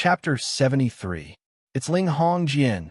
Chapter 73. It's Ling Hongjian.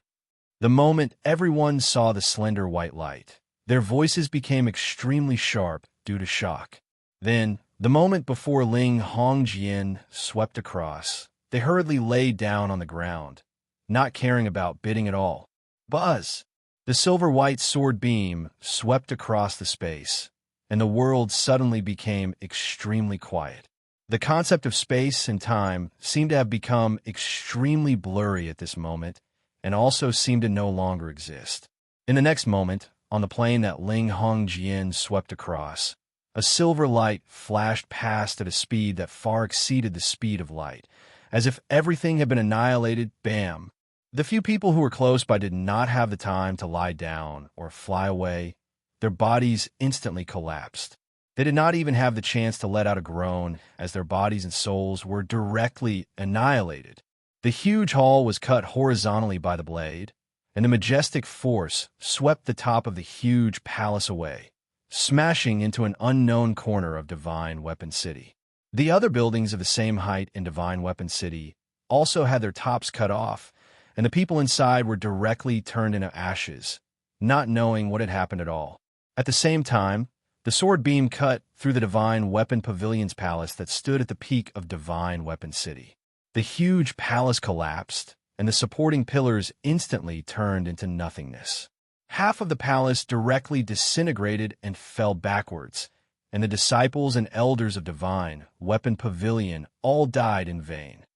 The moment everyone saw the slender white light, their voices became extremely sharp due to shock. Then, the moment before Ling Hongjian swept across, they hurriedly laid down on the ground, not caring about bidding at all. Buzz! The silver-white sword beam swept across the space, and the world suddenly became extremely quiet. The concept of space and time seemed to have become extremely blurry at this moment, and also seemed to no longer exist. In the next moment, on the plane that Ling Hongjian swept across, a silver light flashed past at a speed that far exceeded the speed of light. As if everything had been annihilated, bam! The few people who were close by did not have the time to lie down or fly away. Their bodies instantly collapsed. They did not even have the chance to let out a groan, as their bodies and souls were directly annihilated. The huge hall was cut horizontally by the blade, and the majestic force swept the top of the huge palace away, smashing into an unknown corner of Divine Weapon City. The other buildings of the same height in Divine Weapon City also had their tops cut off, and the people inside were directly turned into ashes, not knowing what had happened at all. At the same time, the sword beam cut through the Divine Weapon Pavilion's palace that stood at the peak of Divine Weapon City. The huge palace collapsed, and the supporting pillars instantly turned into nothingness. Half of the palace directly disintegrated and fell backwards, and the disciples and elders of Divine Weapon Pavilion all died in vain.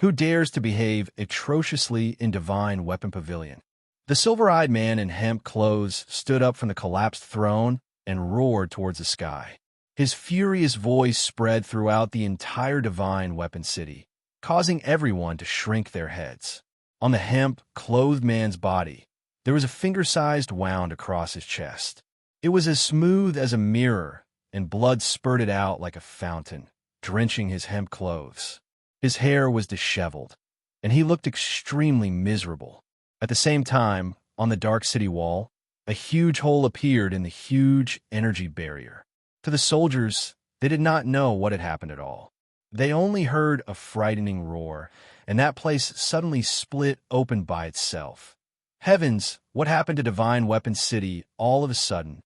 Who dares to behave atrociously in Divine Weapon Pavilion? The silver-eyed man in hemp clothes stood up from the collapsed throne and roared towards the sky. His furious voice spread throughout the entire Divine Weapon City, causing everyone to shrink their heads. On the hemp-clothed man's body, there was a finger-sized wound across his chest. It was as smooth as a mirror, and blood spurted out like a fountain, drenching his hemp clothes. His hair was disheveled, and he looked extremely miserable. At the same time, on the dark city wall, a huge hole appeared in the huge energy barrier. To the soldiers, they did not know what had happened at all. They only heard a frightening roar, and that place suddenly split open by itself. Heavens, what happened to Divine Weapon City all of a sudden?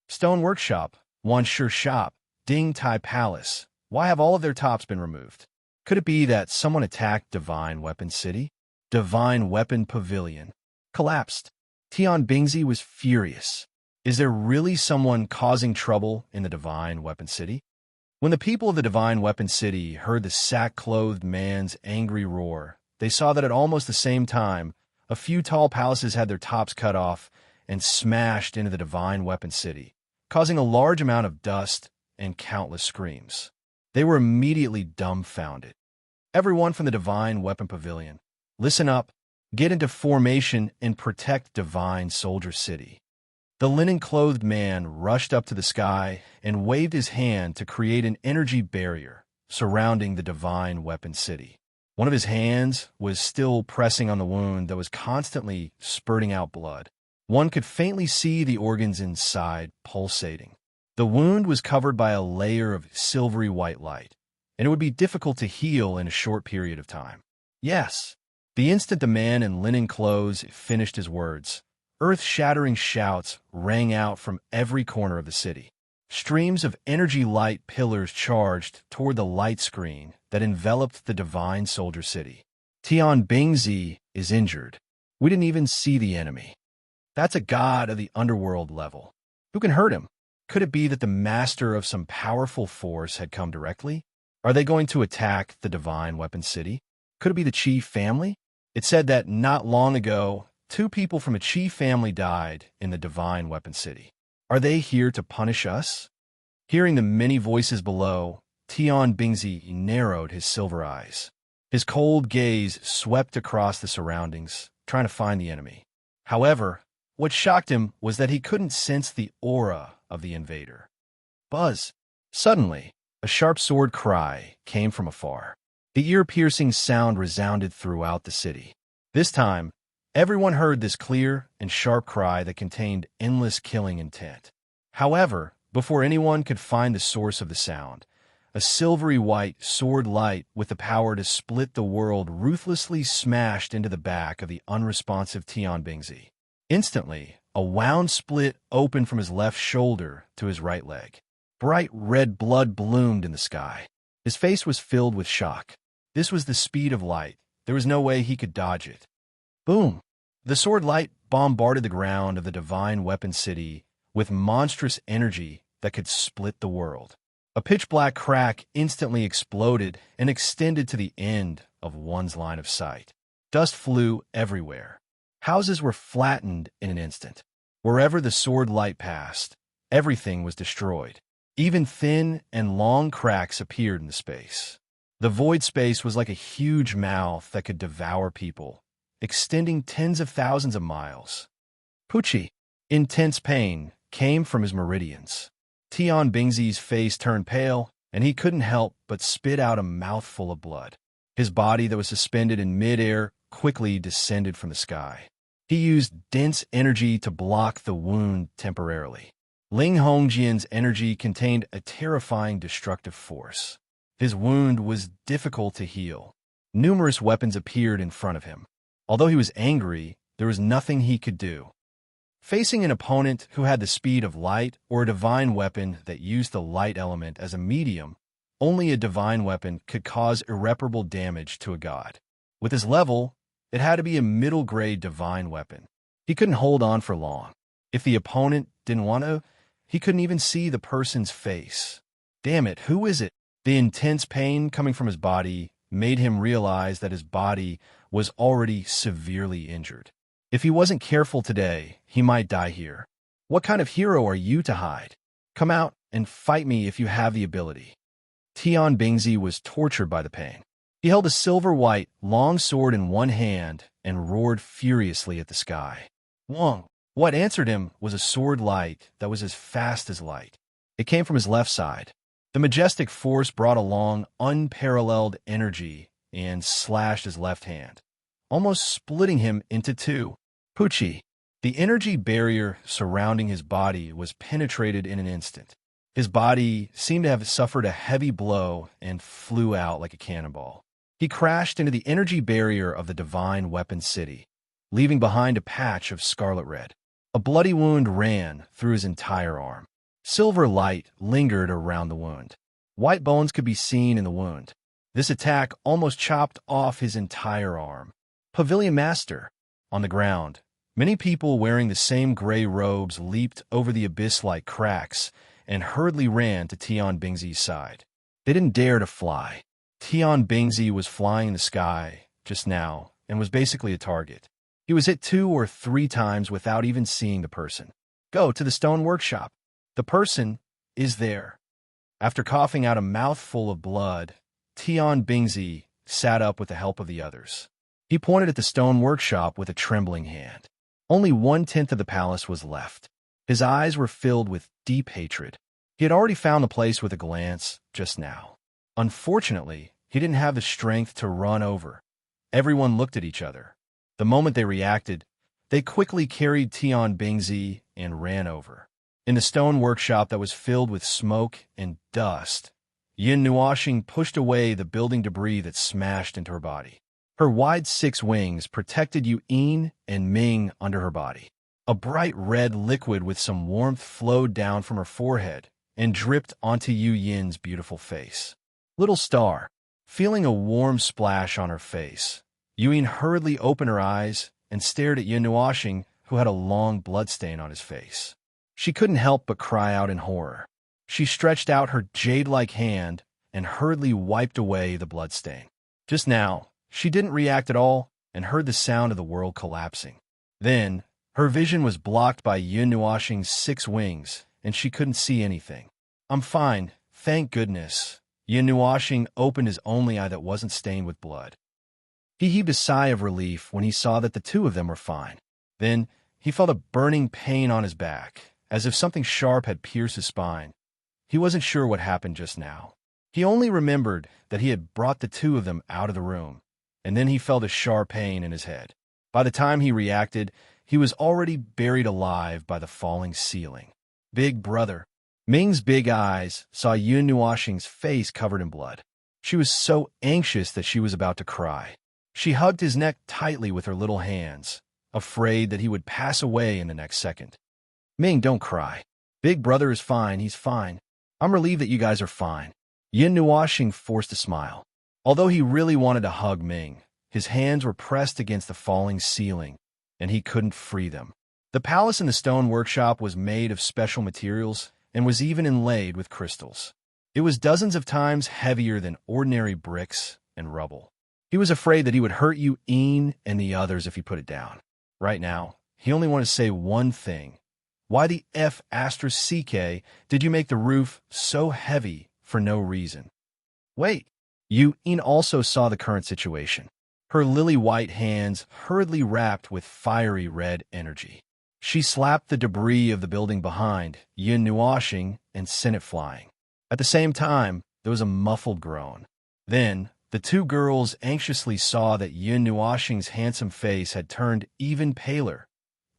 Stone Workshop, Wanshi Shop, Ding Tai Palace, why have all of their tops been removed? Could it be that someone attacked Divine Weapon City? Divine Weapon Pavilion collapsed. Tian Bingzi was furious. Is there really someone causing trouble in the Divine Weapon City? When the people of the Divine Weapon City heard the sack-clothed man's angry roar, they saw that at almost the same time, a few tall palaces had their tops cut off and smashed into the Divine Weapon City, causing a large amount of dust and countless screams. They were immediately dumbfounded. Everyone from the Divine Weapon Pavilion, listen up. Get into formation and protect Divine Soldier City. The linen-clothed man rushed up to the sky and waved his hand to create an energy barrier surrounding the Divine Weapon City. One of his hands was still pressing on the wound that was constantly spurting out blood. One could faintly see the organs inside pulsating. The wound was covered by a layer of silvery white light, and it would be difficult to heal in a short period of time. Yes. The instant the man in linen clothes finished his words, earth-shattering shouts rang out from every corner of the city. Streams of energy light pillars charged toward the light screen that enveloped the Divine Soldier City. Tian Bingzi is injured. We didn't even see the enemy. That's a god of the underworld level. Who can hurt him? Could it be that the master of some powerful force had come directly? Are they going to attack the Divine Weapon City? Could it be the Qi family? It said that not long ago, 2 people from a Qi family died in the Divine Weapon City. Are they here to punish us? Hearing the many voices below, Tian Bingzi narrowed his silver eyes. His cold gaze swept across the surroundings, trying to find the enemy. However, what shocked him was that he couldn't sense the aura of the invader. Buzz! Suddenly, a sharp sword cry came from afar. The ear-piercing sound resounded throughout the city. This time, everyone heard this clear and sharp cry that contained endless killing intent. However, before anyone could find the source of the sound, a silvery white sword light with the power to split the world ruthlessly smashed into the back of the unresponsive Tian Bingzi. Instantly, a wound split opened from his left shoulder to his right leg. Bright red blood bloomed in the sky. His face was filled with shock. This was the speed of light. There was no way he could dodge it. Boom! The sword light bombarded the ground of the divine weapon city with monstrous energy that could split the world. A pitch-black crack instantly exploded and extended to the end of one's line of sight. Dust flew everywhere. Houses were flattened in an instant. Wherever the sword light passed, everything was destroyed. Even thin and long cracks appeared in the space. The void space was like a huge mouth that could devour people, extending tens of thousands of miles. Pucci, intense pain, came from his meridians. Tian Bingzi's face turned pale, and he couldn't help but spit out a mouthful of blood. His body that was suspended in midair quickly descended from the sky. He used dense energy to block the wound temporarily. Ling Hongjian's energy contained a terrifying destructive force. His wound was difficult to heal. Numerous weapons appeared in front of him. Although he was angry, there was nothing he could do. Facing an opponent who had the speed of light or a divine weapon that used the light element as a medium, only a divine weapon could cause irreparable damage to a god. With his level, it had to be a middle-grade divine weapon. He couldn't hold on for long. If the opponent didn't want to, he couldn't even see the person's face. Damn it, who is it? The intense pain coming from his body made him realize that his body was already severely injured. If he wasn't careful today, he might die here. What kind of hero are you to hide? Come out and fight me if you have the ability. Tian Bingzi was tortured by the pain. He held a silver-white, long sword in one hand and roared furiously at the sky. Wong! What answered him was a sword light that was as fast as light. It came from his left side. The majestic force brought along unparalleled energy and slashed his left hand, almost splitting him into two. Pucci. The energy barrier surrounding his body was penetrated in an instant. His body seemed to have suffered a heavy blow and flew out like a cannonball. He crashed into the energy barrier of the divine weapon city, leaving behind a patch of scarlet red. A bloody wound ran through his entire arm. Silver light lingered around the wound. White bones could be seen in the wound. This attack almost chopped off his entire arm. Pavilion Master. On the ground, many people wearing the same gray robes leaped over the abyss-like cracks and hurriedly ran to Tian Bingzi's side. They didn't dare to fly. Tian Bingzi was flying in the sky just now and was basically a target. He was hit 2 or 3 times without even seeing the person. Go to the stone workshop. The person is there. After coughing out a mouthful of blood, Tian Bingzi sat up with the help of the others. He pointed at the stone workshop with a trembling hand. Only 1/10 of the palace was left. His eyes were filled with deep hatred. He had already found the place with a glance just now. Unfortunately, he didn't have the strength to run over. Everyone looked at each other. The moment they reacted, they quickly carried Tian Bingzi and ran over. In the stone workshop that was filled with smoke and dust, Yin Nuoxing pushed away the building debris that smashed into her body. Her wide 6 wings protected Yu Yin and Ming under her body. A bright red liquid with some warmth flowed down from her forehead and dripped onto Yu Yin's beautiful face. Little star, feeling a warm splash on her face, Yu Yin hurriedly opened her eyes and stared at Yin Nuoxing, who had a long bloodstain on his face. She couldn't help but cry out in horror. She stretched out her jade-like hand and hurriedly wiped away the bloodstain. Just now, she didn't react at all and heard the sound of the world collapsing. Then, her vision was blocked by Yin Nuoxing's 6 wings, and she couldn't see anything. I'm fine, thank goodness. Yin Nuoxing opened his only eye that wasn't stained with blood. He heaved a sigh of relief when he saw that the 2 of them were fine. Then, he felt a burning pain on his back, as if something sharp had pierced his spine. He wasn't sure what happened just now. He only remembered that he had brought the 2 of them out of the room, and then he felt a sharp pain in his head. By the time he reacted, he was already buried alive by the falling ceiling. Big brother. Ming's big eyes saw Yun Nuoxing's face covered in blood. She was so anxious that she was about to cry. She hugged his neck tightly with her little hands, afraid that he would pass away in the next second. Ming, don't cry. Big brother is fine, he's fine. I'm relieved that you guys are fine. Yun Nuoxing forced a smile. Although he really wanted to hug Ming, his hands were pressed against the falling ceiling, and he couldn't free them. The palace in the stone workshop was made of special materials and was even inlaid with crystals. It was dozens of times heavier than ordinary bricks and rubble. He was afraid that he would hurt Yin and the others if he put it down. Right now, he only wanted to say one thing. Why the F*** CK did you make the roof so heavy for no reason? Wait, Yin also saw the current situation. Her lily-white hands hurriedly wrapped with fiery red energy. She slapped the debris of the building behind Yun Nuoxing and sent it flying. At the same time, there was a muffled groan. Then, the two girls anxiously saw that Yun Nuoxing's handsome face had turned even paler.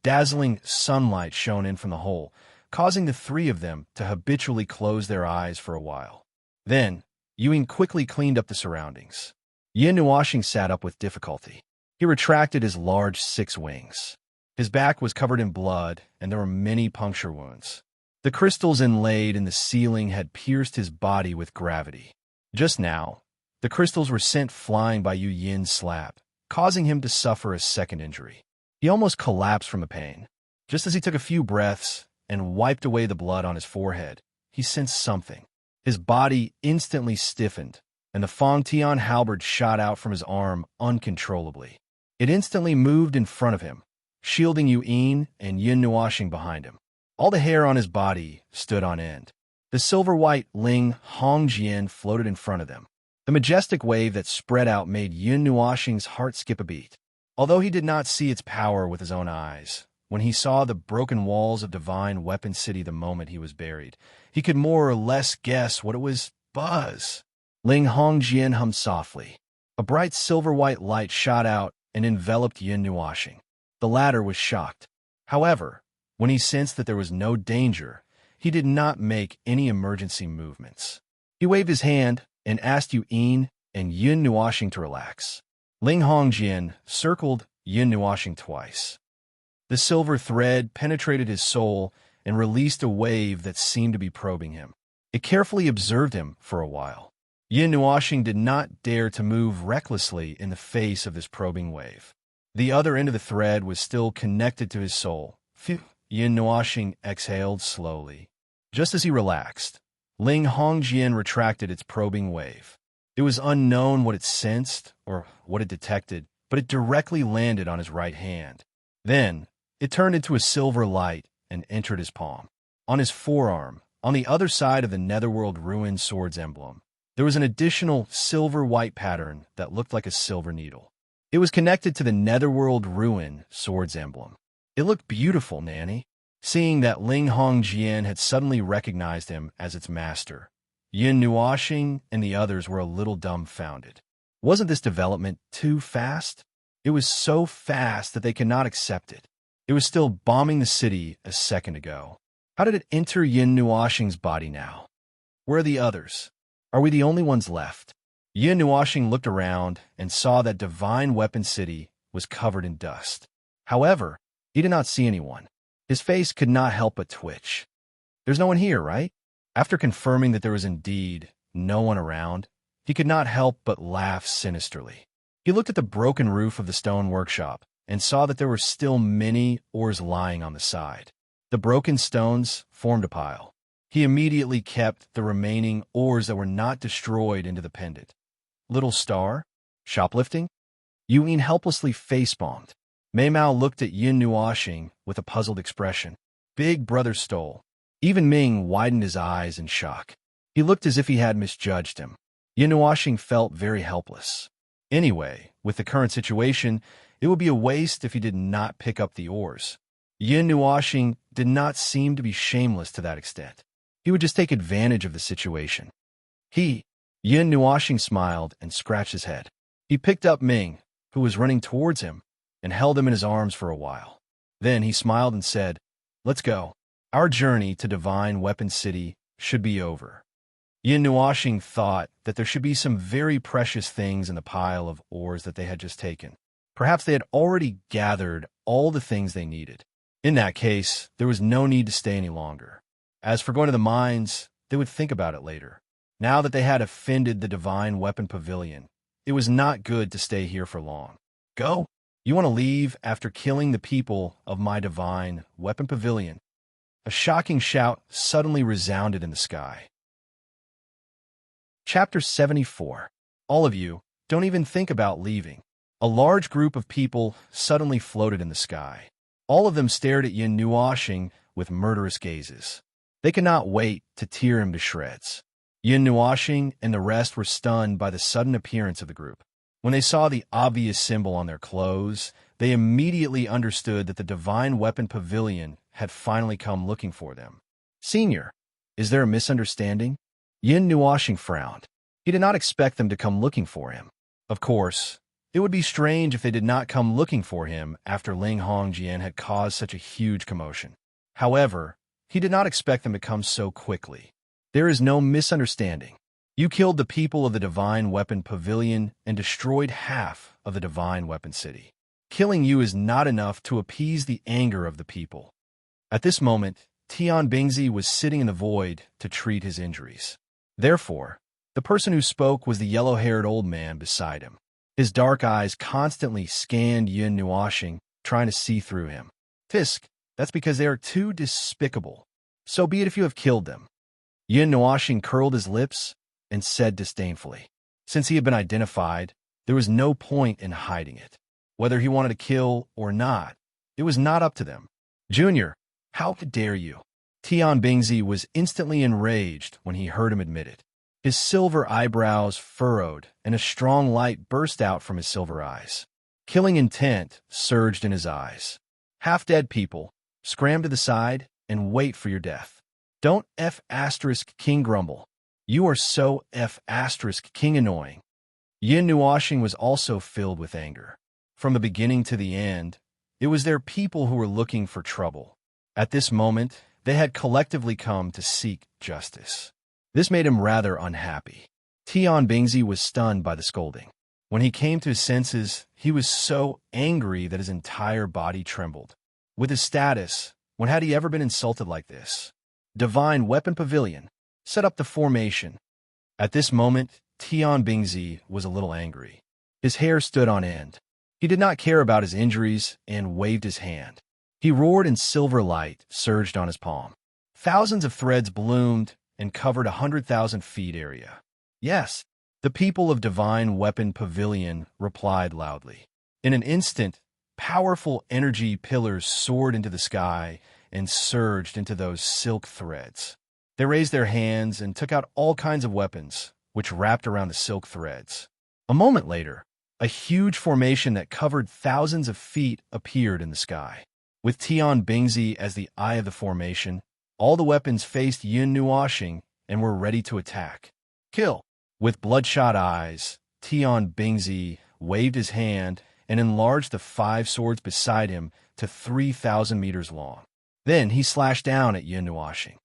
Dazzling sunlight shone in from the hole, causing the three of them to habitually close their eyes for a while. Then, Yin quickly cleaned up the surroundings. Yun Nuoxing sat up with difficulty. He retracted his large 6 wings. His back was covered in blood, and there were many puncture wounds. The crystals inlaid in the ceiling had pierced his body with gravity. Just now, the crystals were sent flying by Yu Yin's slap, causing him to suffer a second injury. He almost collapsed from the pain. Just as he took a few breaths and wiped away the blood on his forehead, he sensed something. His body instantly stiffened, and the Fong Tian halberd shot out from his arm uncontrollably. It instantly moved in front of him, shielding Yin and Yun Nuoxing behind him. All the hair on his body stood on end. The silver-white Ling Hongjian floated in front of them. The majestic wave that spread out made Yun Nuoxing's heart skip a beat. Although he did not see its power with his own eyes, when he saw the broken walls of Divine Weapon City the moment he was buried, he could more or less guess what it was. Buzz. Ling Hongjian hummed softly. A bright silver-white light shot out and enveloped Yun Nuoxing. The latter was shocked. However, when he sensed that there was no danger, he did not make any emergency movements. He waved his hand and asked Yin and Yun Nuoxing to relax. Ling Hongjian circled Yun Nuoxing twice. The silver thread penetrated his soul and released a wave that seemed to be probing him. It carefully observed him for a while. Yun Nuoxing did not dare to move recklessly in the face of this probing wave. The other end of the thread was still connected to his soul. Phew! Yun Nuoxing exhaled slowly. Just as he relaxed, Ling Hongjian retracted its probing wave. It was unknown what it sensed or what it detected, but it directly landed on his right hand. Then, it turned into a silver light and entered his palm. On his forearm, on the other side of the Netherworld Ruin sword's emblem, there was an additional silver-white pattern that looked like a silver needle. It was connected to the Netherworld Ruin sword's emblem. It looked beautiful, Nanny. Seeing that Ling Hongjian had suddenly recognized him as its master, Yun Nuoxing and the others were a little dumbfounded. Wasn't this development too fast? It was so fast that they could not accept it. It was still bombing the city a second ago. How did it enter Yun Nuoxing's body now? Where are the others? Are we the only ones left? Yun Nuoxing looked around and saw that Divine Weapon City was covered in dust. However, he did not see anyone. His face could not help but twitch. There's no one here, right? After confirming that there was indeed no one around, he could not help but laugh sinisterly. He looked at the broken roof of the stone workshop and saw that there were still many ores lying on the side. The broken stones formed a pile. He immediately kept the remaining ores that were not destroyed into the pendant. Little star? Shoplifting? Yin helplessly facepalmed. Mei Mao looked at Yun Nuoxing with a puzzled expression. Big brother stole. Even Ming widened his eyes in shock. He looked as if he had misjudged him. Yun Nuoxing felt very helpless. Anyway, with the current situation, it would be a waste if he did not pick up the ores. Yun Nuoxing did not seem to be shameless to that extent. He would just take advantage of the situation. Yun Nuoxing smiled and scratched his head. He picked up Ming, who was running towards him, and held him in his arms for a while. Then he smiled and said, "Let's go." Our journey to Divine Weapon City should be over. Yin Nuoxing thought that there should be some very precious things in the pile of ores that they had just taken. Perhaps they had already gathered all the things they needed. In that case, there was no need to stay any longer. As for going to the mines, they would think about it later. Now that they had offended the Divine Weapon Pavilion, it was not good to stay here for long. Go! You want to leave after killing the people of my Divine Weapon Pavilion? A shocking shout suddenly resounded in the sky. Chapter 74. All of you, don't even think about leaving. A large group of people suddenly floated in the sky. All of them stared at Yin Nuoxing with murderous gazes. They could not wait to tear him to shreds. Yin Nuoxing and the rest were stunned by the sudden appearance of the group. When they saw the obvious symbol on their clothes, they immediately understood that the Divine Weapon Pavilion had finally come looking for them. Senior, is there a misunderstanding? Yin Nuoxing frowned. He did not expect them to come looking for him. Of course, it would be strange if they did not come looking for him after Ling Hongjian had caused such a huge commotion. However, he did not expect them to come so quickly. There is no misunderstanding. You killed the people of the Divine Weapon Pavilion and destroyed half of the Divine Weapon City. Killing you is not enough to appease the anger of the people. At this moment, Tian Bingzi was sitting in the void to treat his injuries. Therefore, the person who spoke was the yellow-haired old man beside him. His dark eyes constantly scanned Yin Nuoxing, trying to see through him. Fisk, that's because they are too despicable. So be it if you have killed them. Yin Nuoxing curled his lips and said disdainfully. Since he had been identified, there was no point in hiding it. Whether he wanted to kill or not, it was not up to them. Junior, how dare you? Tian Bingzi was instantly enraged when he heard him admit it. His silver eyebrows furrowed, and a strong light burst out from his silver eyes. Killing intent surged in his eyes. Half-dead people, scram to the side and wait for your death. Don't F***King grumble. You are so F***King annoying. Yin Nuoxing was also filled with anger. From the beginning to the end, it was their people who were looking for trouble. At this moment, they had collectively come to seek justice. This made him rather unhappy. Tian Bingzi was stunned by the scolding. When he came to his senses, he was so angry that his entire body trembled. With his status, when had he ever been insulted like this? Divine Weapon Pavilion. Set up the formation. At this moment, Tian Bingzi was a little angry. His hair stood on end. He did not care about his injuries and waved his hand. He roared and silver light surged on his palm. Thousands of threads bloomed and covered 100,000 feet area. Yes, the people of Divine Weapon Pavilion replied loudly. In an instant, powerful energy pillars soared into the sky and surged into those silk threads. They raised their hands and took out all kinds of weapons, which wrapped around the silk threads. A moment later, a huge formation that covered thousands of feet appeared in the sky. With Tian Bingzi as the eye of the formation, all the weapons faced Yin Nuoxing and were ready to attack. Kill! With bloodshot eyes, Tian Bingzi waved his hand and enlarged the 5 swords beside him to 3,000 meters long. Then he slashed down at Yin Nuoxing.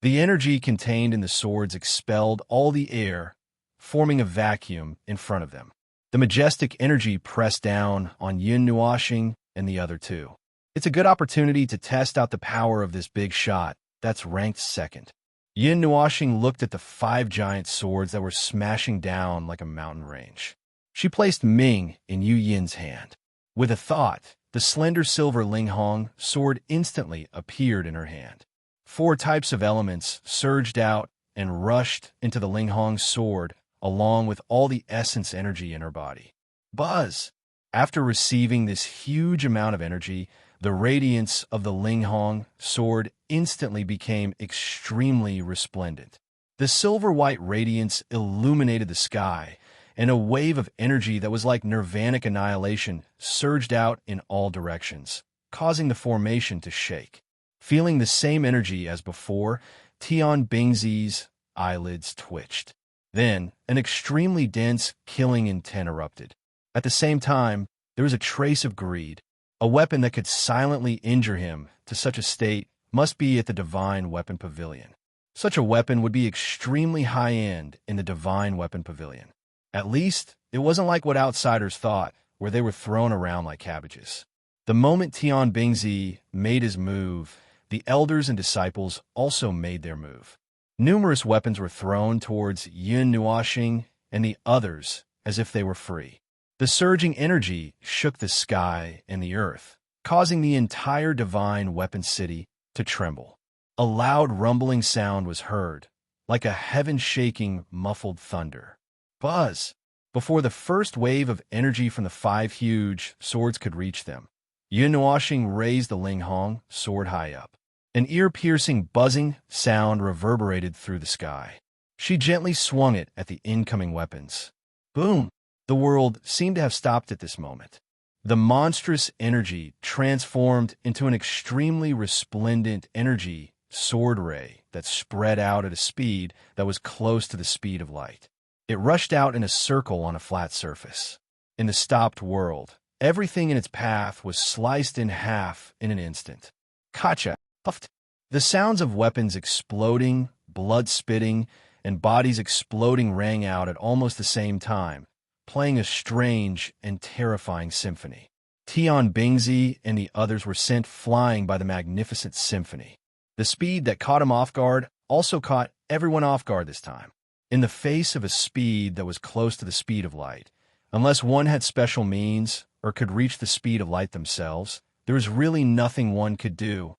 The energy contained in the swords expelled all the air, forming a vacuum in front of them. The majestic energy pressed down on Yin Nuoxing and the other two. It's a good opportunity to test out the power of this big shot that's ranked second. Yin Nuoxing looked at the 5 giant swords that were smashing down like a mountain range. She placed Ming in Yu Yin's hand. With a thought, the slender silver Ling Hong sword instantly appeared in her hand. 4 types of elements surged out and rushed into the Ling Hong sword along with all the essence energy in her body. Buzz! After receiving this huge amount of energy, the radiance of the Ling Hong sword instantly became extremely resplendent. The silver-white radiance illuminated the sky, and a wave of energy that was like nirvanic annihilation surged out in all directions, causing the formation to shake. Feeling the same energy as before, Tian Bingzi's eyelids twitched. Then, an extremely dense, killing intent erupted. At the same time, there was a trace of greed. A weapon that could silently injure him to such a state must be at the Divine Weapon Pavilion. Such a weapon would be extremely high-end in the Divine Weapon Pavilion. At least, it wasn't like what outsiders thought, where they were thrown around like cabbages. The moment Tian Bingzi made his move, the elders and disciples also made their move. Numerous weapons were thrown towards Yun Nuoxing and the others as if they were free. The surging energy shook the sky and the earth, causing the entire Divine Weapon City to tremble. A loud rumbling sound was heard, like a heaven-shaking, muffled thunder. Buzz! Before the first wave of energy from the 5 huge swords could reach them, Yun Nuoxing raised the Linghong sword high up. An ear-piercing buzzing sound reverberated through the sky. She gently swung it at the incoming weapons. Boom! The world seemed to have stopped at this moment. The monstrous energy transformed into an extremely resplendent energy sword ray that spread out at a speed that was close to the speed of light. It rushed out in a circle on a flat surface. In the stopped world, everything in its path was sliced in half in an instant. Kacha! Puffed. The sounds of weapons exploding, blood spitting, and bodies exploding rang out at almost the same time, playing a strange and terrifying symphony. Tian Bingzi and the others were sent flying by the magnificent symphony. The speed that caught him off guard also caught everyone off guard this time. In the face of a speed that was close to the speed of light, unless one had special means or could reach the speed of light themselves, there was really nothing one could do.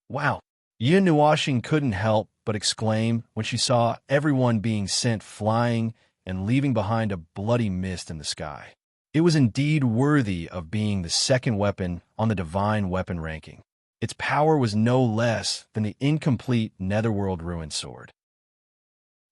Wow! Yun Nuoxing couldn't help but exclaim when she saw everyone being sent flying and leaving behind a bloody mist in the sky. It was indeed worthy of being the second weapon on the Divine Weapon ranking. Its power was no less than the incomplete Netherworld Ruin Sword.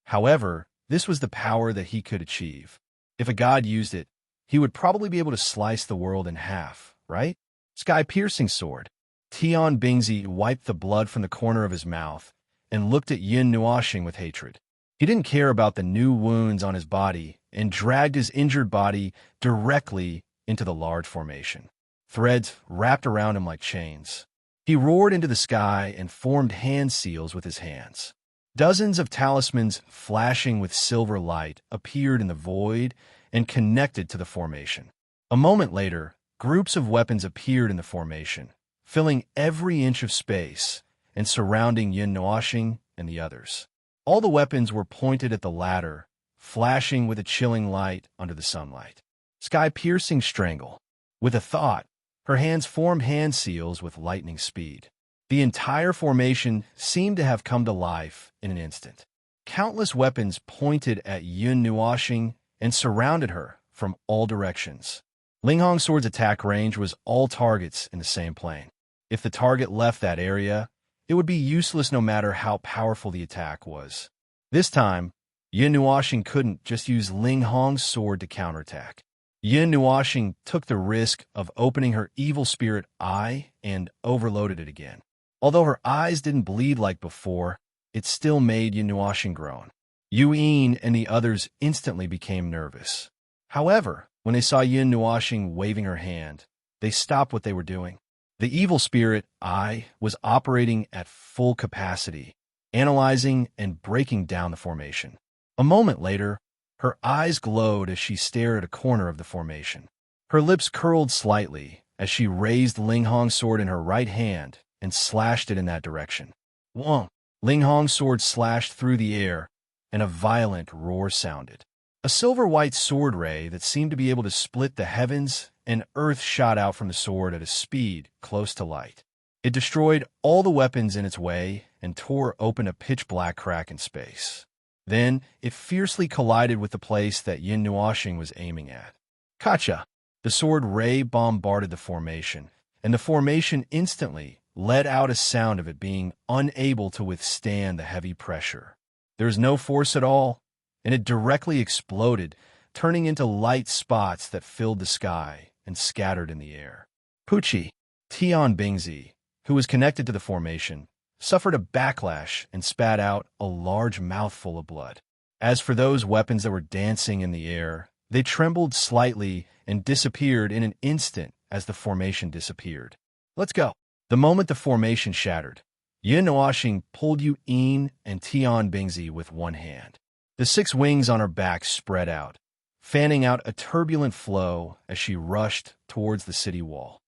However, this was the power that he could achieve. If a god used it, he would probably be able to slice the world in half, right? Sky-piercing sword. Tian Bingzi wiped the blood from the corner of his mouth and looked at Yun Nuoxing with hatred. He didn't care about the new wounds on his body and dragged his injured body directly into the large formation. Threads wrapped around him like chains. He roared into the sky and formed hand seals with his hands. Dozens of talismans flashing with silver light appeared in the void and connected to the formation. A moment later, groups of weapons appeared in the formation, filling every inch of space and surrounding Yun Nuoxing and the others. All the weapons were pointed at the ladder, flashing with a chilling light under the sunlight. Sky-piercing strangle. With a thought, her hands formed hand seals with lightning speed. The entire formation seemed to have come to life in an instant. Countless weapons pointed at Yun Nuoxing and surrounded her from all directions. Linghong Sword's attack range was all targets in the same plane. If the target left that area, it would be useless no matter how powerful the attack was. This time, Yun Nuoxing couldn't just use Linghong's sword to counterattack. Yun Nuoxing took the risk of opening her evil spirit eye and overloaded it again. Although her eyes didn't bleed like before, it still made Yun Nuoxing groan. Yu Yin and the others instantly became nervous. However, when they saw Yun Nuoxing waving her hand, they stopped what they were doing. The evil spirit eye was operating at full capacity, analyzing and breaking down the formation. A moment later, her eyes glowed as she stared at a corner of the formation. Her lips curled slightly as she raised Linghong's sword in her right hand and slashed it in that direction. Whoa! Linghong's sword slashed through the air, and a violent roar sounded. A silver-white sword ray that seemed to be able to split the heavens and earth shot out from the sword at a speed close to light. It destroyed all the weapons in its way and tore open a pitch-black crack in space. Then, it fiercely collided with the place that Yun Nuoxing was aiming at. Kacha! The sword ray bombarded the formation, and the formation instantly let out a sound of it being unable to withstand the heavy pressure. There was no force at all, and it directly exploded, turning into light spots that filled the sky and scattered in the air. Pucci, Tian Bingzi, who was connected to the formation, suffered a backlash and spat out a large mouthful of blood. As for those weapons that were dancing in the air, they trembled slightly and disappeared in an instant as the formation disappeared. Let's go. The moment the formation shattered, Yin Nuashing pulled Yin and Tian Bingzi with one hand. The 6 wings on her back spread out, fanning out a turbulent flow as she rushed towards the city wall.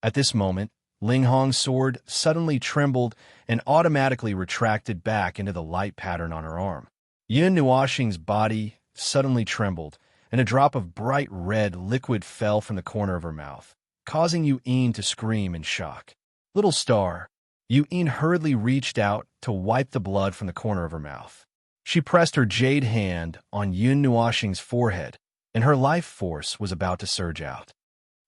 At this moment, Ling Hong's sword suddenly trembled and automatically retracted back into the light pattern on her arm. Yin Nuashing's body suddenly trembled, and a drop of bright red liquid fell from the corner of her mouth, causing Yin to scream in shock. Little star, Yin hurriedly reached out to wipe the blood from the corner of her mouth. She pressed her jade hand on Yin Nuashing's forehead, and her life force was about to surge out.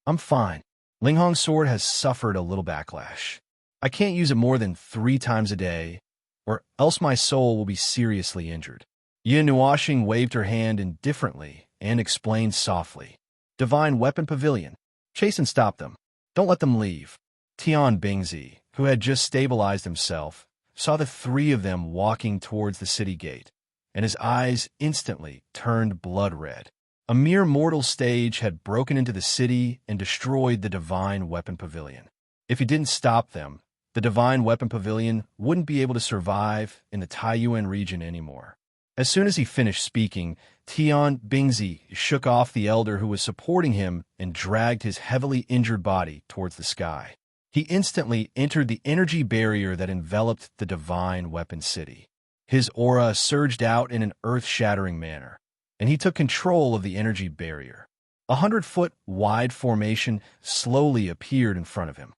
I'm fine. Ling Hong's sword has suffered a little backlash. I can't use it more than 3 times a day, or else my soul will be seriously injured. Yin Nuashing waved her hand indifferently and explained softly. Divine Weapon Pavilion. Chase and stop them. Don't let them leave. Tian Bingzi, who had just stabilized himself, saw the 3 of them walking towards the city gate, and his eyes instantly turned blood red. A mere mortal stage had broken into the city and destroyed the Divine Weapon Pavilion. If he didn't stop them, the Divine Weapon Pavilion wouldn't be able to survive in the Taiyuan region anymore. As soon as he finished speaking, Tian Bingzi shook off the elder who was supporting him and dragged his heavily injured body towards the sky. He instantly entered the energy barrier that enveloped the Divine Weapon City. His aura surged out in an earth-shattering manner, and he took control of the energy barrier. 100-foot wide formation slowly appeared in front of him.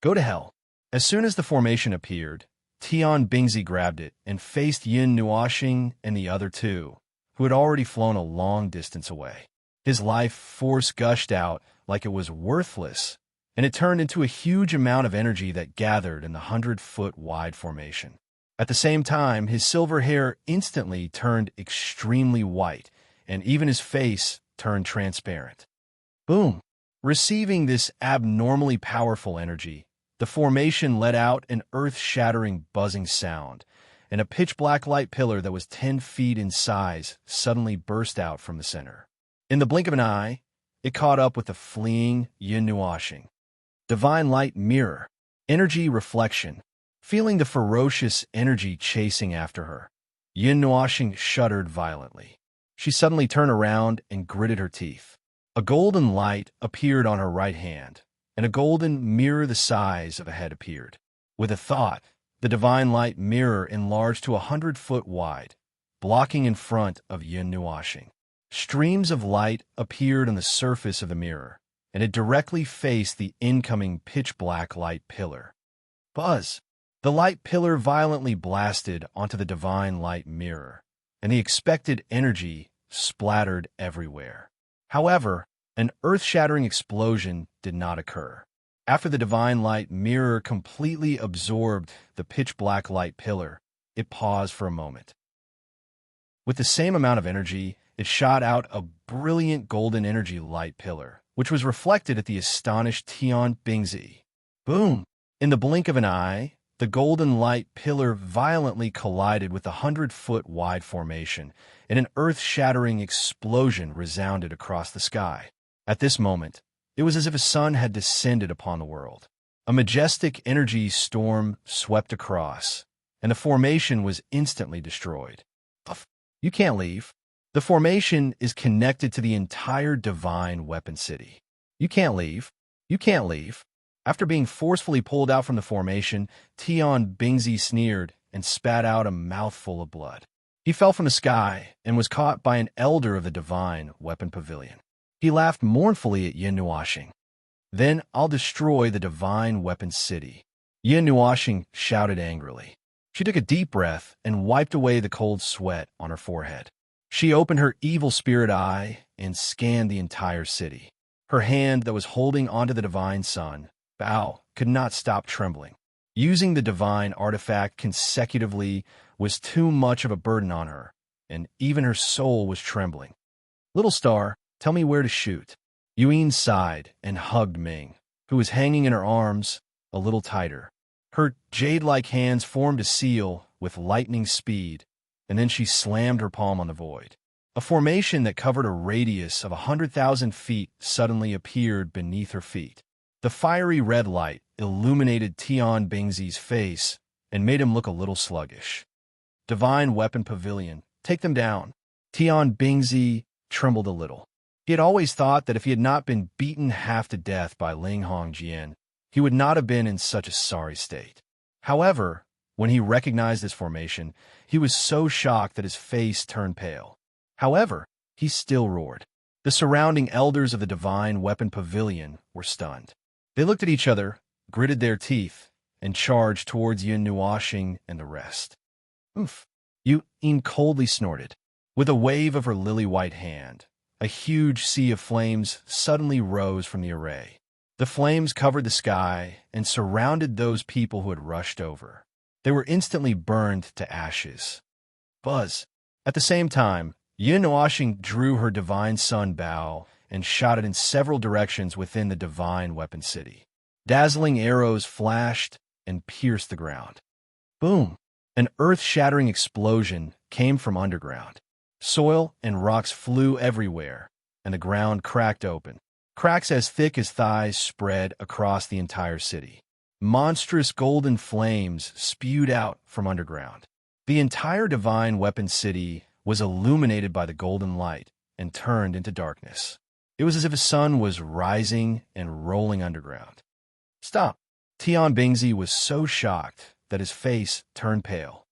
Go to hell. As soon as the formation appeared, Tian Bingzi grabbed it and faced Yin Nuashing and the other 2, who had already flown a long distance away. His life force gushed out like it was worthless, and it turned into a huge amount of energy that gathered in the 100-foot wide formation. At the same time, his silver hair instantly turned extremely white, and even his face turned transparent. Boom! Receiving this abnormally powerful energy, the formation let out an earth-shattering buzzing sound, and a pitch-black light pillar that was 10 feet in size suddenly burst out from the center. In the blink of an eye, it caught up with the fleeing Yin Nuashing. Divine Light Mirror. Energy Reflection. Feeling the ferocious energy chasing after her, Yin Nuashing shuddered violently. She suddenly turned around and gritted her teeth. A golden light appeared on her right hand, and a golden mirror the size of a head appeared. With a thought, the Divine Light Mirror enlarged to 100-foot wide, blocking in front of Yin Nuashing. Streams of light appeared on the surface of the mirror, and it directly faced the incoming pitch-black light pillar. Buzz! The light pillar violently blasted onto the Divine Light Mirror, and the expected energy splattered everywhere. However, an earth-shattering explosion did not occur. After the Divine Light Mirror completely absorbed the pitch-black light pillar, it paused for a moment. With the same amount of energy, it shot out a brilliant golden energy light pillar, which was reflected at the astonished Tian Bingzi. Boom! In the blink of an eye, the golden light pillar violently collided with the 100-foot wide formation, and an earth-shattering explosion resounded across the sky. At this moment, it was as if a sun had descended upon the world. A majestic energy storm swept across, and the formation was instantly destroyed. You can't leave. The formation is connected to the entire Divine Weapon City. You can't leave. You can't leave. After being forcefully pulled out from the formation, Tian Bingzi sneered and spat out a mouthful of blood. He fell from the sky and was caught by an elder of the Divine Weapon Pavilion. He laughed mournfully at Yin Nuashing. Then I'll destroy the Divine Weapon City. Yin Nuashing shouted angrily. She took a deep breath and wiped away the cold sweat on her forehead. She opened her evil spirit eye and scanned the entire city. Her hand that was holding onto the Divine Sun, Bao, could not stop trembling. Using the divine artifact consecutively was too much of a burden on her, and even her soul was trembling. Little star, tell me where to shoot. Yuan sighed and hugged Ming, who was hanging in her arms, a little tighter. Her jade-like hands formed a seal with lightning speed, and then she slammed her palm on the void. A formation that covered a radius of 100,000 feet suddenly appeared beneath her feet. The fiery red light illuminated Tian Bingzi's face and made him look a little sluggish. Divine Weapon Pavilion, take them down. Tian Bingzi trembled a little. He had always thought that if he had not been beaten half to death by Ling Hongjian, he would not have been in such a sorry state. However, when he recognized this formation, he was so shocked that his face turned pale. However, he still roared. The surrounding elders of the Divine Weapon Pavilion were stunned. They looked at each other, gritted their teeth, and charged towards Yun Nuoxing and the rest. Oof! Yin coldly snorted. With a wave of her lily-white hand, a huge sea of flames suddenly rose from the array. The flames covered the sky and surrounded those people who had rushed over. They were instantly burned to ashes. Buzz! At the same time, Yun Nuoxing drew her divine sun bow and shot it in several directions within the Divine Weapon City. Dazzling arrows flashed and pierced the ground. Boom! An earth-shattering explosion came from underground. Soil and rocks flew everywhere, and the ground cracked open. Cracks as thick as thighs spread across the entire city. Monstrous golden flames spewed out from underground. The entire Divine Weapon City was illuminated by the golden light and turned into darkness. It was as if a sun was rising and rolling underground. Stop! Tian Bingzi was so shocked that his face turned pale.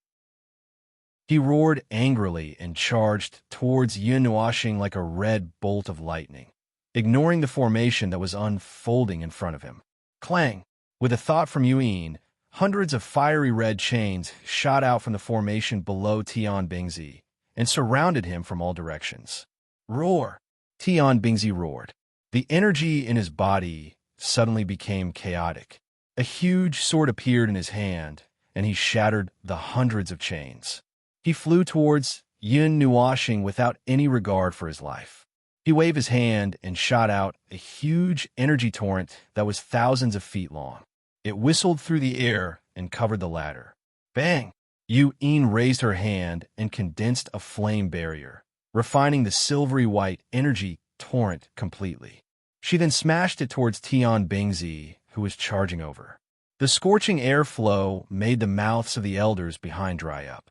He roared angrily and charged towards Yun Nuoxing like a red bolt of lightning, ignoring the formation that was unfolding in front of him. Clang! With a thought from Yuan, hundreds of fiery red chains shot out from the formation below Tian Bingzi and surrounded him from all directions. Roar! Tian Bingzi roared. The energy in his body suddenly became chaotic. A huge sword appeared in his hand, and he shattered the hundreds of chains. He flew towards Yun Nuoxing without any regard for his life. He waved his hand and shot out a huge energy torrent that was thousands of feet long. It whistled through the air and covered the ladder. Bang! Yuan raised her hand and condensed a flame barrier, refining the silvery white energy torrent completely. She then smashed it towards Tian Bingzi, who was charging over. The scorching airflow made the mouths of the elders behind dry up.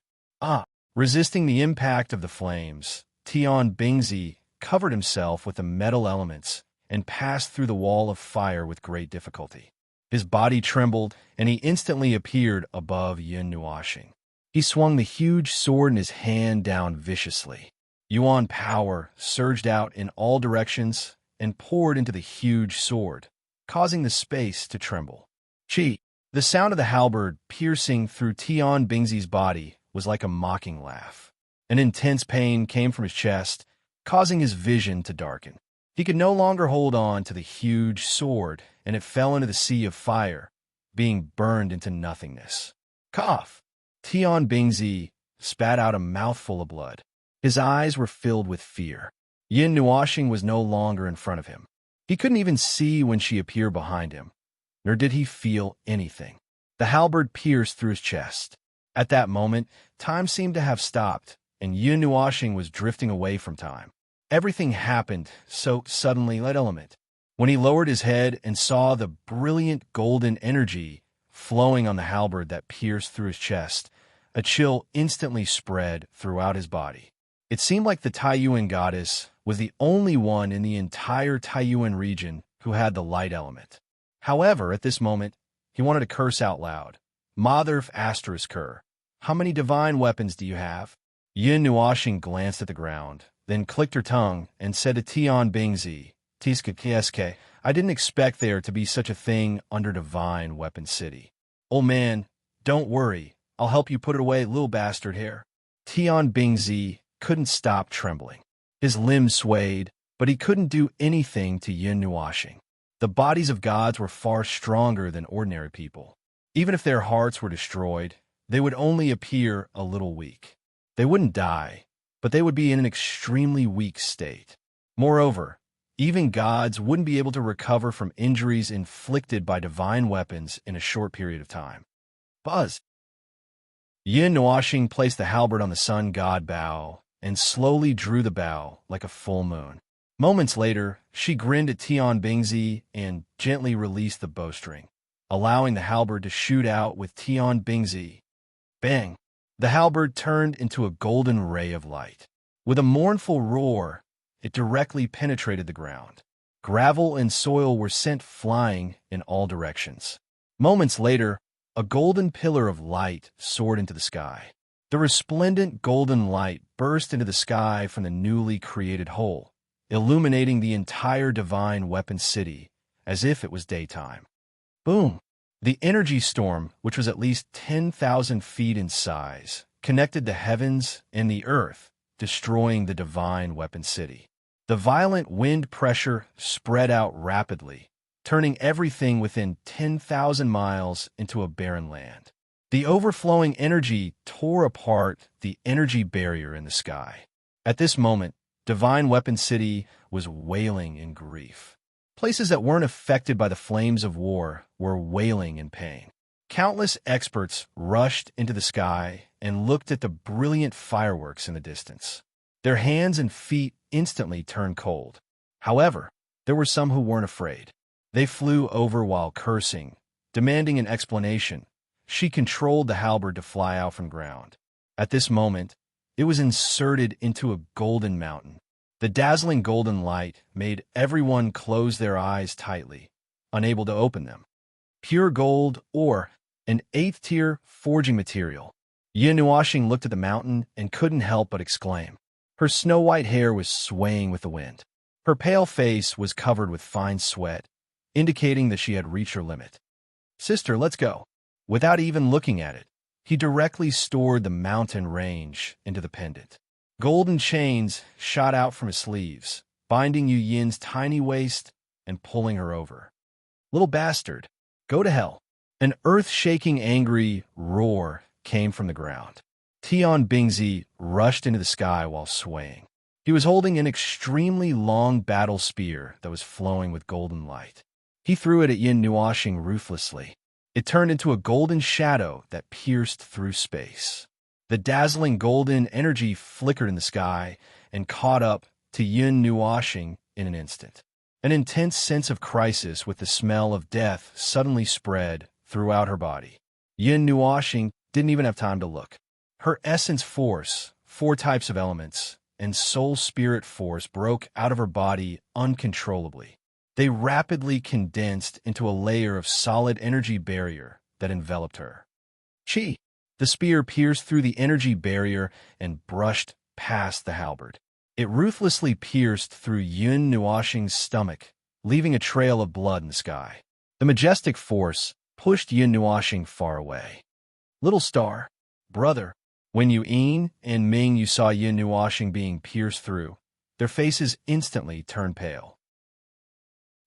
Resisting the impact of the flames, Tian Bingzi covered himself with the metal elements and passed through the wall of fire with great difficulty. His body trembled, and he instantly appeared above Yun Nuoxing. He swung the huge sword in his hand down viciously. Yuan power surged out in all directions and poured into the huge sword, causing the space to tremble. Chi! The sound of the halberd piercing through Tian Bingzi's body was like a mocking laugh. An intense pain came from his chest, causing his vision to darken. He could no longer hold on to the huge sword, and it fell into the sea of fire, being burned into nothingness. Cough! Tian Bingzi spat out a mouthful of blood. His eyes were filled with fear. Yun Nuoxing was no longer in front of him. He couldn't even see when she appeared behind him, nor did he feel anything. The halberd pierced through his chest. At that moment, time seemed to have stopped, and Yun Nuoxing was drifting away from time. Everything happened so suddenly, that element. When he lowered his head and saw the brilliant golden energy flowing on the halberd that pierced through his chest, a chill instantly spread throughout his body. It seemed like the Taiyuan goddess was the only one in the entire Taiyuan region who had the light element. However, at this moment, he wanted to curse out loud. Mother of Asterisker, how many divine weapons do you have? Yun Nuoxing glanced at the ground, then clicked her tongue and said to Tian Bingzi, Tiska Kieske, I didn't expect there to be such a thing under Divine Weapon City. Old man, don't worry. I'll help you put it away, little bastard here. Tian Bingzi couldn't stop trembling. His limbs swayed, but he couldn't do anything to Yun Nuoxing. The bodies of gods were far stronger than ordinary people. Even if their hearts were destroyed, they would only appear a little weak. They wouldn't die, but they would be in an extremely weak state. Moreover, even gods wouldn't be able to recover from injuries inflicted by divine weapons in a short period of time. Buzz! Yun Nuoxing placed the halberd on the sun god bow and slowly drew the bow like a full moon. Moments later, she grinned at Tian Bingzi and gently released the bowstring, allowing the halberd to shoot out with Tian Bingzi Bang! The halberd turned into a golden ray of light. With a mournful roar, it directly penetrated the ground. Gravel and soil were sent flying in all directions. Moments later, a golden pillar of light soared into the sky. The resplendent golden light burst into the sky from the newly created hole, illuminating the entire divine weapon city as if it was daytime. Boom! The energy storm, which was at least 10,000 feet in size, connected the heavens and the earth, destroying the divine weapon city. The violent wind pressure spread out rapidly, turning everything within 10,000 miles into a barren land. The overflowing energy tore apart the energy barrier in the sky. At this moment, Divine Weapon City was wailing in grief. Places that weren't affected by the flames of war were wailing in pain. Countless experts rushed into the sky and looked at the brilliant fireworks in the distance. Their hands and feet instantly turned cold. However, there were some who weren't afraid. They flew over while cursing, demanding an explanation. She controlled the halberd to fly out from ground. At this moment, it was inserted into a golden mountain. The dazzling golden light made everyone close their eyes tightly, unable to open them. Pure gold ore, an 8th-tier forging material. Yin Nuashing looked at the mountain and couldn't help but exclaim. Her snow-white hair was swaying with the wind. Her pale face was covered with fine sweat, indicating that she had reached her limit. Sister, let's go. Without even looking at it, he directly stored the mountain range into the pendant. Golden chains shot out from his sleeves, binding Yu Yin's tiny waist and pulling her over. Little bastard, go to hell. An earth-shaking angry roar came from the ground. Tian Bingzi rushed into the sky while swaying. He was holding an extremely long battle spear that was flowing with golden light. He threw it at Yin Nuashing ruthlessly. It turned into a golden shadow that pierced through space. The dazzling golden energy flickered in the sky and caught up to Yin Nuashing in an instant. An intense sense of crisis with the smell of death suddenly spread throughout her body. Yin Nuashing didn't even have time to look. Her essence force, 4 types of elements, and soul spirit force broke out of her body uncontrollably. They rapidly condensed into a layer of solid energy barrier that enveloped her. Chi! The spear pierced through the energy barrier and brushed past the halberd. It ruthlessly pierced through Yun Nuashing's stomach, leaving a trail of blood in the sky. The majestic force pushed Yun Nuashing far away. Little star, brother. When Yin and Ming saw Yin Nuashing being pierced through, their faces instantly turned pale.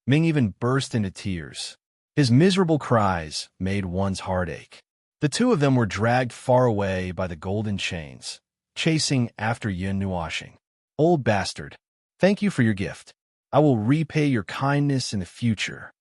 Ming even burst into tears. His miserable cries made one's heart ache. The two of them were dragged far away by the golden chains, chasing after Yin Nuashing. Old bastard, thank you for your gift. I will repay your kindness in the future.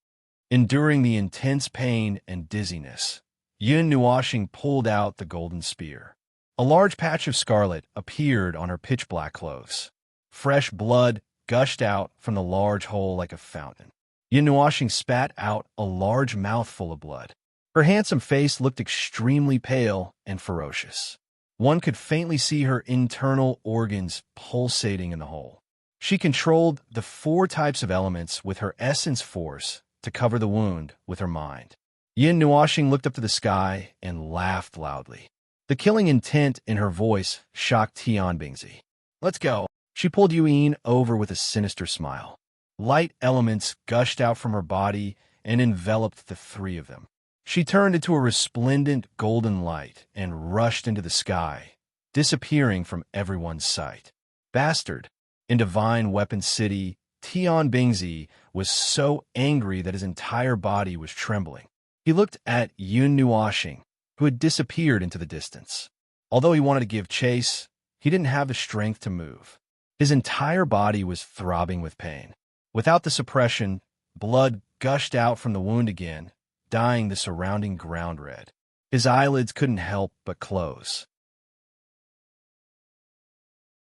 Enduring the intense pain and dizziness, Yin Nuashing pulled out the golden spear. A large patch of scarlet appeared on her pitch-black clothes. Fresh blood gushed out from the large hole like a fountain. Yin Nuashing spat out a large mouthful of blood. Her handsome face looked extremely pale and ferocious. One could faintly see her internal organs pulsating in the hole. She controlled the 4 types of elements with her essence force to cover the wound with her mind. Yin Nuashing looked up to the sky and laughed loudly. The killing intent in her voice shocked Tian Bingzi. Let's go. She pulled Yin over with a sinister smile. Light elements gushed out from her body and enveloped the 3 of them. She turned into a resplendent golden light and rushed into the sky, disappearing from everyone's sight. Bastard! In Divine Weapon City, Tian Bingzi was so angry that his entire body was trembling. He looked at Yun Nuashing, who had disappeared into the distance. Although he wanted to give chase, he didn't have the strength to move. His entire body was throbbing with pain. Without the suppression, blood gushed out from the wound again, dyeing the surrounding ground red. His eyelids couldn't help but close.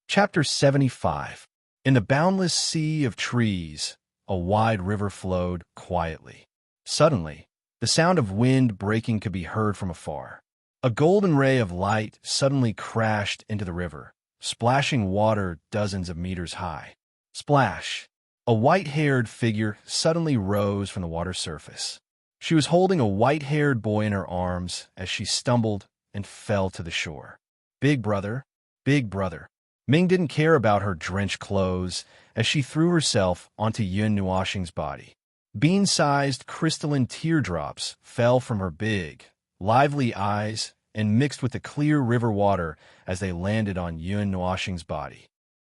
Chapter 75. In the boundless sea of trees, a wide river flowed quietly. Suddenly, the sound of wind breaking could be heard from afar. A golden ray of light suddenly crashed into the river, splashing water dozens of meters high. Splash! A white-haired figure suddenly rose from the water's surface. She was holding a white-haired boy in her arms as she stumbled and fell to the shore. Big brother, big brother. Ming didn't care about her drenched clothes as she threw herself onto Yun Nuoxing's body. Bean-sized crystalline teardrops fell from her big, lively eyes and mixed with the clear river water as they landed on Yun Nuoxing's body.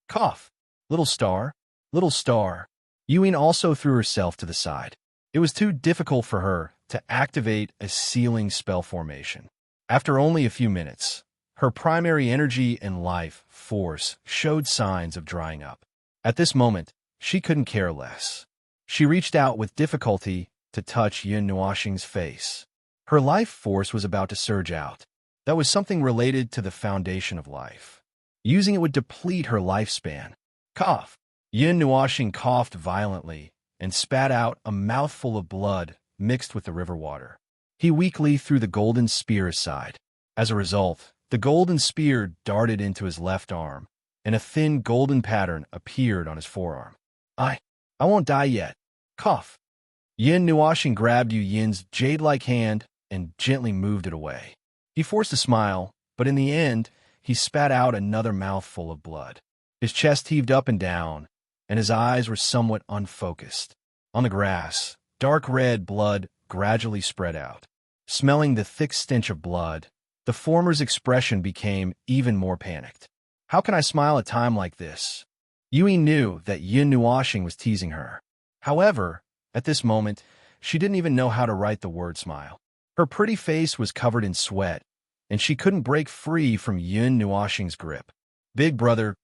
Cough! Little star, little star. Yuan also threw herself to the side. It was too difficult for her to activate a sealing spell formation. After only a few minutes, her primary energy and life force showed signs of drying up. At this moment, she couldn't care less. She reached out with difficulty to touch Yun Nuoxing's face. Her life force was about to surge out. That was something related to the foundation of life. Using it would deplete her lifespan. Cough! Yun Nuoxing coughed violently and spat out a mouthful of blood mixed with the river water. He weakly threw the golden spear aside. As a result, the golden spear darted into his left arm, and a thin golden pattern appeared on his forearm. I won't die yet. Cough! Yun Nuoxing grabbed Yu Yin's jade-like hand and gently moved it away. He forced a smile, but in the end, he spat out another mouthful of blood. His chest heaved up and down, and his eyes were somewhat unfocused. On the grass, dark red blood gradually spread out. Smelling the thick stench of blood, the former's expression became even more panicked. How can I smile at a time like this? Yui knew that Yun Nuoxing was teasing her. However, at this moment, she didn't even know how to write the word smile. Her pretty face was covered in sweat, and she couldn't break free from Yun Nuoxing's grip. Big brother,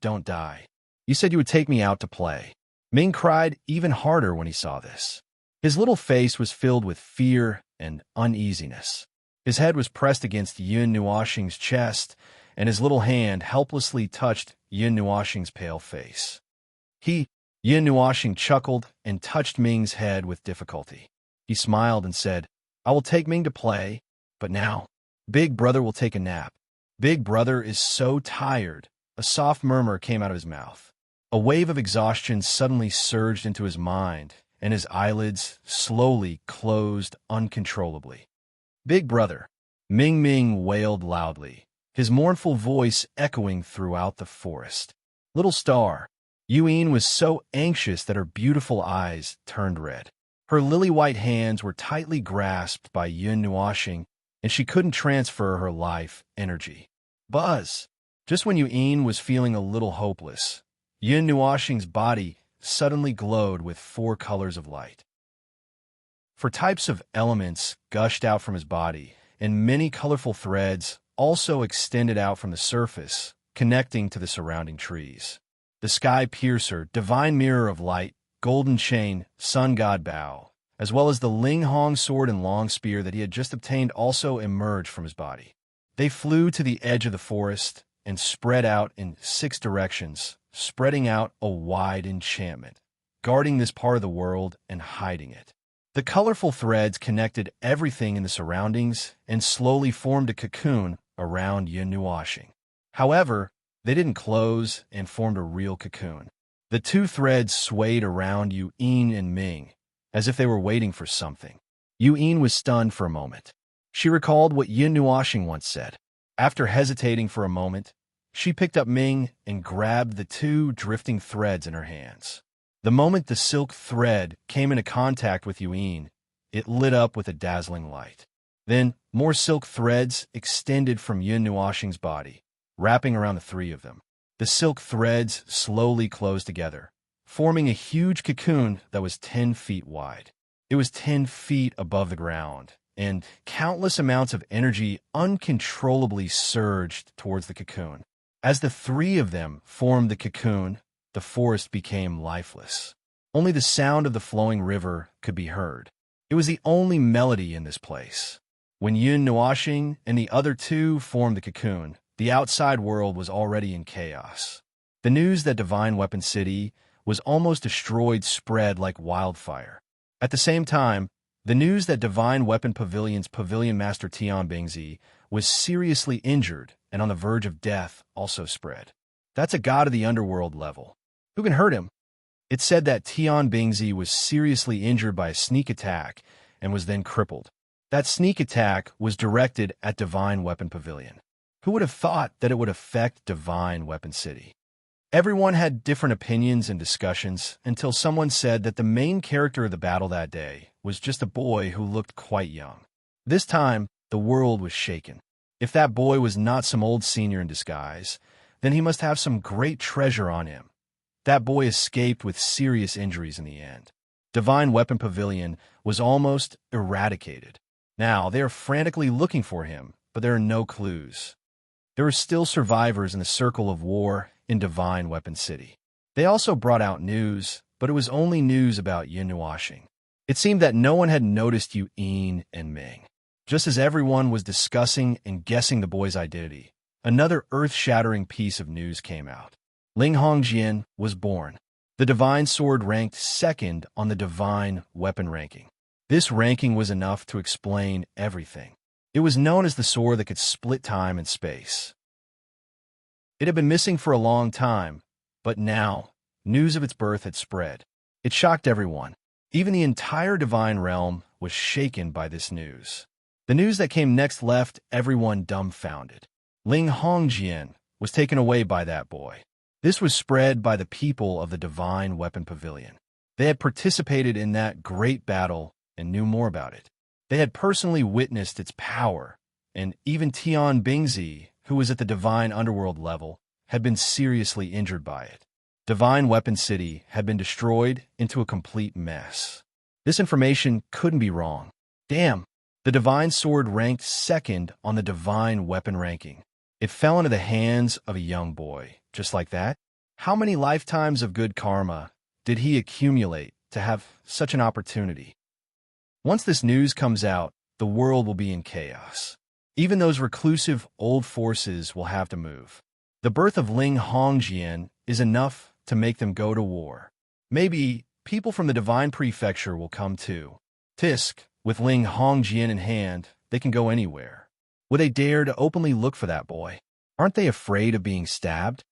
don't die. You said you would take me out to play. Ming cried even harder when he saw this. His little face was filled with fear and uneasiness. His head was pressed against Yun Nuoxing's chest, and his little hand helplessly touched Yun Nuoxing's pale face. Yun Nuoxing chuckled and touched Ming's head with difficulty. He smiled and said, I will take Ming to play, but now, Big brother will take a nap. Big brother is so tired. A soft murmur came out of his mouth. A wave of exhaustion suddenly surged into his mind, and his eyelids slowly closed uncontrollably. Big brother, Ming wailed loudly, his mournful voice echoing throughout the forest. Little star, Yuan was so anxious that her beautiful eyes turned red. Her lily-white hands were tightly grasped by Yun Nuoxing, and she couldn't transfer her life energy. Buzz! Just when Yuan was feeling a little hopeless, Yun Nuoxing's body suddenly glowed with 4 colors of light. 4 types of elements gushed out from his body, and many colorful threads also extended out from the surface, connecting to the surrounding trees. The Sky Piercer, Divine Mirror of Light, Golden Chain, Sun God Bow, as well as the Ling Hong sword and long spear that he had just obtained also emerged from his body. They flew to the edge of the forest and spread out in 6 directions, spreading out a wide enchantment, guarding this part of the world and hiding it. The colorful threads connected everything in the surroundings and slowly formed a cocoon around Yun Nuoxing. However, they didn't close and formed a real cocoon. The 2 threads swayed around Yuan and Ming, as if they were waiting for something. Yuan was stunned for a moment. She recalled what Yun Nuoxing once said. After hesitating for a moment, she picked up Ming and grabbed the 2 drifting threads in her hands. The moment the silk thread came into contact with Yuan, it lit up with a dazzling light. Then, more silk threads extended from Yun Nuoxing's body, wrapping around the 3 of them. The silk threads slowly closed together, forming a huge cocoon that was 10 feet wide. It was 10 feet above the ground, and countless amounts of energy uncontrollably surged towards the cocoon. As the 3 of them formed the cocoon, the forest became lifeless. Only the sound of the flowing river could be heard. It was the only melody in this place. When Yun Nuoxing and the other 2 formed the cocoon, the outside world was already in chaos. The news that Divine Weapon City was almost destroyed spread like wildfire. At the same time, The news that Divine Weapon Pavilion's Pavilion Master Tian Bingzi was seriously injured and on the verge of death also spread. That's a god of the underworld level. Who can hurt him? It said that Tian Bingzi was seriously injured by a sneak attack and was then crippled. That sneak attack was directed at Divine Weapon Pavilion. Who would have thought that it would affect Divine Weapon City? Everyone had different opinions and discussions until someone said that the main character of the battle that day was just a boy who looked quite young. This time, the world was shaken. If that boy was not some old senior in disguise, then he must have some great treasure on him. That boy escaped with serious injuries in the end. Divine Weapon Pavilion was almost eradicated. Now, they are frantically looking for him, but there are no clues. There are still survivors in the circle of war in Divine Weapon City. They also brought out news, but it was only news about Yin Nuashing. It seemed that no one had noticed Yin and Ming. Just as everyone was discussing and guessing the boy's identity, another earth-shattering piece of news came out. Ling Hongjian was born. The Divine Sword ranked second on the Divine Weapon ranking. This ranking was enough to explain everything. It was known as the sword that could split time and space. It had been missing for a long time, but now, news of its birth had spread. It shocked everyone. Even the entire Divine Realm was shaken by this news. The news that came next left everyone dumbfounded. Ling Hongjian was taken away by that boy. This was spread by the people of the Divine Weapon Pavilion. They had participated in that great battle and knew more about it. They had personally witnessed its power, and even Tian Bingzi, who was at the Divine Underworld level, had been seriously injured by it. Divine Weapon City had been destroyed into a complete mess. This information couldn't be wrong. Damn! The Divine Sword ranked second on the Divine Weapon ranking. It fell into the hands of a young boy, just like that. How many lifetimes of good karma did he accumulate to have such an opportunity? Once this news comes out, the world will be in chaos. Even those reclusive old forces will have to move. The birth of Ling Hongjian is enough to make them go to war. Maybe people from the Divine Prefecture will come too. Tisk, with Ling Hongjian in hand, they can go anywhere. Would they dare to openly look for that boy? Aren't they afraid of being stabbed?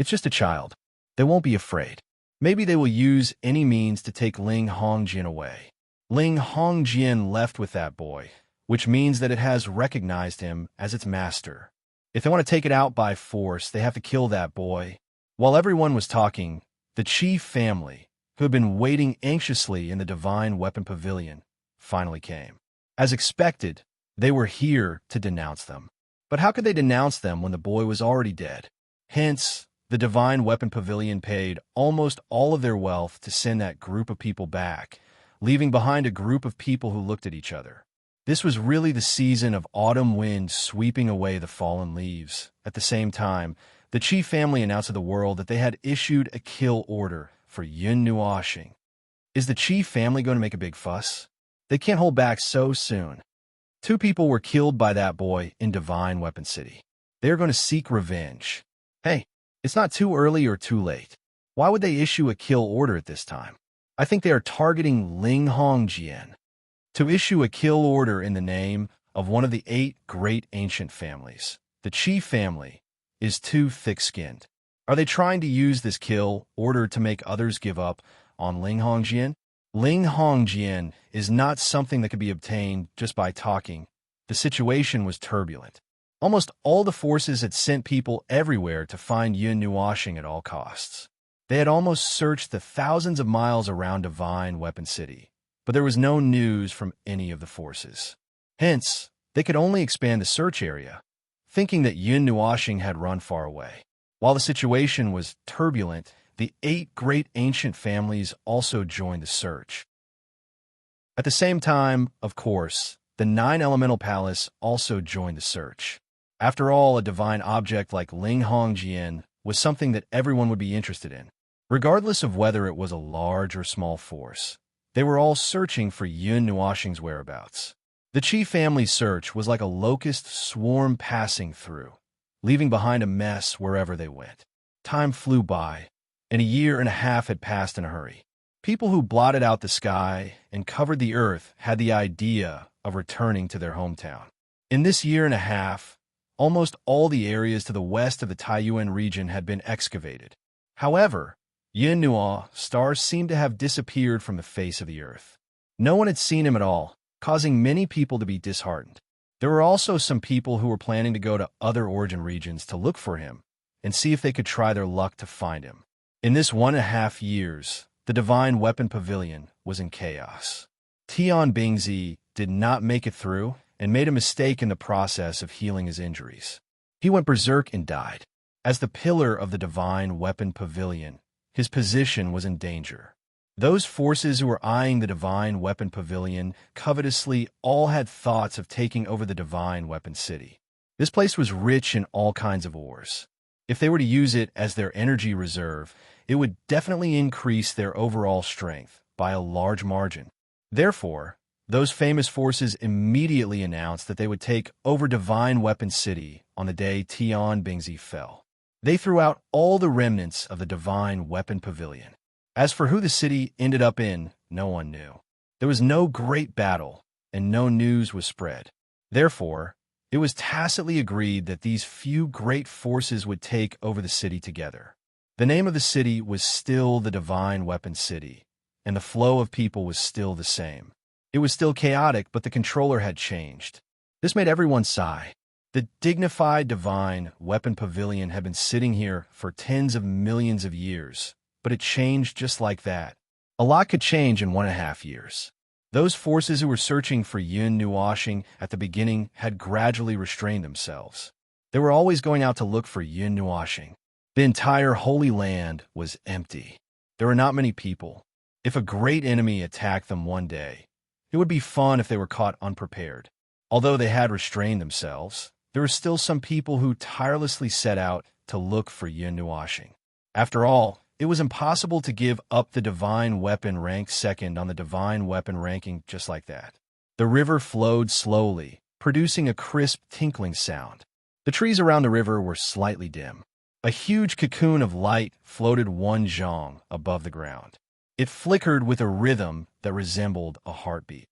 It's just a child. They won't be afraid. Maybe they will use any means to take Ling Hongjian away. Ling Hongjian left with that boy, which means that it has recognized him as its master. If they want to take it out by force, they have to kill that boy. While everyone was talking, the chief family, who had been waiting anxiously in the Divine Weapon Pavilion, finally came. As expected, they were here to denounce them. But how could they denounce them when the boy was already dead? Hence, the Divine Weapon Pavilion paid almost all of their wealth to send that group of people back, leaving behind a group of people who looked at each other. This was really the season of autumn wind sweeping away the fallen leaves. At the same time, the chief family announced to the world that they had issued a kill order for Yin Nuashing. Is the chief family going to make a big fuss? They can't hold back so soon. 2 people were killed by that boy in Divine Weapon City. They are going to seek revenge. Hey, it's not too early or too late. Why would they issue a kill order at this time? I think they are targeting Ling Hongjian. To issue a kill order in the name of one of the 8 great ancient families, the chief family, is too thick-skinned. Are they trying to use this kill order to make others give up on Ling Hongjian? Ling Hongjian is not something that could be obtained just by talking. The situation was turbulent. Almost all the forces had sent people everywhere to find Yin Nuashing at all costs. They had almost searched the thousands of miles around Divine Weapon City, but there was no news from any of the forces. Hence, they could only expand the search area, thinking that Yin Nuashing had run far away. While the situation was turbulent, the 8 great ancient families also joined the search. At the same time, of course, the 9 Elemental Palace also joined the search. After all, a divine object like Ling Hongjian was something that everyone would be interested in, regardless of whether it was a large or small force. They were all searching for Yin Nuashing's whereabouts. The chief family's search was like a locust swarm passing through, leaving behind a mess wherever they went. Time flew by, and a year and a half had passed in a hurry. People who blotted out the sky and covered the earth had the idea of returning to their hometown. In this year and a half, almost all the areas to the west of the Taiyuan region had been excavated. However, Yin Nuo stars seemed to have disappeared from the face of the earth. No one had seen him at all, causing many people to be disheartened. There were also some people who were planning to go to other origin regions to look for him and see if they could try their luck to find him. In this 1.5 years, the Divine Weapon Pavilion was in chaos. Tian Bingzi did not make it through and made a mistake in the process of healing his injuries. He went berserk and died. As the pillar of the Divine Weapon Pavilion, his position was in danger. Those forces who were eyeing the Divine Weapon Pavilion covetously all had thoughts of taking over the Divine Weapon City. This place was rich in all kinds of ores. If they were to use it as their energy reserve, it would definitely increase their overall strength by a large margin. Therefore, those famous forces immediately announced that they would take over Divine Weapon City on the day Tian Bingzi fell. They threw out all the remnants of the Divine Weapon Pavilion. As for who the city ended up in, no one knew. There was no great battle, and no news was spread. Therefore, it was tacitly agreed that these few great forces would take over the city together. The name of the city was still the Divine Weapon City, and the flow of people was still the same. It was still chaotic, but the controller had changed. This made everyone sigh. The dignified Divine Weapon Pavilion had been sitting here for tens of millions of years, but it changed just like that. A lot could change in 1.5 years. Those forces who were searching for Yin Nuoxing at the beginning had gradually restrained themselves. They were always going out to look for Yin Nuoxing. The entire Holy Land was empty. There were not many people. If a great enemy attacked them one day, it would be fun if they were caught unprepared. Although they had restrained themselves, there were still some people who tirelessly set out to look for Yin Nuoxing. After all, it was impossible to give up the Divine Weapon ranked second on the Divine Weapon ranking just like that. The river flowed slowly, producing a crisp tinkling sound. The trees around the river were slightly dim. A huge cocoon of light floated 1 zhang above the ground. It flickered with a rhythm that resembled a heartbeat.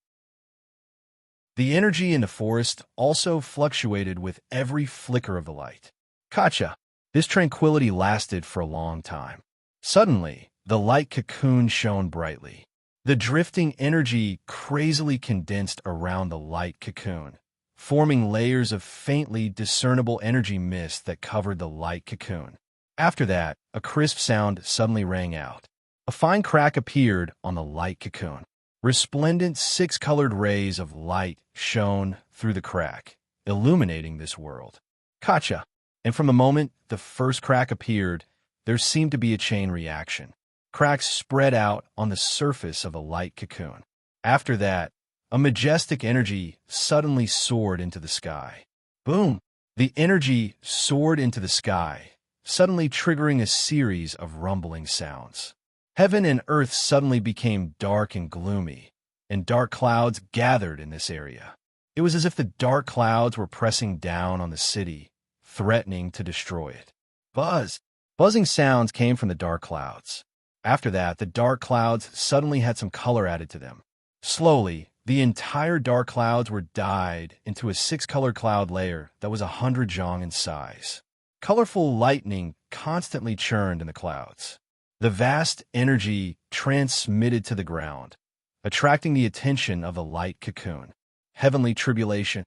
The energy in the forest also fluctuated with every flicker of the light. Gotcha! This tranquility lasted for a long time. Suddenly, the light cocoon shone brightly. The drifting energy crazily condensed around the light cocoon, forming layers of faintly discernible energy mist that covered the light cocoon. After that, a crisp sound suddenly rang out. A fine crack appeared on the light cocoon. Resplendent 6-colored rays of light shone through the crack, illuminating this world. Gotcha! And from the moment the first crack appeared, there seemed to be a chain reaction. Cracks spread out on the surface of the light cocoon. After that, a majestic energy suddenly soared into the sky. Boom! The energy soared into the sky, suddenly triggering a series of rumbling sounds. Heaven and earth suddenly became dark and gloomy, and dark clouds gathered in this area. It was as if the dark clouds were pressing down on the city, threatening to destroy it. Buzz! Buzzing sounds came from the dark clouds. After that, the dark clouds suddenly had some color added to them. Slowly, the entire dark clouds were dyed into a 6-colored cloud layer that was 100 zhang in size. Colorful lightning constantly churned in the clouds. The vast energy transmitted to the ground, attracting the attention of the light cocoon. Heavenly Tribulation.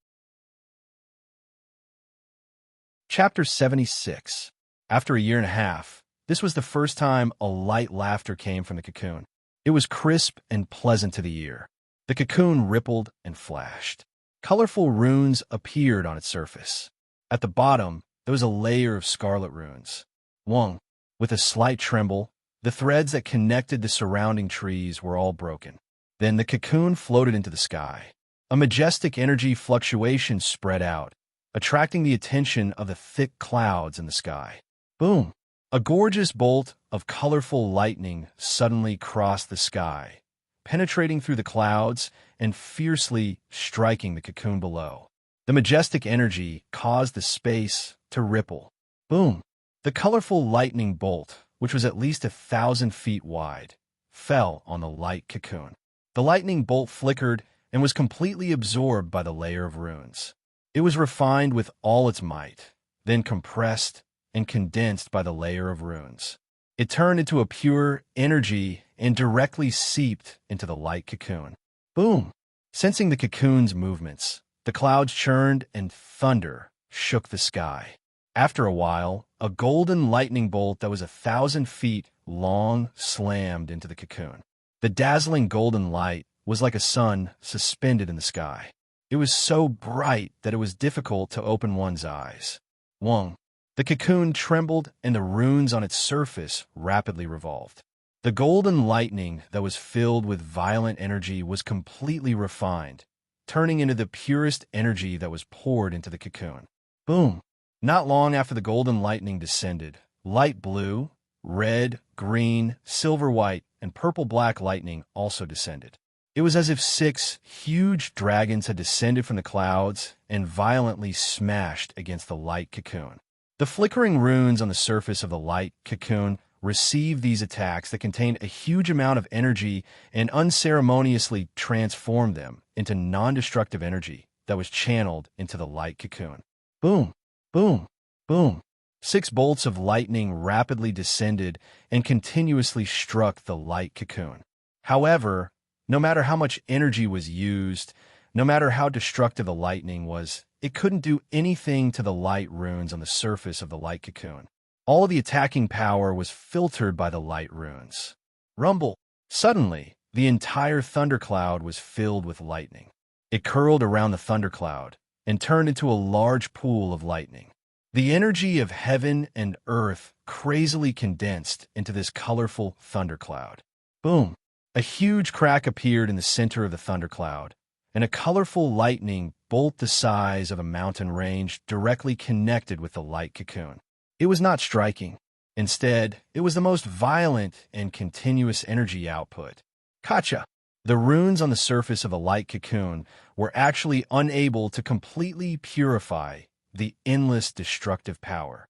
Chapter 76. After a year and a half, this was the first time a light laughter came from the cocoon. It was crisp and pleasant to the ear. The cocoon rippled and flashed. Colorful runes appeared on its surface. At the bottom, there was a layer of scarlet runes. Wong, with a slight tremble, the threads that connected the surrounding trees were all broken. Then the cocoon floated into the sky. A majestic energy fluctuation spread out, attracting the attention of the thick clouds in the sky. Boom! A gorgeous bolt of colorful lightning suddenly crossed the sky, penetrating through the clouds and fiercely striking the cocoon below. The majestic energy caused the space to ripple. Boom! The colorful lightning bolt, which was at least 1,000 feet wide, fell on the light cocoon. The lightning bolt flickered and was completely absorbed by the layer of runes. It was refined with all its might, then compressed and condensed by the layer of runes. It turned into a pure energy and directly seeped into the light cocoon. Boom! Sensing the cocoon's movements, the clouds churned and thunder shook the sky. After a while, a golden lightning bolt that was 1,000 feet long slammed into the cocoon. The dazzling golden light was like a sun suspended in the sky. It was so bright that it was difficult to open one's eyes. Wong. The cocoon trembled and the runes on its surface rapidly revolved. The golden lightning that was filled with violent energy was completely refined, turning into the purest energy that was poured into the cocoon. Boom! Not long after the golden lightning descended, light blue, red, green, silver white, and purple-black lightning also descended. It was as if 6 huge dragons had descended from the clouds and violently smashed against the light cocoon. The flickering runes on the surface of the light cocoon received these attacks that contained a huge amount of energy and unceremoniously transformed them into non-destructive energy that was channeled into the light cocoon. Boom! Boom! Boom! 6 bolts of lightning rapidly descended and continuously struck the light cocoon. However, no matter how much energy was used, no matter how destructive the lightning was, it couldn't do anything to the light runes on the surface of the light cocoon. All of the attacking power was filtered by the light runes. Rumble! Suddenly, the entire thundercloud was filled with lightning. It curled around the thundercloud and turned into a large pool of lightning. The energy of heaven and earth crazily condensed into this colorful thundercloud. Boom! A huge crack appeared in the center of the thundercloud, and a colorful lightning bolt the size of a mountain range directly connected with the light cocoon. It was not striking. Instead, it was the most violent and continuous energy output. Kacha! The runes on the surface of the light cocoon were actually unable to completely purify the endless destructive power.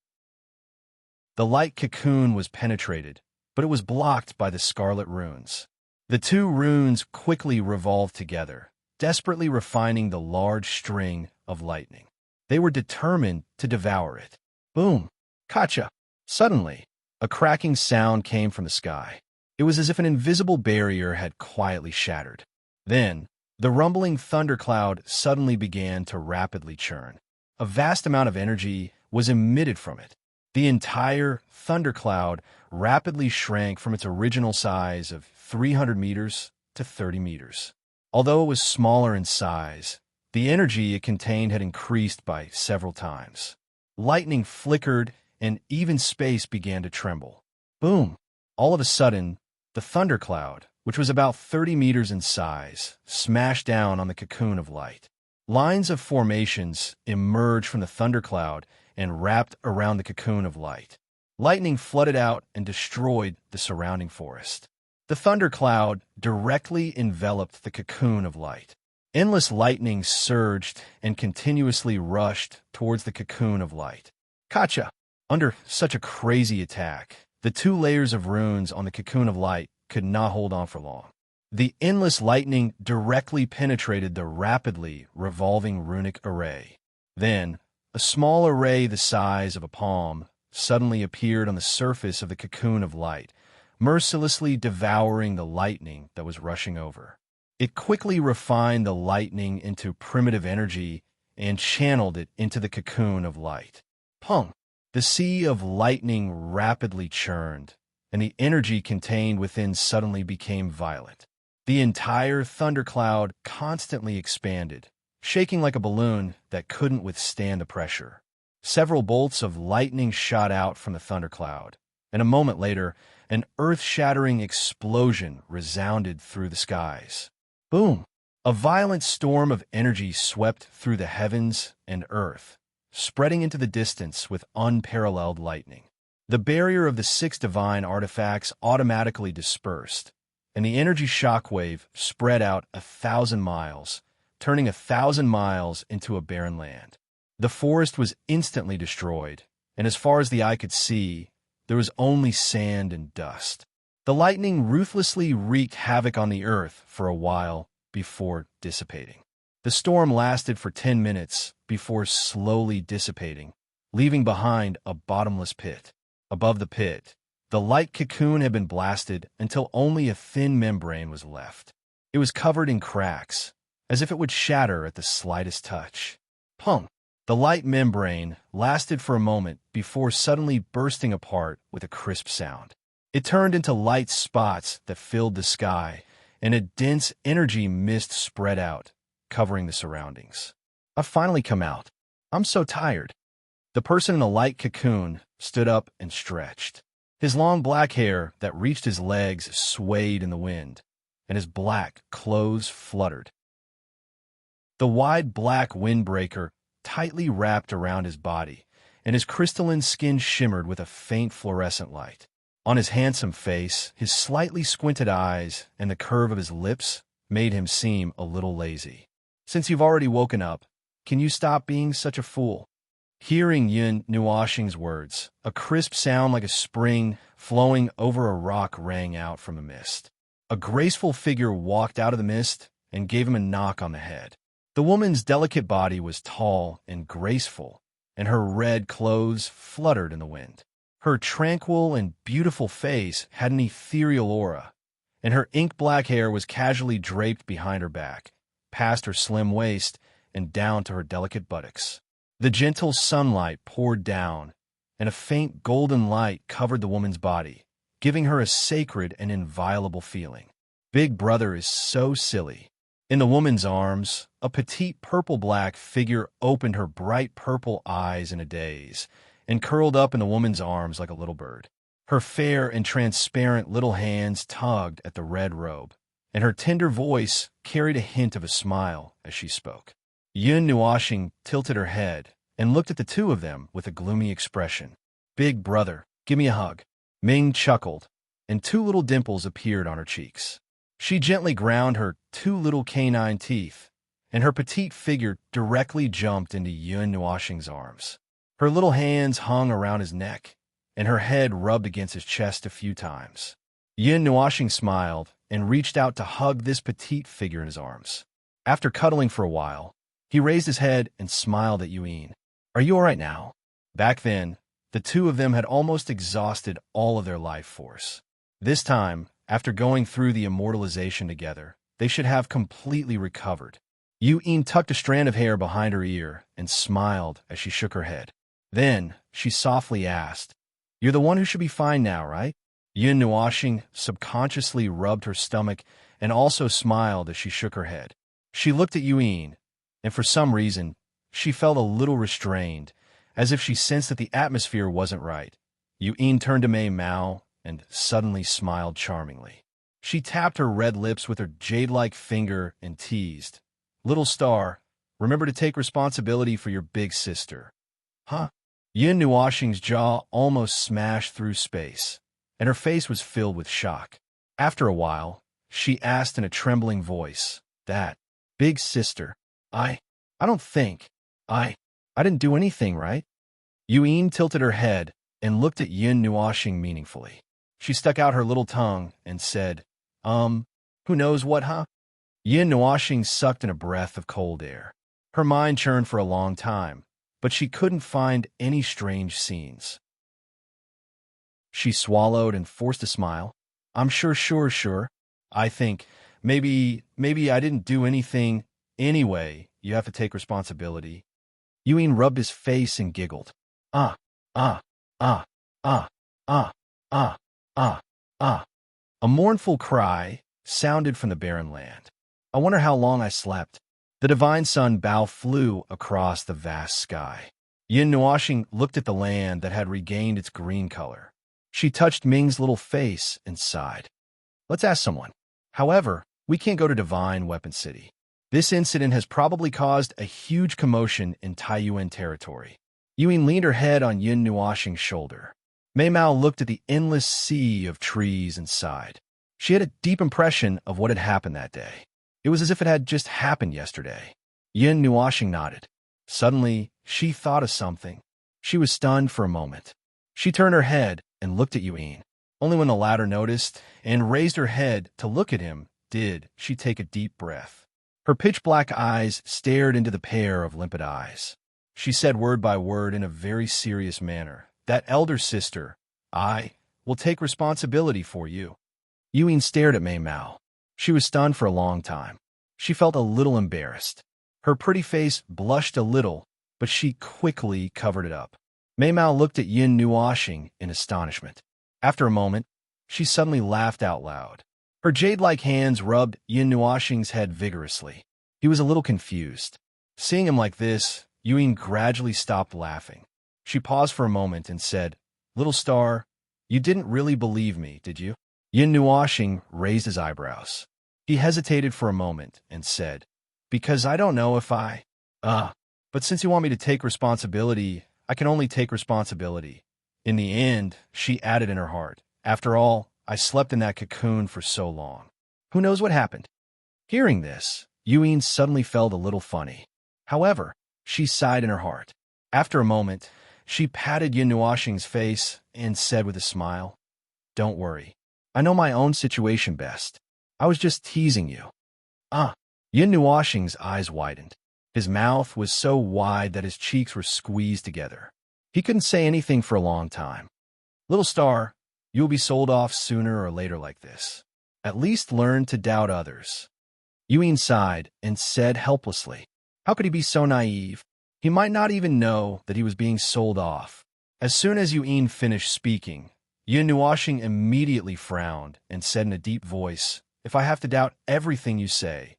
The light cocoon was penetrated, but it was blocked by the scarlet runes. The 2 runes quickly revolved together, desperately refining the large string of lightning. They were determined to devour it. Boom! Kacha! Suddenly, a cracking sound came from the sky. It was as if an invisible barrier had quietly shattered. Then, the rumbling thundercloud suddenly began to rapidly churn. A vast amount of energy was emitted from it. The entire thundercloud rapidly shrank from its original size of 300 meters to 30 meters. Although it was smaller in size, the energy it contained had increased by several times. Lightning flickered, and even space began to tremble. Boom! All of a sudden, the thundercloud, which was about 30 meters in size, smashed down on the cocoon of light. Lines of formations emerged from the thundercloud and wrapped around the cocoon of light. Lightning flooded out and destroyed the surrounding forest. The thundercloud directly enveloped the cocoon of light. Endless lightning surged and continuously rushed towards the cocoon of light. Kacha! Under such a crazy attack, the 2 layers of runes on the cocoon of light could not hold on for long. The endless lightning directly penetrated the rapidly revolving runic array. Then, a small array the size of a palm suddenly appeared on the surface of the cocoon of light, mercilessly devouring the lightning that was rushing over. It quickly refined the lightning into primitive energy and channeled it into the cocoon of light. Pung! The sea of lightning rapidly churned, and the energy contained within suddenly became violent. The entire thundercloud constantly expanded, shaking like a balloon that couldn't withstand the pressure. Several bolts of lightning shot out from the thundercloud, and a moment later, an earth-shattering explosion resounded through the skies. Boom! A violent storm of energy swept through the heavens and earth, spreading into the distance with unparalleled lightning. The barrier of the 6 divine artifacts automatically dispersed, and the energy shockwave spread out 1,000 miles, turning 1,000 miles into a barren land. The forest was instantly destroyed, and as far as the eye could see, there was only sand and dust. The lightning ruthlessly wreaked havoc on the earth for a while before dissipating. The storm lasted for 10 minutes before slowly dissipating, leaving behind a bottomless pit. Above the pit, the light cocoon had been blasted until only a thin membrane was left. It was covered in cracks, as if it would shatter at the slightest touch. Punk! The light membrane lasted for a moment before suddenly bursting apart with a crisp sound. It turned into light spots that filled the sky, and a dense energy mist spread out, covering the surroundings. I've finally come out. I'm so tired. The person in the light cocoon stood up and stretched. His long black hair that reached his legs swayed in the wind, and his black clothes fluttered. The wide black windbreaker tightly wrapped around his body, and his crystalline skin shimmered with a faint fluorescent light. On his handsome face, his slightly squinted eyes and the curve of his lips made him seem a little lazy. Since you've already woken up, can you stop being such a fool? Hearing Yun Nuoxing's words, a crisp sound like a spring flowing over a rock rang out from the mist. A graceful figure walked out of the mist and gave him a knock on the head. The woman's delicate body was tall and graceful, and her red clothes fluttered in the wind. Her tranquil and beautiful face had an ethereal aura, and her ink-black hair was casually draped behind her back, past her slim waist and down to her delicate buttocks. The gentle sunlight poured down, and a faint golden light covered the woman's body, giving her a sacred and inviolable feeling. Big Brother is so silly. In the woman's arms, a petite purple-black figure opened her bright purple eyes in a daze and curled up in the woman's arms like a little bird. Her fair and transparent little hands tugged at the red robe, and her tender voice carried a hint of a smile as she spoke. Yun Nuoxing tilted her head and looked at the two of them with a gloomy expression. Big Brother, give me a hug. Ming chuckled, and two little dimples appeared on her cheeks. She gently ground her two little canine teeth, and her petite figure directly jumped into Yun Nuoxing's arms. Her little hands hung around his neck, and her head rubbed against his chest a few times. Yun Nuoxing smiled and reached out to hug this petite figure in his arms. After cuddling for a while, he raised his head and smiled at Yun. Are you all right now? Back then, the two of them had almost exhausted all of their life force. This time, after going through the immortalization together, they should have completely recovered. Yun tucked a strand of hair behind her ear and smiled as she shook her head. Then, she softly asked, You're the one who should be fine now, right? Yun Nuoxing subconsciously rubbed her stomach and also smiled as she shook her head. She looked at Yun, and for some reason, she felt a little restrained, as if she sensed that the atmosphere wasn't right. Yun turned to Mei Mao and suddenly smiled charmingly. She tapped her red lips with her jade-like finger and teased, Little star, remember to take responsibility for your big sister. Huh? Yun Nuoxing's jaw almost smashed through space, and her face was filled with shock. After a while, she asked in a trembling voice, That big sister, I don't think, I didn't do anything, right? Yun tilted her head and looked at Yun Nuoxing meaningfully. She stuck out her little tongue and said, who knows what, huh? Yun Nuoxing sucked in a breath of cold air. Her mind churned for a long time, but she couldn't find any strange scenes. She swallowed and forced a smile. I'm sure. I think, maybe I didn't do anything. Anyway, you have to take responsibility. Yun rubbed his face and giggled. Ah. A mournful cry sounded from the barren land. I wonder how long I slept. The divine sun bow flew across the vast sky. Yun Nuoxing looked at the land that had regained its green color. She touched Ming's little face and sighed. Let's ask someone. However, we can't go to Divine Weapon City. This incident has probably caused a huge commotion in Taiyuan territory. Yun leaned her head on Yun Nuoxing's shoulder. Mei Mao looked at the endless sea of trees and sighed. She had a deep impression of what had happened that day. It was as if it had just happened yesterday. Yun Nuoxing nodded. Suddenly, she thought of something. She was stunned for a moment. She turned her head and looked at Yun. Only when the latter noticed and raised her head to look at him did she take a deep breath. Her pitch-black eyes stared into the pair of limpid eyes. She said word by word in a very serious manner, "That elder sister, I will take responsibility for you." Yuen stared at Mei Mao. She was stunned for a long time. She felt a little embarrassed. Her pretty face blushed a little, but she quickly covered it up. Mei Mao looked at Yin Nuoxing in astonishment. After a moment, she suddenly laughed out loud. Her jade-like hands rubbed Yin Nuoxing's head vigorously. He was a little confused. Seeing him like this, Yuen gradually stopped laughing. She paused for a moment and said, "Little star, you didn't really believe me, did you?" Yin Nuoxing raised his eyebrows. He hesitated for a moment and said, "Because I don't know if I... But since you want me to take responsibility, I can only take responsibility. In the end," she added in her heart, "after all, I slept in that cocoon for so long. Who knows what happened?" Hearing this, Yuen suddenly felt a little funny. However, she sighed in her heart. After a moment, she patted Yin Nuoxing's face and said with a smile, "Don't worry. I know my own situation best. I was just teasing you." Yin Nuoxing's eyes widened. His mouth was so wide that his cheeks were squeezed together. He couldn't say anything for a long time. "Little star, you will be sold off sooner or later like this. At least learn to doubt others." Yuen sighed and said helplessly, how could he be so naive? He might not even know that he was being sold off. As soon as Yuen finished speaking, Yin Nuoxing immediately frowned and said in a deep voice, "If I have to doubt everything you say,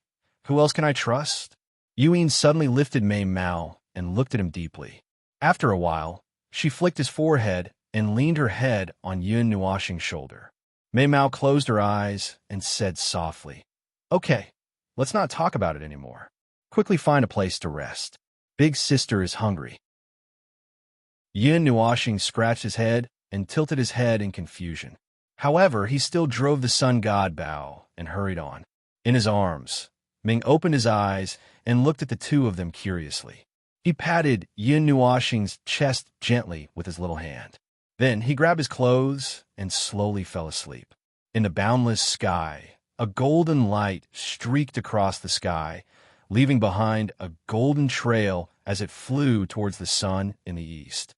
who else can I trust?" Yuen suddenly lifted Mei Mao and looked at him deeply. After a while, she flicked his forehead and leaned her head on Yin Nuoxing's shoulder. Mei Mao closed her eyes and said softly, "Okay, let's not talk about it anymore. Quickly find a place to rest. Big sister is hungry." Yin Nuoxing scratched his head and tilted his head in confusion. However, he still drove the sun god bow and hurried on. In his arms, Ming opened his eyes and looked at the two of them curiously. He patted Yin Nuoxing's chest gently with his little hand. Then he grabbed his clothes and slowly fell asleep. In the boundless sky, a golden light streaked across the sky, leaving behind a golden trail as it flew towards the sun in the east.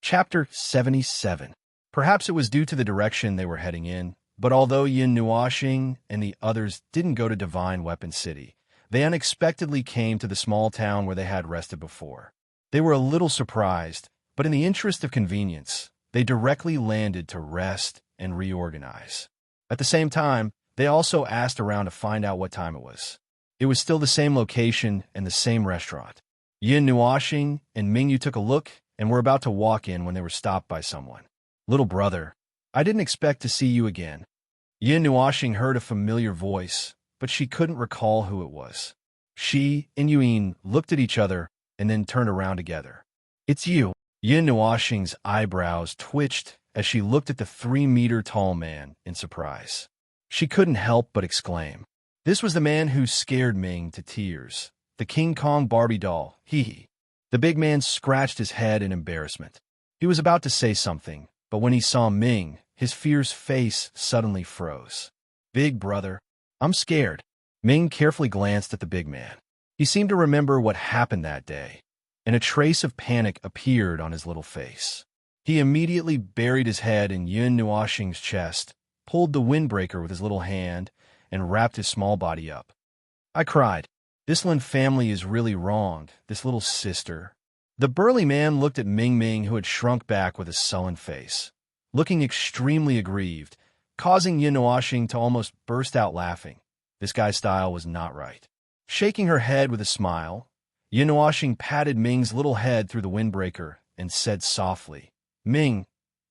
Chapter 77. Perhaps it was due to the direction they were heading in, but although Yin Nuoxing and the others didn't go to Divine Weapon City, they unexpectedly came to the small town where they had rested before. They were a little surprised, but in the interest of convenience, they directly landed to rest and reorganize. At the same time, they also asked around to find out what time it was. It was still the same location and the same restaurant. Yin Nuoxing and Mingyu took a look and were about to walk in when they were stopped by someone. "Little brother, I didn't expect to see you again." Yin Nuoxing heard a familiar voice, but she couldn't recall who it was. She and Yuen looked at each other and then turned around together. "It's you." Yin Nuoxing's eyebrows twitched as she looked at the 3-meter-tall man in surprise. She couldn't help but exclaim. This was the man who scared Ming to tears. The King Kong Barbie doll, hee. The big man scratched his head in embarrassment. He was about to say something, but when he saw Ming, his fierce face suddenly froze. "Big brother, I'm scared." Ming carefully glanced at the big man. He seemed to remember what happened that day, and a trace of panic appeared on his little face. He immediately buried his head in Yin Nuoxing's chest, pulled the windbreaker with his little hand, and wrapped his small body up. I cried. This Lin family is really wronged, this little sister. The burly man looked at Ming Ming, who had shrunk back with a sullen face, looking extremely aggrieved, causing Yin Nuoxing to almost burst out laughing. This guy's style was not right. Shaking her head with a smile, Yin Nuoxing patted Ming's little head through the windbreaker and said softly, "Ming,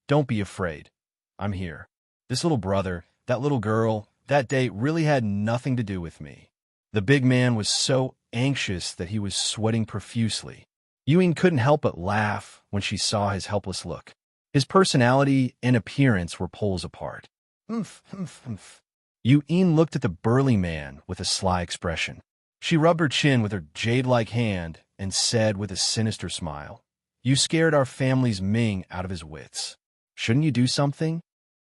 don't be afraid. I'm here. This little brother, that little girl, that date really had nothing to do with me." The big man was so anxious that he was sweating profusely. Yuen couldn't help but laugh when she saw his helpless look. His personality and appearance were poles apart. Yuen looked at the burly man with a sly expression. She rubbed her chin with her jade-like hand and said with a sinister smile, You scared our family's Ming out of his wits. Shouldn't you do something?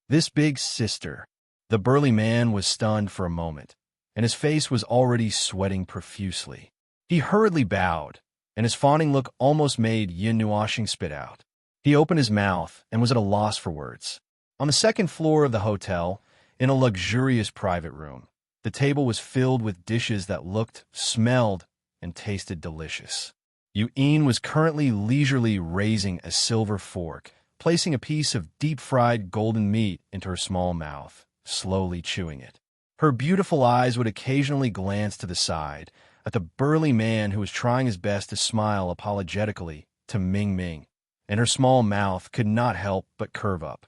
This big sister. The burly man was stunned for a moment, and his face was already sweating profusely. He hurriedly bowed, and his fawning look almost made Yin Nuoxing spit out. He opened his mouth and was at a loss for words. On the second floor of the hotel, in a luxurious private room, the table was filled with dishes that looked, smelled, and tasted delicious. Yuan was currently leisurely raising a silver fork, placing a piece of deep-fried golden meat into her small mouth, slowly chewing it. Her beautiful eyes would occasionally glance to the side at the burly man who was trying his best to smile apologetically to Ming Ming, and her small mouth could not help but curve up.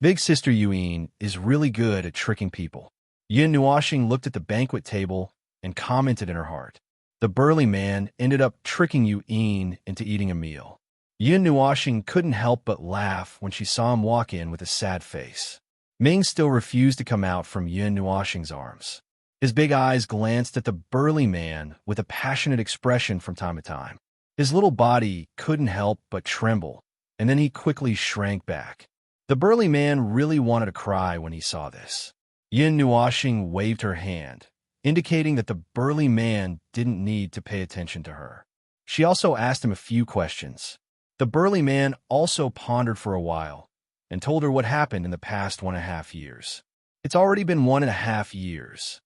Big Sister Yuan is really good at tricking people. Yin Nuoxing looked at the banquet table and commented in her heart. The burly man ended up tricking Yuan into eating a meal. Yin Nuoxing couldn't help but laugh when she saw him walk in with a sad face. Ming still refused to come out from Yin Nuoxing's arms. His big eyes glanced at the burly man with a passionate expression from time to time. His little body couldn't help but tremble, and then he quickly shrank back. The burly man really wanted to cry when he saw this. Yin Nuoxing waved her hand, indicating that the burly man didn't need to pay attention to her. She also asked him a few questions. The burly man also pondered for a while and told her what happened in the past 1.5 years. It's already been 1.5 years.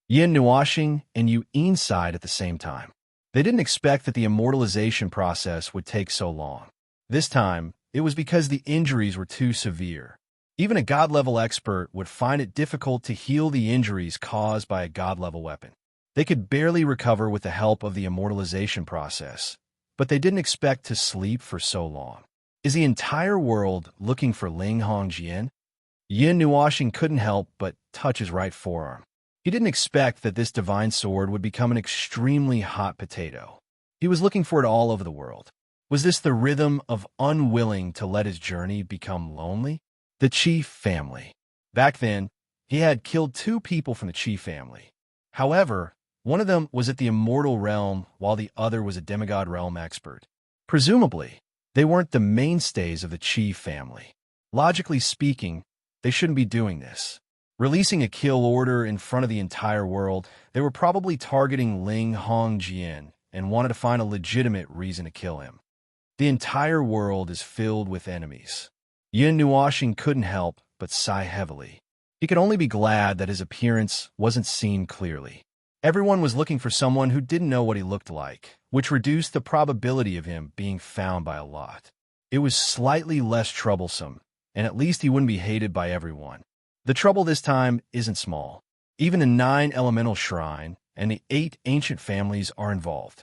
Yin Nuoxing and Yuan sighed at the same time. They didn't expect that the immortalization process would take so long. This time, it was because the injuries were too severe. Even a god-level expert would find it difficult to heal the injuries caused by a god-level weapon. They could barely recover with the help of the immortalization process, but they didn't expect to sleep for so long. Is the entire world looking for Ling Hongjian? Yin Nuoxing couldn't help but touch his right forearm. He didn't expect that this divine sword would become an extremely hot potato. He was looking for it all over the world. Was this the rhythm of unwilling to let his journey become lonely? The Qi family. Back then, he had killed 2 people from the Qi family. However, one of them was at the immortal realm while the other was a demigod realm expert. Presumably, they weren't the mainstays of the Qi family. Logically speaking, they shouldn't be doing this. Releasing a kill order in front of the entire world, they were probably targeting Ling Hongjian and wanted to find a legitimate reason to kill him. The entire world is filled with enemies. Yin Nuoxing couldn't help but sigh heavily. He could only be glad that his appearance wasn't seen clearly. Everyone was looking for someone who didn't know what he looked like, which reduced the probability of him being found by a lot. It was slightly less troublesome, and at least he wouldn't be hated by everyone. The trouble this time isn't small. Even the 9 elemental shrine and the 8 ancient families are involved.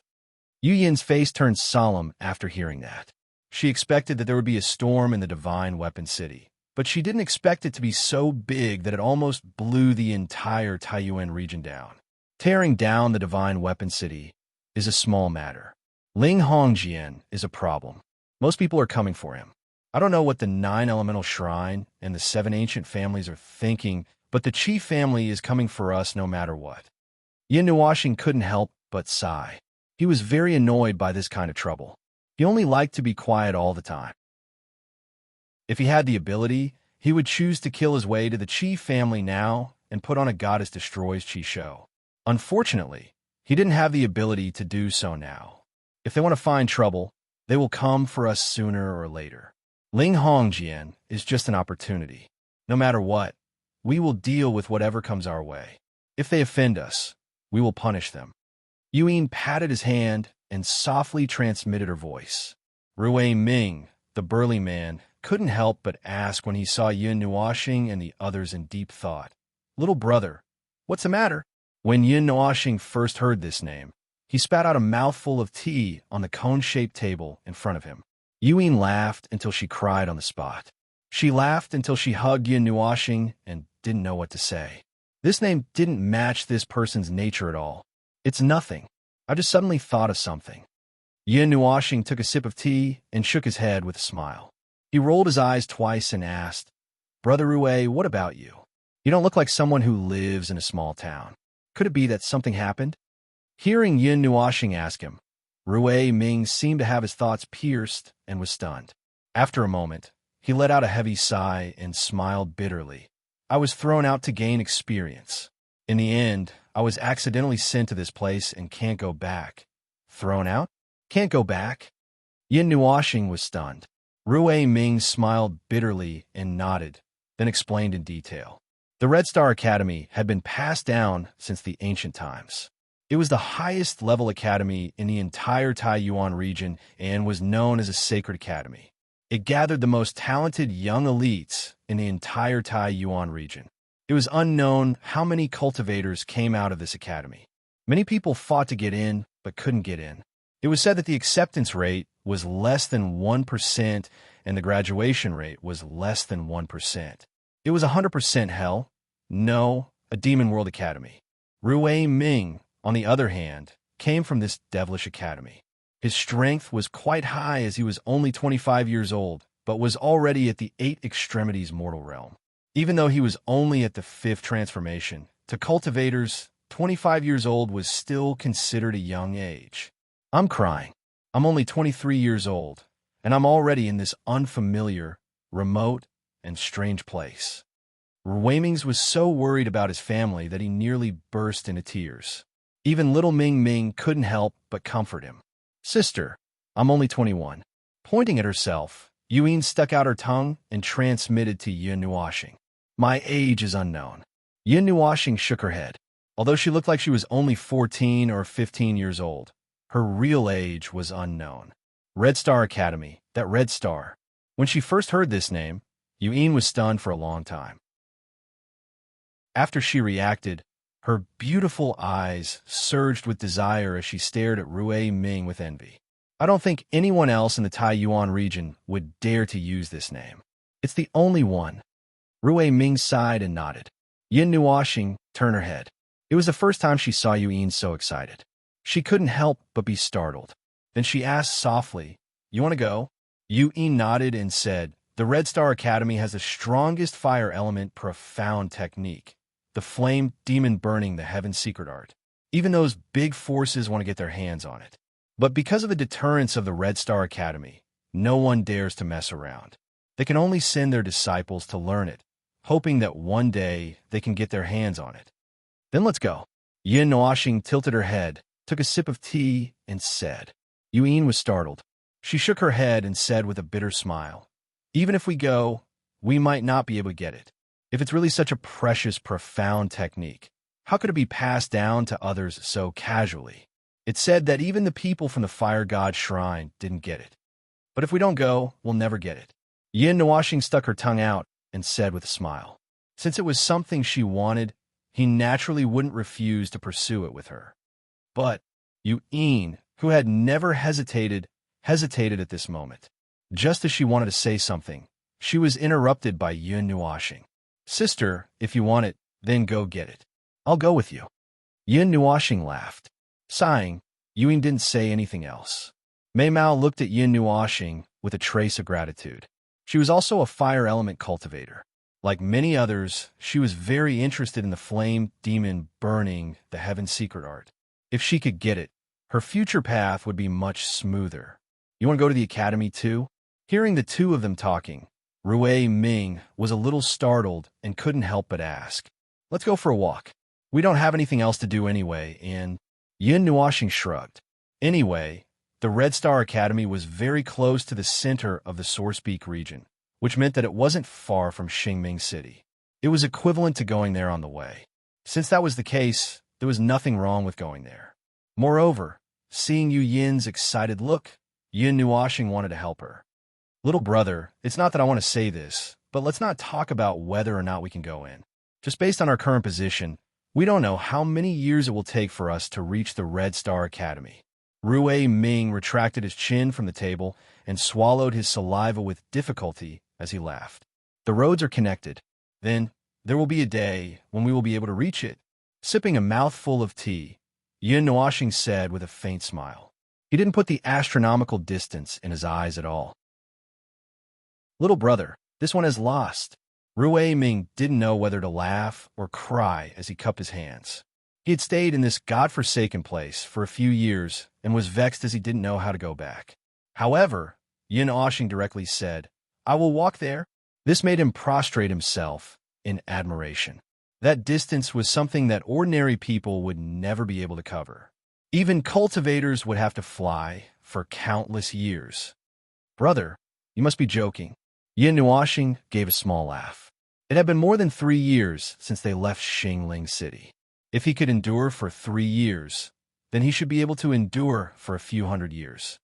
Yu Yin's face turned solemn after hearing that. She expected that there would be a storm in the Divine Weapon City, but she didn't expect it to be so big that it almost blew the entire Taiyuan region down. Tearing down the Divine Weapon City is a small matter. Ling Hongjian is a problem. Most people are coming for him. I don't know what the 9 elemental shrine and the 7 ancient families are thinking, but the Qi family is coming for us no matter what. Yin Nuoxing couldn't help but sigh. He was very annoyed by this kind of trouble. He only liked to be quiet all the time. If he had the ability, he would choose to kill his way to the Qi family now and put on a Goddess Destroys Qi show. Unfortunately, he didn't have the ability to do so now. If they want to find trouble, they will come for us sooner or later. Ling Hongjian is just an opportunity. No matter what, we will deal with whatever comes our way. If they offend us, we will punish them. Yuan patted his hand and softly transmitted her voice. Rui Ming, the burly man, couldn't help but ask when he saw Yin Nuoxing and the others in deep thought. "Little brother, what's the matter?" When Yin Nuoxing first heard this name, he spat out a mouthful of tea on the cone-shaped table in front of him. Yuan laughed until she cried on the spot. She laughed until she hugged Yin Nuoxing and didn't know what to say. This name didn't match this person's nature at all. "It's nothing. I just suddenly thought of something." Yin Nuoxing took a sip of tea and shook his head with a smile. He rolled his eyes twice and asked, "Brother Rui, what about you? You don't look like someone who lives in a small town. Could it be that something happened?" Hearing Yin Nuoxing ask him, Rui Ming seemed to have his thoughts pierced and was stunned. After a moment, he let out a heavy sigh and smiled bitterly. I was thrown out to gain experience. In the end, I was accidentally sent to this place and can't go back. Thrown out? Can't go back? Yin Nuoxing was stunned. Rui Ming smiled bitterly and nodded, then explained in detail. The Red Star Academy had been passed down since the ancient times. It was the highest level academy in the entire Taiyuan region and was known as a sacred academy. It gathered the most talented young elites in the entire Taiyuan region. It was unknown how many cultivators came out of this academy. Many people fought to get in, but couldn't get in. It was said that the acceptance rate was less than 1% and the graduation rate was less than 1%. It was 100% hell. No, a demon world academy. Rui Ming, on the other hand, came from this devilish academy. His strength was quite high as he was only 25 years old, but was already at the 8 extremities mortal realm. Even though he was only at the 5th transformation, to cultivators, 25 years old was still considered a young age. I'm crying. I'm only 23 years old, and I'm already in this unfamiliar, remote, and strange place. Ruimings was so worried about his family that he nearly burst into tears. Even little Ming Ming couldn't help but comfort him. Sister, I'm only 21. Pointing at herself, Yuan stuck out her tongue and transmitted to Yin Nuoxing. My age is unknown. Yin Nuoxing shook her head. Although she looked like she was only 14 or 15 years old, her real age was unknown. Red Star Academy, that Red Star. When she first heard this name, Yuan was stunned for a long time. After she reacted, her beautiful eyes surged with desire as she stared at Rui Ming with envy. I don't think anyone else in the Taiyuan region would dare to use this name. It's the only one. Rui Ming sighed and nodded. Yin Nuoxing turned her head. It was the first time she saw Yuan so excited. She couldn't help but be startled. Then she asked softly, "You want to go?" Yuan nodded and said, "The Red Star Academy has the strongest fire element profound technique. The flame demon burning the heaven secret art. Even those big forces want to get their hands on it. But because of the deterrence of the Red Star Academy, no one dares to mess around. They can only send their disciples to learn it, hoping that one day they can get their hands on it. Then let's go." Yin Nuoxing tilted her head, took a sip of tea, and said. Yuan was startled. She shook her head and said with a bitter smile, "Even if we go, we might not be able to get it. If it's really such a precious, profound technique, how could it be passed down to others so casually? It's said that even the people from the Fire God Shrine didn't get it. But if we don't go, we'll never get it." Yin Nuoxing stuck her tongue out and said with a smile. Since it was something she wanted, he naturally wouldn't refuse to pursue it with her. But Yuan, who had never hesitated at this moment. Just as she wanted to say something, she was interrupted by Yin Nuoxing. "Sister, if you want it, then go get it. I'll go with you." Yin Nuoxing laughed. Sighing, Yuan didn't say anything else. Mei Mao looked at Yin Nuoxing with a trace of gratitude. She was also a fire element cultivator. Like many others, she was very interested in the flame demon burning the heaven secret art. If she could get it, her future path would be much smoother. "You want to go to the academy too?" Hearing the two of them talking, Rui Ming was a little startled and couldn't help but ask, "Let's go for a walk. We don't have anything else to do anyway," and Yin Nuoxing shrugged. Anyway, the Red Star Academy was very close to the center of the Sourcepeak region, which meant that it wasn't far from Xingming City. It was equivalent to going there on the way. Since that was the case, there was nothing wrong with going there. Moreover, seeing Yu Yin's excited look, Yin Nuoxing wanted to help her. "Little brother, it's not that I want to say this, but let's not talk about whether or not we can go in. Just based on our current position, we don't know how many years it will take for us to reach the Red Star Academy." Rui Ming retracted his chin from the table and swallowed his saliva with difficulty as he laughed. "The roads are connected. Then there will be a day when we will be able to reach it." Sipping a mouthful of tea, Yin Nuoxing said with a faint smile. He didn't put the astronomical distance in his eyes at all. "Little brother, this one is lost." Rui Ming didn't know whether to laugh or cry as he cupped his hands. He had stayed in this godforsaken place for a few years and was vexed as he didn't know how to go back. However, Yin Oshing directly said, "I will walk there." This made him prostrate himself in admiration. That distance was something that ordinary people would never be able to cover. Even cultivators would have to fly for countless years. "Brother, you must be joking." Yin Nuoshing gave a small laugh. It had been more than 3 years since they left Xingling City. If he could endure for 3 years, then he should be able to endure for a few hundred years.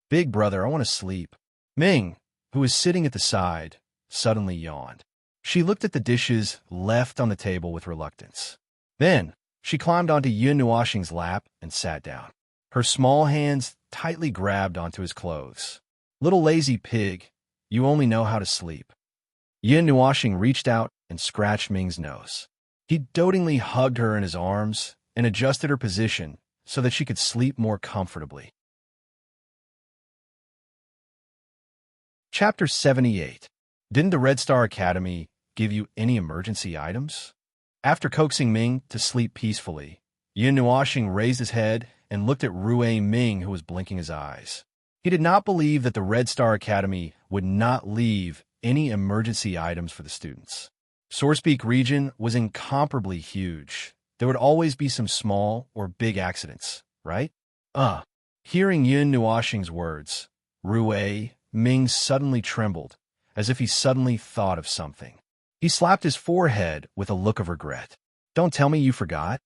"Big brother, I want to sleep." Ming, who was sitting at the side, suddenly yawned. She looked at the dishes left on the table with reluctance. Then, she climbed onto Yin Nuoshing's lap and sat down. Her small hands tightly grabbed onto his clothes. "Little lazy pig, you only know how to sleep." Yin Nuoshing reached out and scratched Ming's nose. He dotingly hugged her in his arms and adjusted her position so that she could sleep more comfortably. Chapter 78. Didn't the Red Star Academy give you any emergency items? After coaxing Ming to sleep peacefully, Yin Nuoshing raised his head and looked at Rui Ming, who was blinking his eyes. He did not believe that the Red Star Academy would not leave any emergency items for the students. Sourcepeak region was incomparably huge. There would always be some small or big accidents, right? Hearing Yin Nuoshing's words, Rui Ming suddenly trembled, as if he suddenly thought of something. He slapped his forehead with a look of regret. "Don't tell me you forgot?"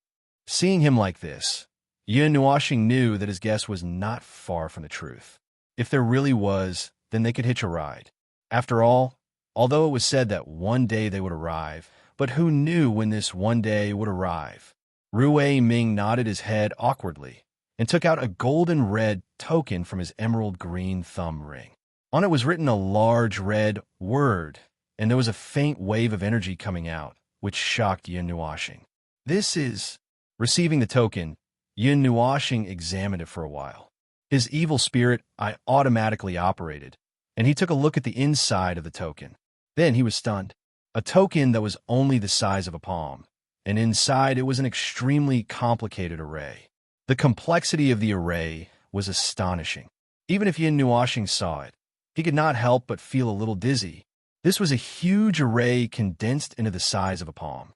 Seeing him like this, Yin Nuoshing knew that his guess was not far from the truth. If there really was, then they could hitch a ride. After all, although it was said that one day they would arrive, but who knew when this one day would arrive? Rui Ming nodded his head awkwardly and took out a golden red token from his emerald green thumb ring. On it was written a large red word, and there was a faint wave of energy coming out, which shocked Yin Nuoshing. "This is..." Receiving the token, Yin Nuoshing examined it for a while. His evil spirit eye automatically operated, and he took a look at the inside of the token. Then he was stunned. A token that was only the size of a palm, and inside it was an extremely complicated array. The complexity of the array was astonishing. Even if Yin Nuoshing saw it, he could not help but feel a little dizzy. This was a huge array condensed into the size of a palm.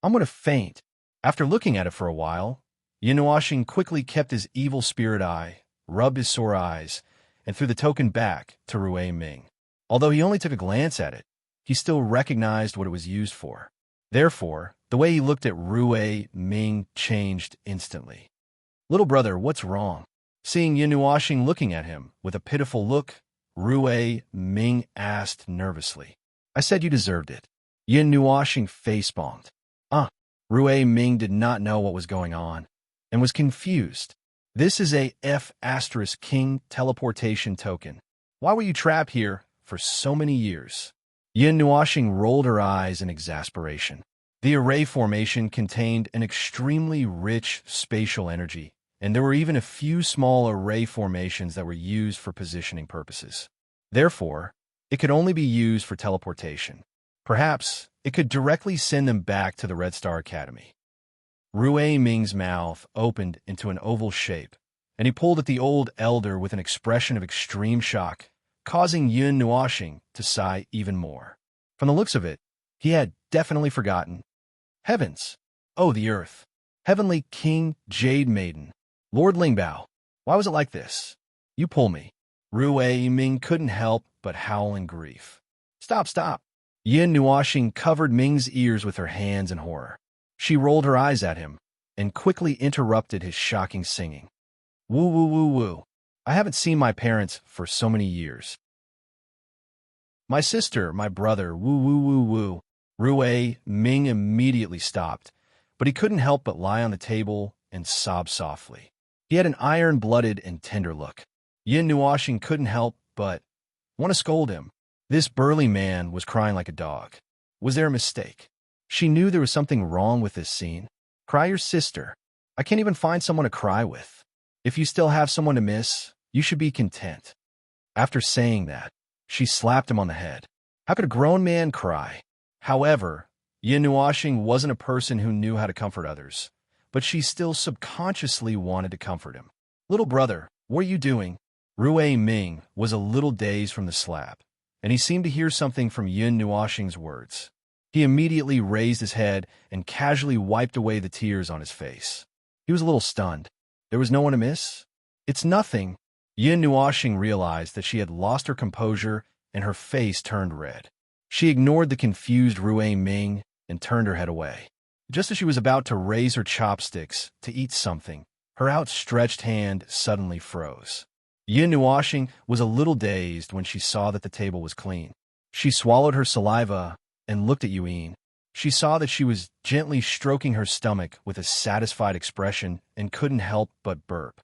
"I'm going to faint." After looking at it for a while, Yin Nuoshing quickly kept his evil spirit eye, rubbed his sore eyes, and threw the token back to Rui Ming. Although he only took a glance at it, he still recognized what it was used for. Therefore, the way he looked at Rui Ming changed instantly. "Little brother, what's wrong?" Seeing Yin Nuoshing looking at him with a pitiful look, Rui Ming asked nervously. "I said you deserved it." Yin Nuoshing face-palmed. Rui Ming did not know what was going on and was confused. "This is a F*King teleportation token. Why were you trapped here for so many years?" Yin Nuoshing rolled her eyes in exasperation. The array formation contained an extremely rich spatial energy, and there were even a few small array formations that were used for positioning purposes. Therefore, it could only be used for teleportation. Perhaps it could directly send them back to the Red Star Academy. Rui Ming's mouth opened into an oval shape, and he pulled at the old elder with an expression of extreme shock, causing Yin Nuoshing to sigh even more. From the looks of it, he had definitely forgotten. Heavens! Oh, the earth! Heavenly King Jade Maiden! Lord Lingbao! Why was it like this? You pull me. Rui Ming couldn't help but howl in grief. Stop, stop! Yin Nuoshing covered Ming's ears with her hands in horror. She rolled her eyes at him and quickly interrupted his shocking singing. Woo, woo, woo, woo. I haven't seen my parents for so many years. My sister, my brother, woo, woo, woo, woo. Rui Ming immediately stopped, but he couldn't help but lie on the table and sob softly. He had an iron-blooded and tender look. Yin Nuoshing couldn't help but want to scold him. This burly man was crying like a dog. Was there a mistake? She knew there was something wrong with this scene. Cry your sister. I can't even find someone to cry with. If you still have someone to miss, you should be content. After saying that, she slapped him on the head. How could a grown man cry? However, Yin Nuoshing wasn't a person who knew how to comfort others, but she still subconsciously wanted to comfort him. "Little brother, what are you doing?" Rui Ming was a little dazed from the slap, and he seemed to hear something from Yun Nuoxing's words. He immediately raised his head and casually wiped away the tears on his face. He was a little stunned. There was no one to miss? "It's nothing." Yun Nuoxing realized that she had lost her composure and her face turned red. She ignored the confused Rui Ming and turned her head away. Just as she was about to raise her chopsticks to eat something, her outstretched hand suddenly froze. Yun Nuoxing was a little dazed when she saw that the table was clean. She swallowed her saliva and looked at Yuan. She saw that she was gently stroking her stomach with a satisfied expression and couldn't help but burp.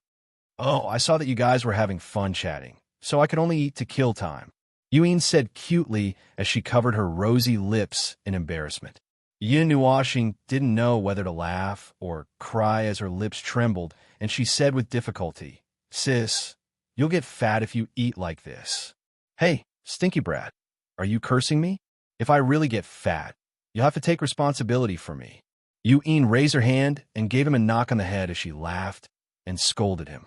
"Oh, I saw that you guys were having fun chatting, so I could only eat to kill time," Yuan said cutely as she covered her rosy lips in embarrassment. Yun Nuoxing didn't know whether to laugh or cry as her lips trembled, and she said with difficulty, "Sis, you'll get fat if you eat like this." "Hey, stinky brat, are you cursing me? If I really get fat, you'll have to take responsibility for me." Yuan raised her hand and gave him a knock on the head as she laughed and scolded him.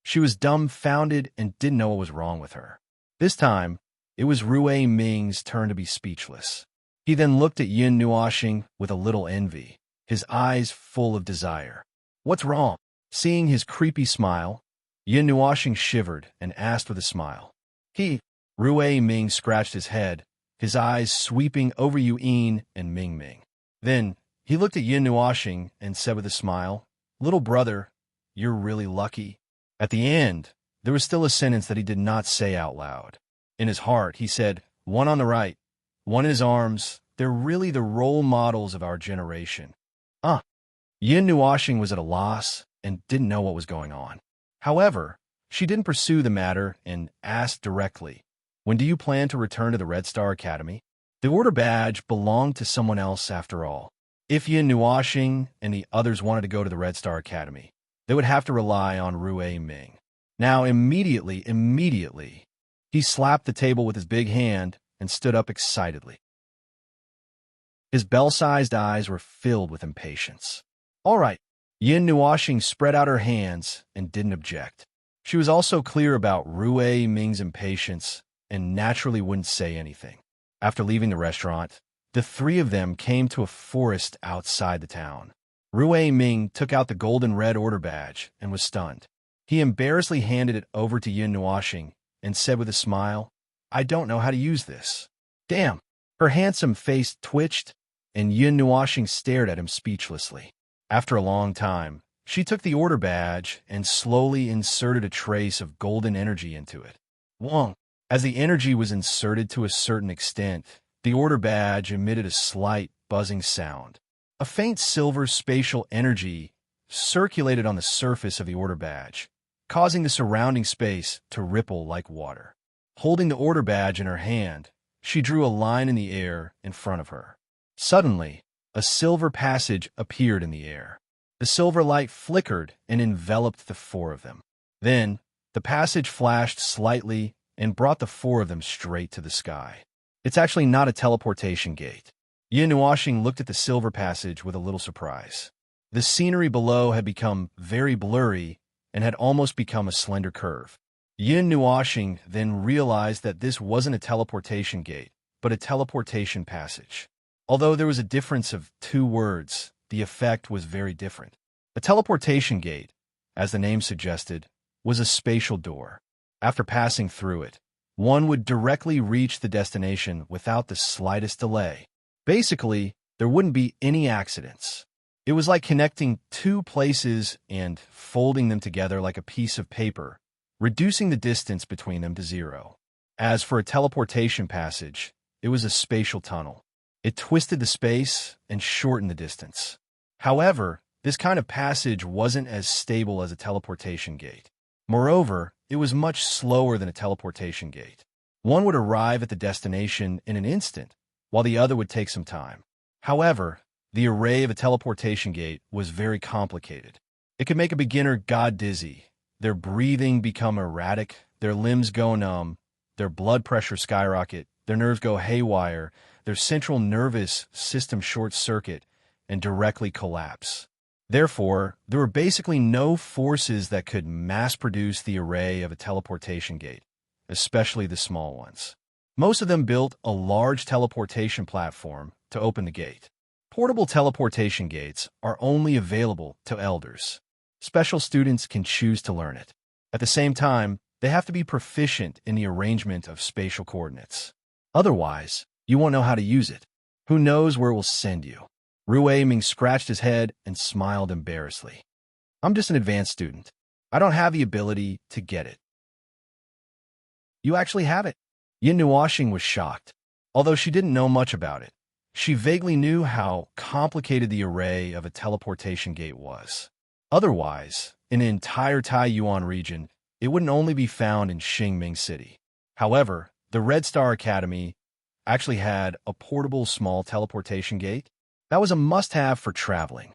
She was dumbfounded and didn't know what was wrong with her. This time, it was Rui Ming's turn to be speechless. He then looked at Yun Nuoxing with a little envy, his eyes full of desire. "What's wrong?" Seeing his creepy smile, Yun Nuoxing shivered and asked with a smile. Rui Ming scratched his head, his eyes sweeping over Yuan and Ming Ming. Then he looked at Yun Nuoxing and said with a smile, "Little brother, you're really lucky." At the end, there was still a sentence that he did not say out loud. In his heart, he said, "One on the right, one in his arms, they're really the role models of our generation." Yun Nuoxing was at a loss and didn't know what was going on. However, she didn't pursue the matter and asked directly, "When do you plan to return to the Red Star Academy?" The order badge belonged to someone else after all. If Yun Nuoxing and the others wanted to go to the Red Star Academy, they would have to rely on Rui Ming. Now, immediately, he slapped the table with his big hand and stood up excitedly. His bell-sized eyes were filled with impatience. "All right." Yun Nuoxing spread out her hands and didn't object. She was also clear about Rui Ming's impatience and naturally wouldn't say anything. After leaving the restaurant, the three of them came to a forest outside the town. Rui Ming took out the golden-red order badge and was stunned. He embarrassedly handed it over to Yun Nuoxing and said with a smile, "I don't know how to use this." "Damn!" Her handsome face twitched, and Yun Nuoxing stared at him speechlessly. After a long time, she took the order badge and slowly inserted a trace of golden energy into it. Wong! As the energy was inserted to a certain extent, the order badge emitted a slight buzzing sound. A faint silver spatial energy circulated on the surface of the order badge, causing the surrounding space to ripple like water. Holding the order badge in her hand, she drew a line in the air in front of her. Suddenly, a silver passage appeared in the air. The silver light flickered and enveloped the four of them. Then, the passage flashed slightly and brought the four of them straight to the sky. "It's actually not a teleportation gate." Yun Nuoxing looked at the silver passage with a little surprise. The scenery below had become very blurry and had almost become a slender curve. Yun Nuoxing then realized that this wasn't a teleportation gate, but a teleportation passage. Although there was a difference of 2 words, the effect was very different. A teleportation gate, as the name suggested, was a spatial door. After passing through it, one would directly reach the destination without the slightest delay. Basically, there wouldn't be any accidents. It was like connecting 2 places and folding them together like a piece of paper, reducing the distance between them to 0. As for a teleportation passage, it was a spatial tunnel. It twisted the space and shortened the distance. However, this kind of passage wasn't as stable as a teleportation gate. Moreover, it was much slower than a teleportation gate. One would arrive at the destination in an instant, while the other would take some time. However, the array of a teleportation gate was very complicated. It could make a beginner god dizzy, their breathing become erratic, their limbs go numb, their blood pressure skyrocket, their nerves go haywire, their central nervous system short-circuit, and directly collapse. Therefore, there were basically no forces that could mass-produce the array of a teleportation gate, especially the small ones. Most of them built a large teleportation platform to open the gate. Portable teleportation gates are only available to elders. Special students can choose to learn it. At the same time, they have to be proficient in the arrangement of spatial coordinates. Otherwise, you won't know how to use it. Who knows where it will send you? Rui Ming scratched his head and smiled embarrassedly. I'm just an advanced student. I don't have the ability to get it. You actually have it. Yin Nuoxing was shocked. Although she didn't know much about it, she vaguely knew how complicated the array of a teleportation gate was. Otherwise, in the entire Taiyuan region, it wouldn't only be found in Xingming City. However, the Red Star Academy actually had a portable small teleportation gate. That was a must-have for traveling.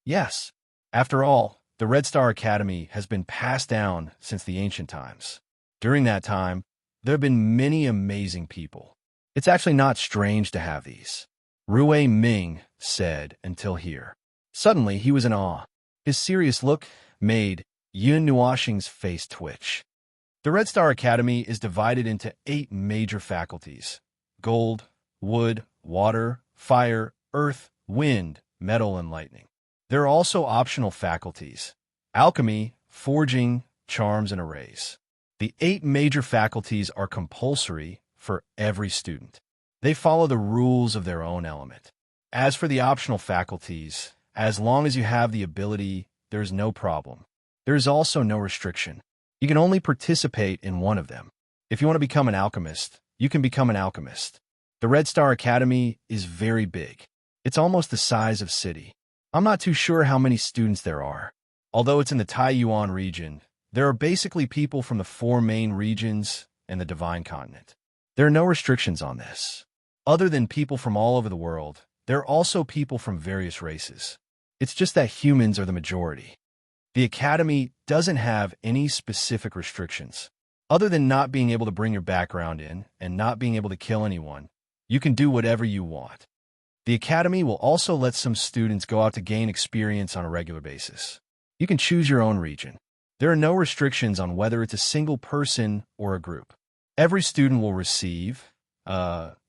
Yes, after all, the Red Star Academy has been passed down since the ancient times. During that time, there have been many amazing people. It's actually not strange to have these. Rui Ming said until here. Suddenly, he was in awe. His serious look made Yin Nuoxing's face twitch. The Red Star Academy is divided into 8 major faculties: gold, wood, water, fire, earth, wind, metal, and lightning. There are also optional faculties: alchemy, forging, charms, and arrays. The 8 major faculties are compulsory for every student. They follow the rules of their own element. As for the optional faculties, as long as you have the ability, there is no problem. There is also no restriction. You can only participate in one of them. If you want to become an alchemist, you can become an alchemist. The Red Star Academy is very big. It's almost the size of city. I'm not too sure how many students there are. Although it's in the Taiyuan region, there are basically people from the 4 main regions and the Divine Continent. There are no restrictions on this. Other than people from all over the world, there are also people from various races. It's just that humans are the majority. The Academy doesn't have any specific restrictions. Other than not being able to bring your background in and not being able to kill anyone, you can do whatever you want. The Academy will also let some students go out to gain experience on a regular basis. You can choose your own region. There are no restrictions on whether it's a single person or a group. Every student will receive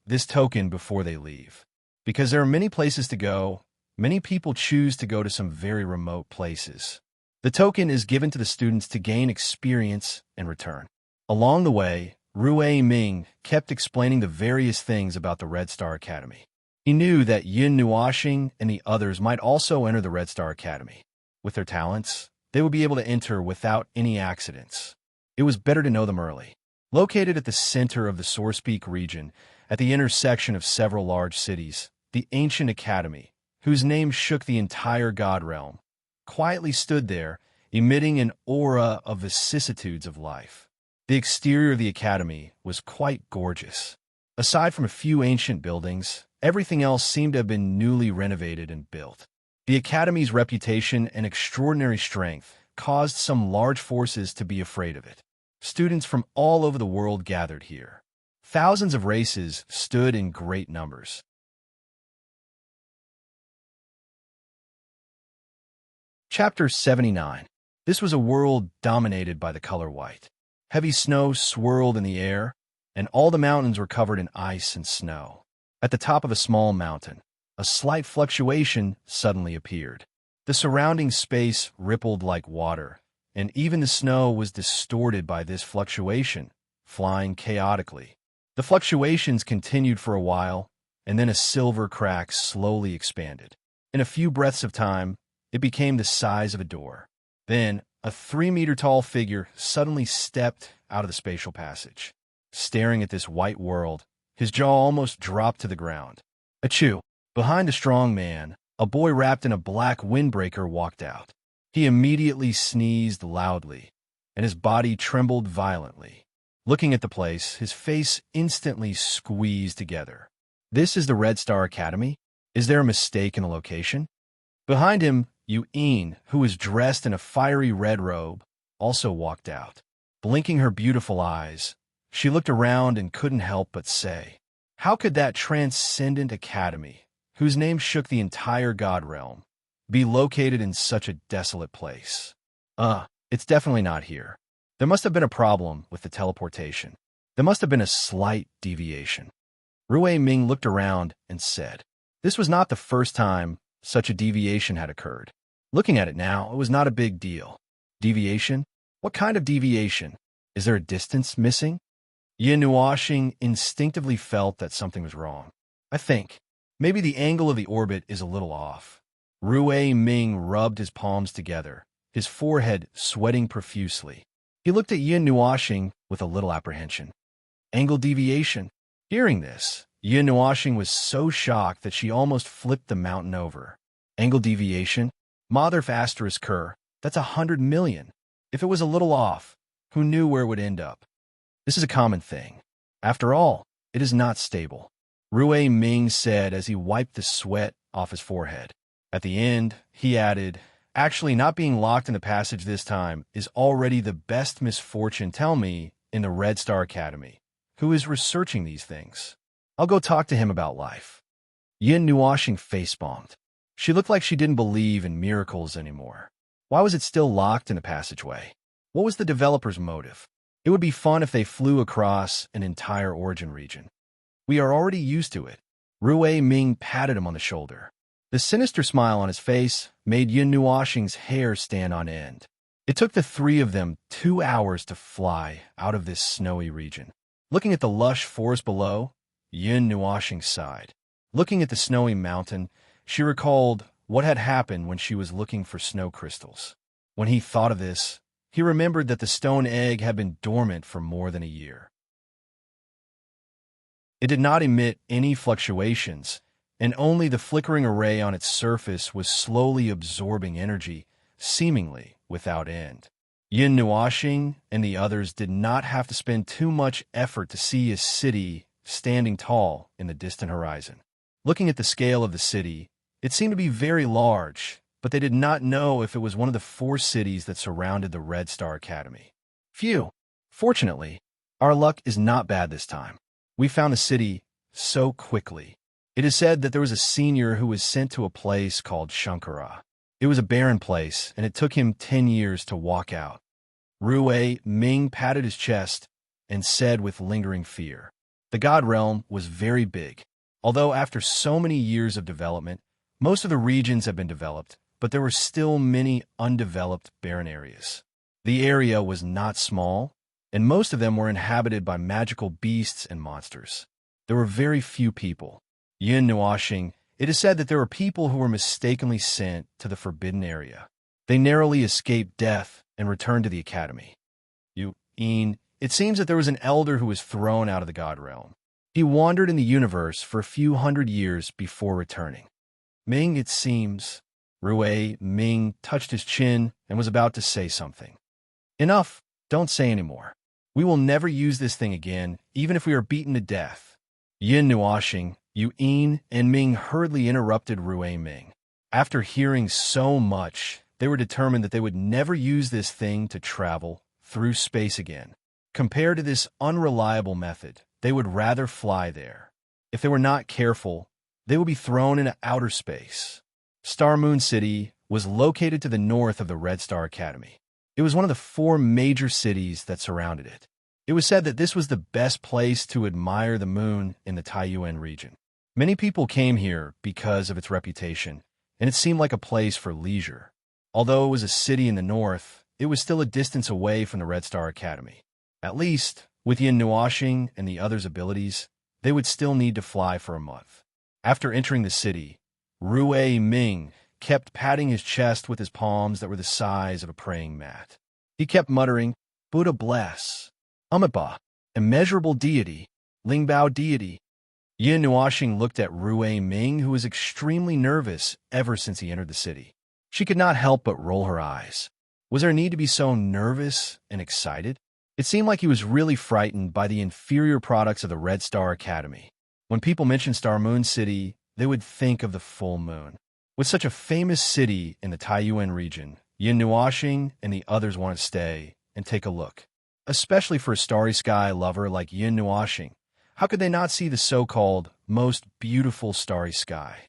this token before they leave. Because there are many places to go, many people choose to go to some very remote places. The token is given to the students to gain experience and return. Along the way, Rui Ming kept explaining the various things about the Red Star Academy. He knew that Yin Nuoxing and the others might also enter the Red Star Academy. With their talents, they would be able to enter without any accidents. It was better to know them early. Located at the center of the Source Peak region, at the intersection of several large cities, the ancient academy, whose name shook the entire god realm, quietly stood there, emitting an aura of vicissitudes of life. The exterior of the academy was quite gorgeous. Aside from a few ancient buildings, everything else seemed to have been newly renovated and built. The academy's reputation and extraordinary strength caused some large forces to be afraid of it. Students from all over the world gathered here. Thousands of races stood in great numbers. Chapter 79. This was a world dominated by the color white. Heavy snow swirled in the air, and all the mountains were covered in ice and snow. At the top of a small mountain, a slight fluctuation suddenly appeared. The surrounding space rippled like water, and even the snow was distorted by this fluctuation, flying chaotically. The fluctuations continued for a while, and then a silver crack slowly expanded. In a few breaths of time, it became the size of a door. Then, a 3-meter-tall figure suddenly stepped out of the spatial passage. Staring at this white world, his jaw almost dropped to the ground. Achoo! Behind the strong man, a boy wrapped in a black windbreaker walked out. He immediately sneezed loudly, and his body trembled violently. Looking at the place, his face instantly squeezed together. This is the Red Star Academy? Is there a mistake in the location? Behind him, Yu-Yin, who was dressed in a fiery red robe, also walked out. Blinking her beautiful eyes, she looked around and couldn't help but say, how could that transcendent academy, whose name shook the entire god realm, be located in such a desolate place? It's definitely not here. There must have been a problem with the teleportation. There must have been a slight deviation. Rui Ming looked around and said, this was not the first time such a deviation had occurred. Looking at it now, it was not a big deal. Deviation? What kind of deviation? Is there a distance missing? Yin Nuoxing instinctively felt that something was wrong. I think maybe the angle of the orbit is a little off. Rui Ming rubbed his palms together, his forehead sweating profusely. He looked at Yin Nuoxing with a little apprehension. Angle deviation? Hearing this, Yin Nuoxing was so shocked that she almost flipped the mountain over. Angle deviation? Motherf asterisk cur, that's 100 million. If it was a little off, who knew where it would end up? This is a common thing. After all, it is not stable. Rui Ming said as he wiped the sweat off his forehead. At the end, he added, actually not being locked in the passage this time is already the best misfortune, tell me, in the Red Star Academy. Who is researching these things? I'll go talk to him about life. Yin Nuoxing facepalmed. She looked like she didn't believe in miracles anymore. Why was it still locked in the passageway? What was the developer's motive? It would be fun if they flew across an entire origin region. We are already used to it. Rui Ming patted him on the shoulder. The sinister smile on his face made Yin Nuoxing's hair stand on end. It took the three of them 2 hours to fly out of this snowy region. Looking at the lush forest below, Yin Nuoxing sighed. Looking at the snowy mountain, she recalled what had happened when she was looking for snow crystals. When he thought of this, he remembered that the stone egg had been dormant for more than a year. It did not emit any fluctuations, and only the flickering array on its surface was slowly absorbing energy, seemingly without end. Yin Nuoxing and the others did not have to spend too much effort to see a city standing tall in the distant horizon. Looking at the scale of the city, it seemed to be very large, but they did not know if it was one of the 4 cities that surrounded the Red Star Academy. Phew! Fortunately, our luck is not bad this time. We found the city so quickly. It is said that there was a senior who was sent to a place called Shankara. It was a barren place, and it took him 10 years to walk out. Rui Ming patted his chest and said with lingering fear, the God Realm was very big. Although after so many years of development, most of the regions have been developed, but there were still many undeveloped barren areas. The area was not small, and most of them were inhabited by magical beasts and monsters. There were very few people. Yin Nuoxing, it is said that there were people who were mistakenly sent to the forbidden area. They narrowly escaped death and returned to the academy. It seems that there was an elder who was thrown out of the God Realm. He wandered in the universe for a few hundred years before returning. Ming, it seems. Rui Ming touched his chin and was about to say something. Enough, don't say anymore. We will never use this thing again, even if we are beaten to death. Yin Nuoxing, Yin, and Ming hurriedly interrupted Rui Ming. After hearing so much, they were determined that they would never use this thing to travel through space again. Compared to this unreliable method, they would rather fly there. If they were not careful, they would be thrown into outer space. Star Moon City was located to the north of the Red Star Academy. It was one of the 4 major cities that surrounded it. It was said that this was the best place to admire the moon in the Taiyuan region. Many people came here because of its reputation, and it seemed like a place for leisure. Although it was a city in the north, it was still a distance away from the Red Star Academy. At least, with Yin Nuoxing and the others' abilities, they would still need to fly for a month. After entering the city, Rui Ming kept patting his chest with his palms that were the size of a praying mat. He kept muttering, Buddha bless, Amitabha, immeasurable deity, Lingbao deity. Yin Nuoxing looked at Rui Ming, who was extremely nervous ever since he entered the city. She could not help but roll her eyes. Was there a need to be so nervous and excited? It seemed like he was really frightened by the inferior products of the Red Star Academy. When people mentioned Star Moon City, they would think of the full moon. With such a famous city in the Taiyuan region, Yin Nuoxing and the others wanted to stay and take a look. Especially for a starry sky lover like Yin Nuoxing, how could they not see the so-called most beautiful starry sky?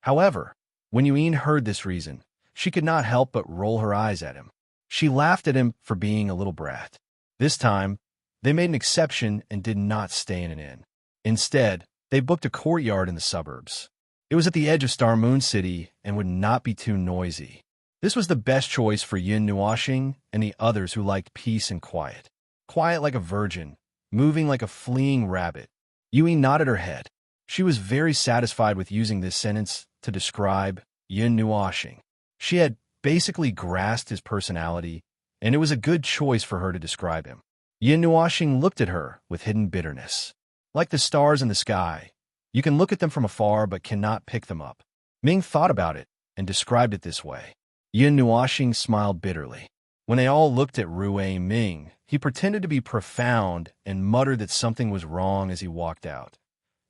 However, When Yuan heard this reason, she could not help but roll her eyes at him. She laughed at him for being a little brat. This time, they made an exception and did not stay in an inn. Instead, they booked a courtyard in the suburbs. It was at the edge of Star Moon City and would not be too noisy. This was the best choice for Yin Nuoxing and the others who liked peace and quiet. Quiet like a virgin, moving like a fleeing rabbit. Yui nodded her head. She was very satisfied with using this sentence to describe Yin Nuoxing. She had basically grasped his personality, and it was a good choice for her to describe him. Yin Nuoxing looked at her with hidden bitterness. Like the stars in the sky, you can look at them from afar but cannot pick them up. Ming thought about it and described it this way. Yin Nuoxing smiled bitterly. When they all looked at Rui Ming, he pretended to be profound and muttered that something was wrong as he walked out.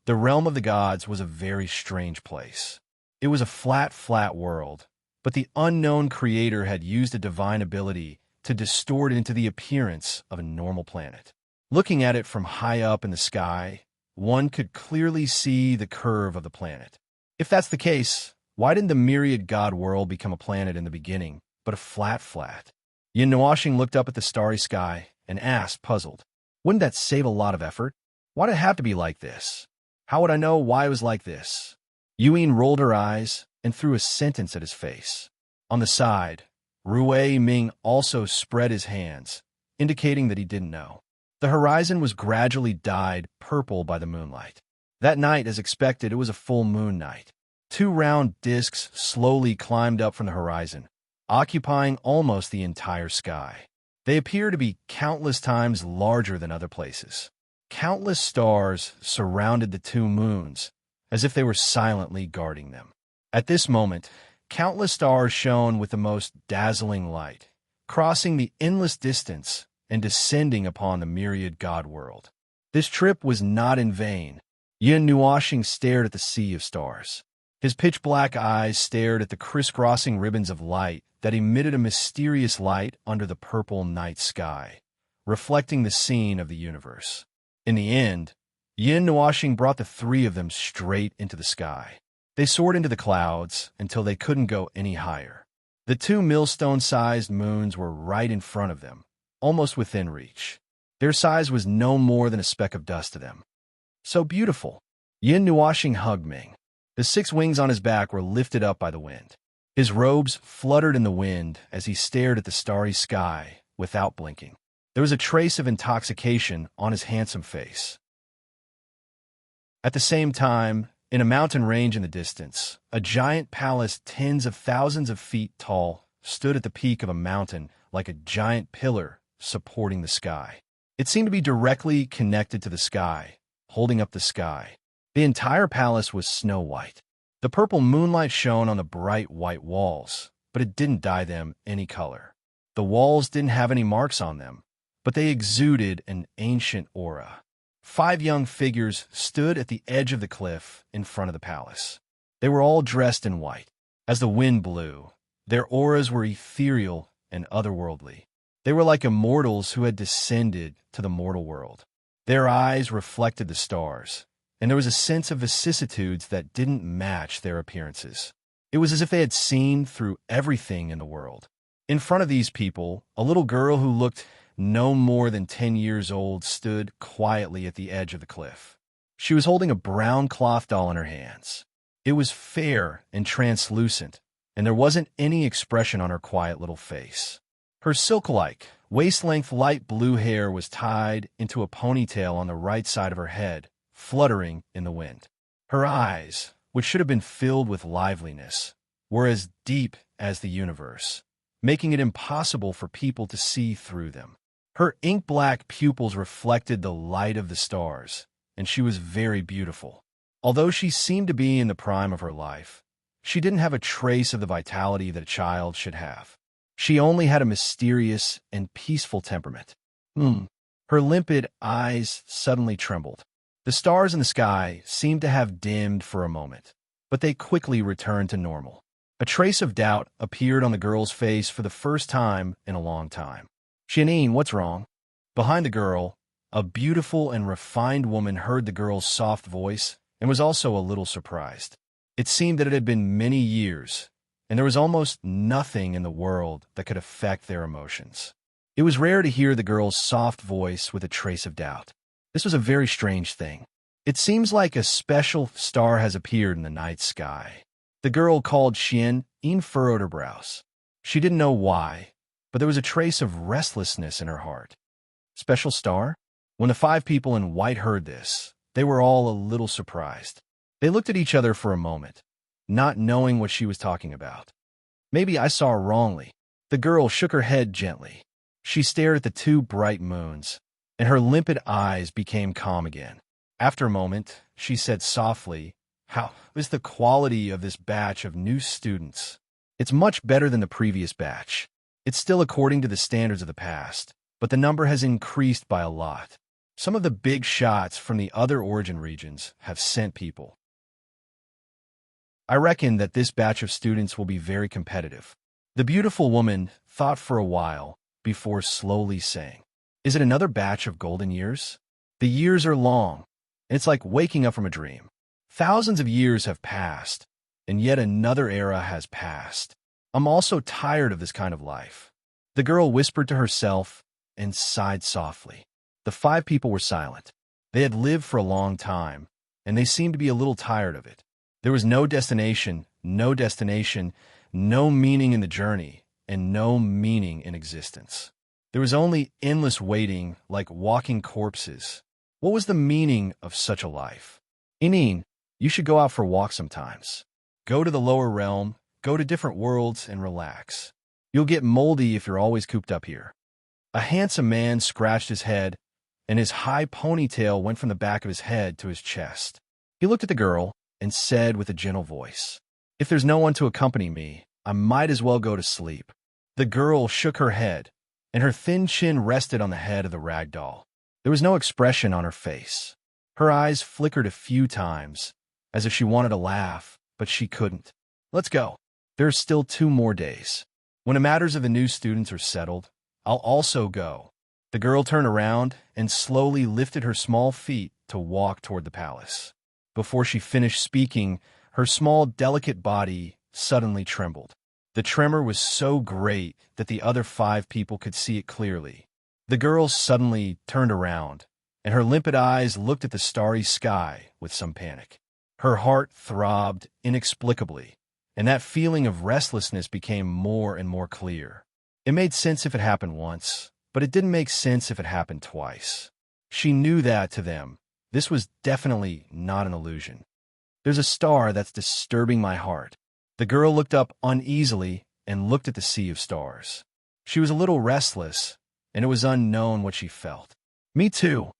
The realm of the gods was a very strange place. It was a flat world, but the unknown creator had used a divine ability to distort it into the appearance of a normal planet. Looking at it from high up in the sky, one could clearly see the curve of the planet. If that's the case, why didn't the myriad god world become a planet in the beginning, but a flat? Yin Nuoxing looked up at the starry sky and asked, puzzled, wouldn't that save a lot of effort? Why'd it have to be like this? How would I know why it was like this? Yuan rolled her eyes and threw a sentence at his face. On the side, Rui Ming also spread his hands, indicating that he didn't know. The horizon was gradually dyed purple by the moonlight. That night, as expected, it was a full moon night. 2 round disks slowly climbed up from the horizon, occupying almost the entire sky. They appear to be countless times larger than other places. Countless stars surrounded the 2 moons, as if they were silently guarding them. At this moment, countless stars shone with the most dazzling light, crossing the endless distance and descending upon the myriad god world. This trip was not in vain. Yin Nuoxing stared at the sea of stars. His pitch-black eyes stared at the crisscrossing ribbons of light that emitted a mysterious light under the purple night sky, reflecting the scene of the universe. In the end, Yin Nuoxing brought the 3 of them straight into the sky. They soared into the clouds until they couldn't go any higher. The 2 millstone-sized moons were right in front of them, almost within reach. Their size was no more than a speck of dust to them. So beautiful. Yin Nuoxing hugged Ming. The 6 wings on his back were lifted up by the wind. His robes fluttered in the wind as he stared at the starry sky without blinking. There was a trace of intoxication on his handsome face. At the same time, in a mountain range in the distance, a giant palace tens of thousands of feet tall stood at the peak of a mountain like a giant pillar supporting the sky. It seemed to be directly connected to the sky, holding up the sky. The entire palace was snow white. The purple moonlight shone on the bright white walls, but it didn't dye them any color. The walls didn't have any marks on them, but they exuded an ancient aura. 5 young figures stood at the edge of the cliff in front of the palace. They were all dressed in white. As the wind blew, their auras were ethereal and otherworldly. They were like immortals who had descended to the mortal world. Their eyes reflected the stars, and there was a sense of vicissitudes that didn't match their appearances. It was as if they had seen through everything in the world. In front of these people, a little girl who looked no more than 10 years old stood quietly at the edge of the cliff. She was holding a brown cloth doll in her hands. It was fair and translucent, and there wasn't any expression on her quiet little face. Her silk-like, waist-length light blue hair was tied into a ponytail on the right side of her head, fluttering in the wind. Her eyes, which should have been filled with liveliness, were as deep as the universe, making it impossible for people to see through them. Her ink-black pupils reflected the light of the stars, and she was very beautiful. Although she seemed to be in the prime of her life, she didn't have a trace of the vitality that a child should have. She only had a mysterious and peaceful temperament. Her limpid eyes suddenly trembled. The stars in the sky seemed to have dimmed for a moment, but they quickly returned to normal. A trace of doubt appeared on the girl's face for the first time in a long time. Janine, what's wrong? Behind the girl, a beautiful and refined woman heard the girl's soft voice and was also a little surprised. It seemed that it had been many years, and there was almost nothing in the world that could affect their emotions. It was rare to hear the girl's soft voice with a trace of doubt. This was a very strange thing. It seems like a special star has appeared in the night sky. The girl called Xian furrowed her brows. She didn't know why, but there was a trace of restlessness in her heart. Special star? When the 5 people in white heard this, they were all a little surprised. They looked at each other for a moment, not knowing what she was talking about. Maybe I saw her wrongly. The girl shook her head gently. She stared at the 2 bright moons, and her limpid eyes became calm again. After a moment, she said softly, "How is the quality of this batch of new students?" "It's much better than the previous batch. It's still according to the standards of the past, but the number has increased by a lot. Some of the big shots from the other origin regions have sent people. I reckon that this batch of students will be very competitive." The beautiful woman thought for a while before slowly saying, "Is it another batch of golden years? The years are long, and it's like waking up from a dream. Thousands of years have passed, and yet another era has passed. I'm also tired of this kind of life." The girl whispered to herself and sighed softly. The 5 people were silent. They had lived for a long time, and they seemed to be a little tired of it. There was no destination, no meaning in the journey, and no meaning in existence. There was only endless waiting, like walking corpses. What was the meaning of such a life? "Inine, you should go out for a walk sometimes. Go to the lower realm, go to different worlds, and relax. You'll get moldy if you're always cooped up here." A handsome man scratched his head, and his high ponytail went from the back of his head to his chest. He looked at the girl and said with a gentle voice, "If there's no one to accompany me, I might as well go to sleep." The girl shook her head, and her thin chin rested on the head of the rag doll. There was no expression on her face. Her eyes flickered a few times, as if she wanted to laugh, but she couldn't. "Let's go. There's still 2 more days. When the matters of the new students are settled, I'll also go." The girl turned around and slowly lifted her small feet to walk toward the palace. Before she finished speaking, her small, delicate body suddenly trembled. The tremor was so great that the other 5 people could see it clearly. The girl suddenly turned around, and her limpid eyes looked at the starry sky with some panic. Her heart throbbed inexplicably, and that feeling of restlessness became more and more clear. It made sense if it happened once, but it didn't make sense if it happened twice. She knew that, to them, this was definitely not an illusion. "There's a star that's disturbing my heart." The girl looked up uneasily and looked at the sea of stars. She was a little restless, and it was unknown what she felt. "Me too.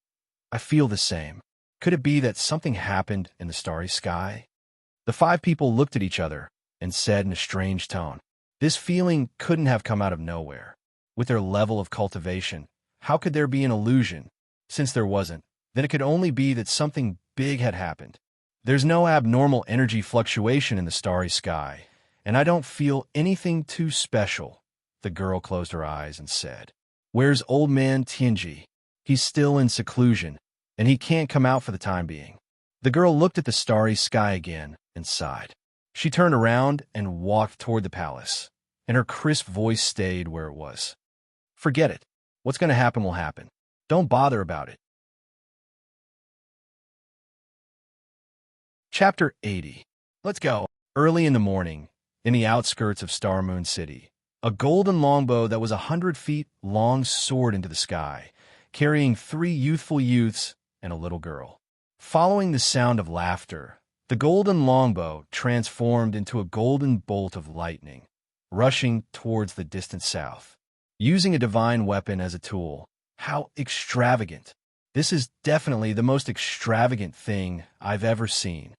I feel the same. Could it be that something happened in the starry sky?" The 5 people looked at each other and said in a strange tone, "This feeling couldn't have come out of nowhere. With their level of cultivation, how could there be an illusion? Since there wasn't, then it could only be that something big had happened. There's no abnormal energy fluctuation in the starry sky, and I don't feel anything too special." The girl closed her eyes and said, "Where's old man Tianji? He's still in seclusion, and he can't come out for the time being." The girl looked at the starry sky again and sighed. She turned around and walked toward the palace, and her crisp voice stayed where it was. "Forget it. What's going to happen will happen. Don't bother about it." Chapter 80. Let's go. Early in the morning, in the outskirts of Star Moon City, a golden longbow that was 100 feet long soared into the sky, carrying 3 youthful youths and a little girl. Following the sound of laughter, the golden longbow transformed into a golden bolt of lightning, rushing towards the distant south. Using a divine weapon as a tool, how extravagant! This is definitely the most extravagant thing I've ever seen.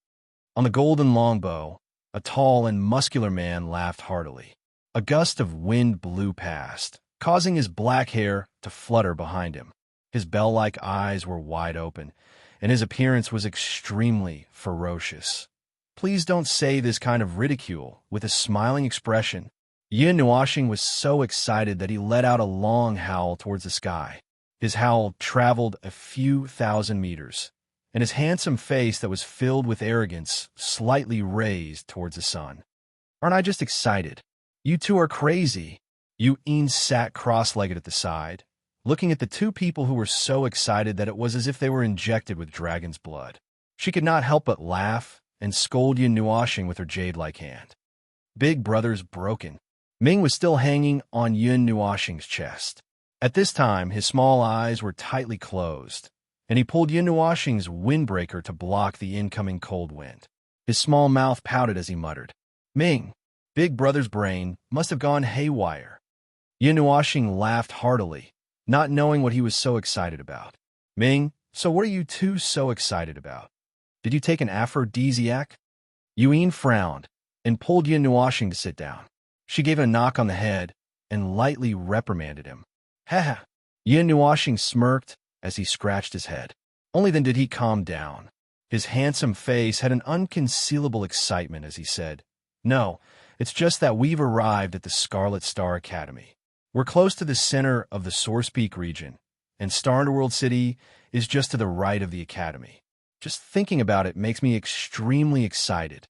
On the golden longbow, a tall and muscular man laughed heartily. A gust of wind blew past, causing his black hair to flutter behind him. His bell-like eyes were wide open, and his appearance was extremely ferocious. Please don't say this kind of ridicule with a smiling expression. Yin Nuashing was so excited that he let out a long howl towards the sky. His howl traveled a few thousand meters, and his handsome face that was filled with arrogance slightly raised towards the sun. Aren't I just excited? You two are crazy. Yu-in sat cross-legged at the side, looking at the two people who were so excited that it was as if they were injected with dragon's blood. She could not help but laugh and scold Yin Nuashing with her jade-like hand. Big Brother's broken. Ming was still hanging on Yin Nuashing's chest. At this time, his small eyes were tightly closed, and he pulled Yin Nuashing's windbreaker to block the incoming cold wind. His small mouth pouted as he muttered, "Ming, Big Brother's brain must have gone haywire." Yin Nuashing laughed heartily, not knowing what he was so excited about. "Ming, so what are you two so excited about? Did you take an aphrodisiac?" Yu-in frowned and pulled Yin Nuashing to sit down. She gave him a knock on the head and lightly reprimanded him. "Ha!" Yin Nuashing smirked as he scratched his head. Only then did he calm down. His handsome face had an unconcealable excitement as he said, "No, it's just that we've arrived at the Scarlet Star Academy. We're close to the center of the Source Peak region, and Star Underworld City is just to the right of the academy. Just thinking about it makes me extremely excited."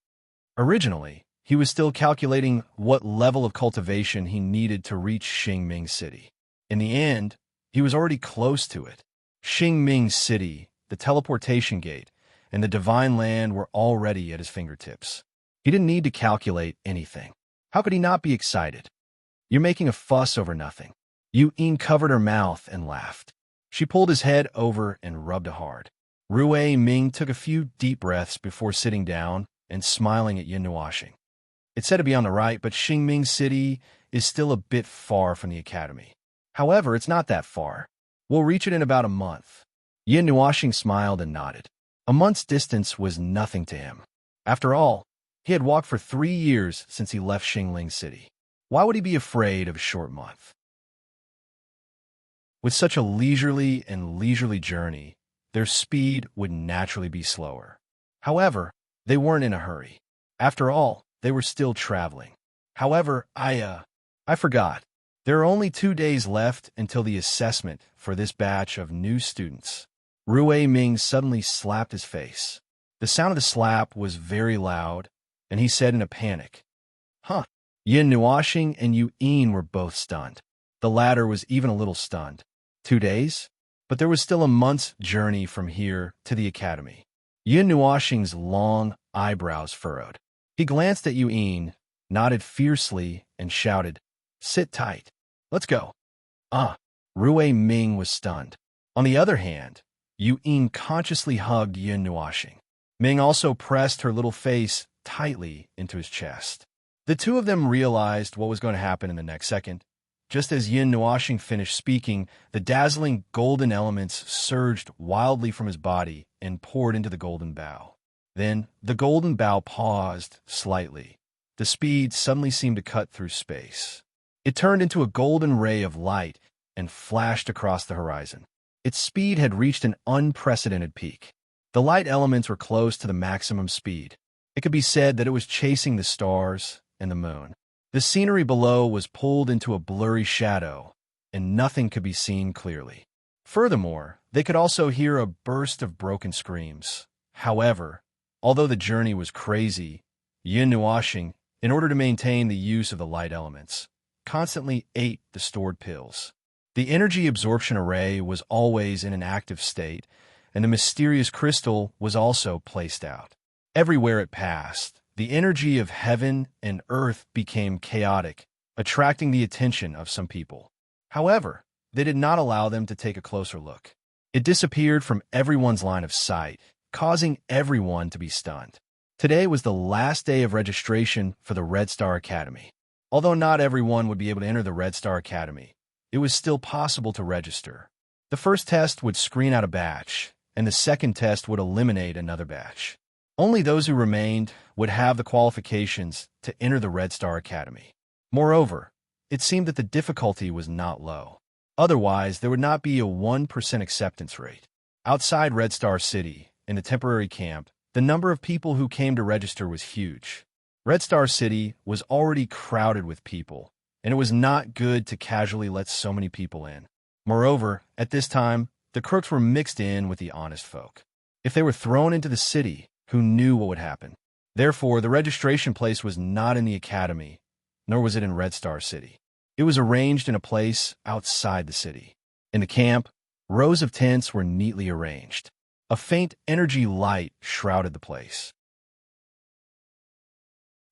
Originally, he was still calculating what level of cultivation he needed to reach Xingming City. In the end, he was already close to it. Xingming City, the teleportation gate, and the divine land were already at his fingertips. He didn't need to calculate anything. How could he not be excited? "You're making a fuss over nothing." Yu-in covered her mouth and laughed. She pulled his head over and rubbed it hard. Rui Ming took a few deep breaths before sitting down and smiling at Yin Nuashing. "It's said to be on the right, but Xingming City is still a bit far from the academy. However, it's not that far. We'll reach it in about a month." Yin Nuashing smiled and nodded. A month's distance was nothing to him. After all, he had walked for 3 years since he left Xingling City. Why would he be afraid of a short month? With such a leisurely journey, their speed would naturally be slower. However, they weren't in a hurry. After all, they were still traveling. However, I forgot. There are only 2 days left until the assessment for this batch of new students. Rui Ming suddenly slapped his face. The sound of the slap was very loud, and he said in a panic, "Huh." Yin Nuashing and Yu-in were both stunned. The latter was even a little stunned. 2 days? But there was still a month's journey from here to the academy. Yin Nuashing's long eyebrows furrowed. He glanced at Yu-in, nodded fiercely, and shouted, "Sit tight. Let's go." Rui Ming was stunned. On the other hand, Yu-in consciously hugged Yin Nuashing. Ming also pressed her little face tightly into his chest. The two of them realized what was going to happen in the next second. Just as Yin Nuashing finished speaking, the dazzling golden elements surged wildly from his body and poured into the golden bow. Then the golden bow paused slightly. The speed suddenly seemed to cut through space. It turned into a golden ray of light and flashed across the horizon. Its speed had reached an unprecedented peak. The light elements were close to the maximum speed. It could be said that it was chasing the stars and the moon. The scenery below was pulled into a blurry shadow, and nothing could be seen clearly. Furthermore, they could also hear a burst of broken screams. However, although the journey was crazy, Yin Nuashing, in order to maintain the use of the light elements, constantly ate the stored pills. The energy absorption array was always in an active state, and the mysterious crystal was also placed out. Everywhere it passed, the energy of heaven and earth became chaotic, attracting the attention of some people. However, they did not allow them to take a closer look. It disappeared from everyone's line of sight, causing everyone to be stunned. Today was the last day of registration for the Red Star Academy. Although not everyone would be able to enter the Red Star Academy, it was still possible to register. The first test would screen out a batch, and the second test would eliminate another batch. Only those who remained would have the qualifications to enter the Red Star Academy. Moreover, it seemed that the difficulty was not low. Otherwise, there would not be a 1% acceptance rate. Outside Red Star City, in the temporary camp, the number of people who came to register was huge. Red Star City was already crowded with people, and it was not good to casually let so many people in. Moreover, at this time, the crooks were mixed in with the honest folk. If they were thrown into the city, who knew what would happen? Therefore, the registration place was not in the academy, nor was it in Red Star City. It was arranged in a place outside the city. In the camp, rows of tents were neatly arranged. A faint energy light shrouded the place.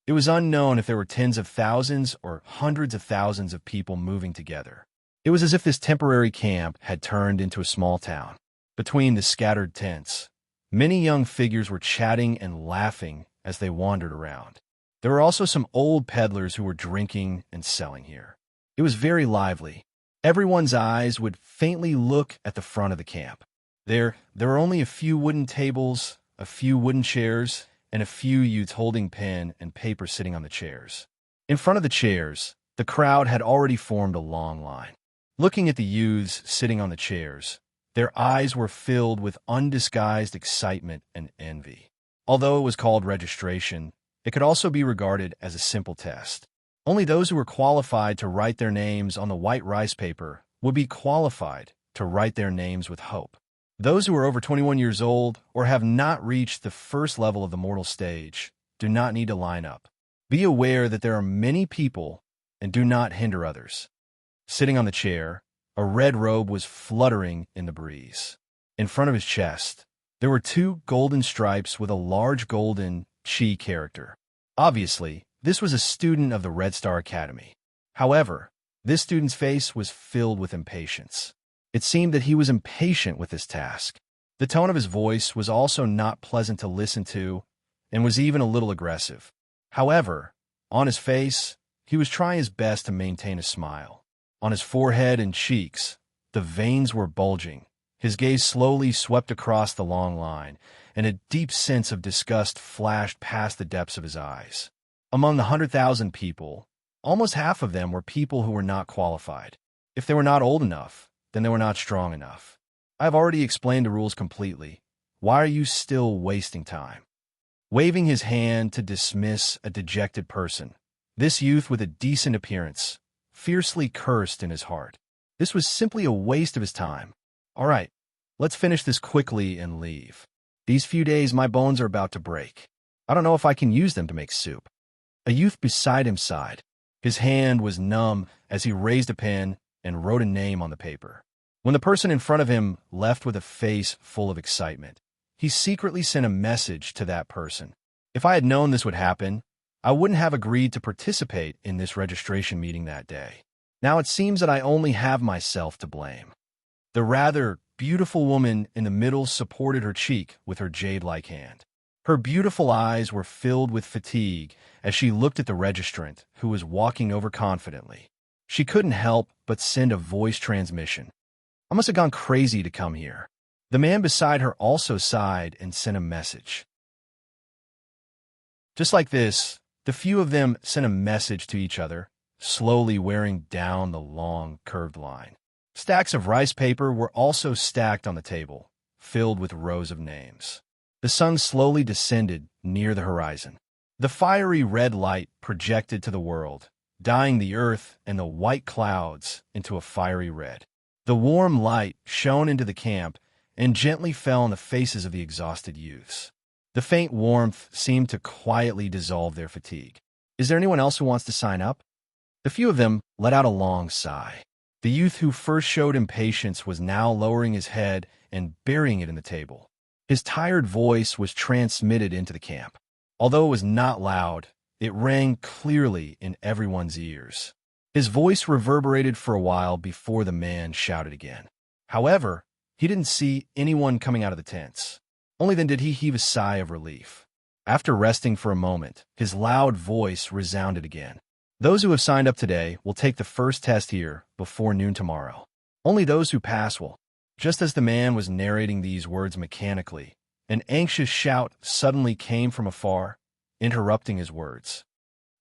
It was unknown if there were tens of thousands or hundreds of thousands of people moving together. It was as if this temporary camp had turned into a small town. Between the scattered tents, many young figures were chatting and laughing as they wandered around. There were also some old peddlers who were drinking and selling here. It was very lively. Everyone's eyes would faintly look at the front of the camp. There were only a few wooden tables, a few wooden chairs, and a few youths holding pen and paper sitting on the chairs. In front of the chairs, the crowd had already formed a long line. Looking at the youths sitting on the chairs, their eyes were filled with undisguised excitement and envy. Although it was called registration, it could also be regarded as a simple test. Only those who were qualified to write their names on the white rice paper would be qualified to write their names with hope. Those who are over 21 years old or have not reached the first level of the mortal stage do not need to line up. Be aware that there are many people and do not hinder others. Sitting on the chair, a red robe was fluttering in the breeze. In front of his chest, there were 2 golden stripes with a large golden chi character. Obviously, this was a student of the Red Star Academy. However, this student's face was filled with impatience. It seemed that he was impatient with his task. The tone of his voice was also not pleasant to listen to and was even a little aggressive. However, on his face, he was trying his best to maintain a smile. On his forehead and cheeks, the veins were bulging. His gaze slowly swept across the long line, and a deep sense of disgust flashed past the depths of his eyes. Among the 100,000 people, almost half of them were people who were not qualified. If they were not old enough, then they were not strong enough. I have already explained the rules completely. Why are you still wasting time? Waving his hand to dismiss a dejected person, this youth with a decent appearance fiercely cursed in his heart. This was simply a waste of his time. All right, let's finish this quickly and leave. These few days my bones are about to break. I don't know if I can use them to make soup. A youth beside him sighed. His hand was numb as he raised a pen and wrote a name on the paper. When the person in front of him left with a face full of excitement, he secretly sent a message to that person. If I had known this would happen, I wouldn't have agreed to participate in this registration meeting that day. Now it seems that I only have myself to blame. The rather beautiful woman in the middle supported her cheek with her jade-like hand. Her beautiful eyes were filled with fatigue as she looked at the registrant, who was walking over confidently. She couldn't help but send a voice transmission. I must have gone crazy to come here. The man beside her also sighed and sent a message. Just like this, the few of them sent a message to each other, slowly wearing down the long, curved line. Stacks of rice paper were also stacked on the table, filled with rows of names. The sun slowly descended near the horizon. The fiery red light projected to the world, dyeing the earth and the white clouds into a fiery red. The warm light shone into the camp and gently fell on the faces of the exhausted youths. The faint warmth seemed to quietly dissolve their fatigue. Is there anyone else who wants to sign up? The few of them let out a long sigh. The youth who first showed impatience was now lowering his head and burying it in the table. His tired voice was transmitted into the camp. Although it was not loud, it rang clearly in everyone's ears. His voice reverberated for a while before the man shouted again. However, he didn't see anyone coming out of the tents. Only then did he heave a sigh of relief. After resting for a moment, his loud voice resounded again. Those who have signed up today will take the first test here before noon tomorrow. Only those who pass will. Just as the man was narrating these words mechanically, an anxious shout suddenly came from afar, interrupting his words.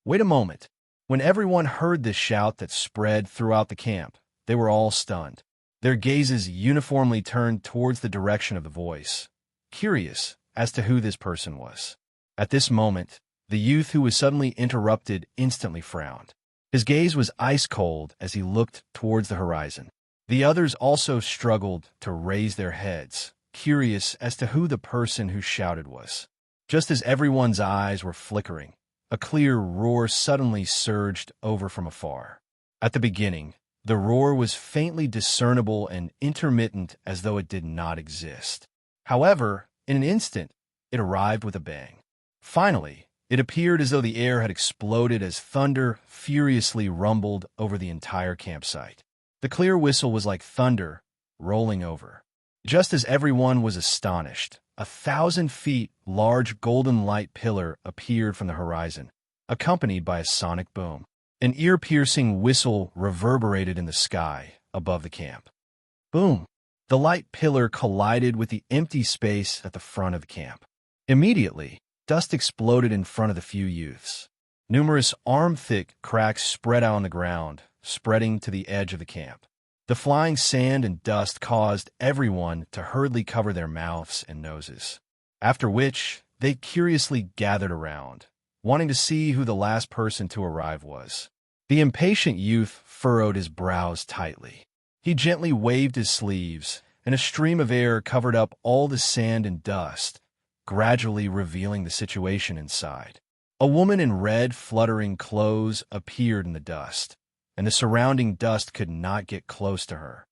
Wait a moment. When everyone heard this shout that spread throughout the camp, they were all stunned. Their gazes uniformly turned towards the direction of the voice, curious as to who this person was. At this moment, the youth who was suddenly interrupted instantly frowned. His gaze was ice-cold as he looked towards the horizon. The others also struggled to raise their heads, curious as to who the person who shouted was. Just as everyone's eyes were flickering, a clear roar suddenly surged over from afar. At the beginning, the roar was faintly discernible and intermittent as though it did not exist. However, in an instant, it arrived with a bang. Finally, it appeared as though the air had exploded as thunder furiously rumbled over the entire campsite. The clear whistle was like thunder rolling over. Just as everyone was astonished, 1,000 feet large golden light pillar appeared from the horizon, accompanied by a sonic boom. An ear-piercing whistle reverberated in the sky above the camp. Boom! The light pillar collided with the empty space at the front of the camp. Immediately, dust exploded in front of the few youths. Numerous arm-thick cracks spread out on the ground, spreading to the edge of the camp. The flying sand and dust caused everyone to hurriedly cover their mouths and noses, after which they curiously gathered around, wanting to see who the last person to arrive was. The impatient youth furrowed his brows tightly. He gently waved his sleeves, and a stream of air covered up all the sand and dust, gradually revealing the situation inside. A woman in red, fluttering clothes appeared in the dust, and the surrounding dust could not get close to her.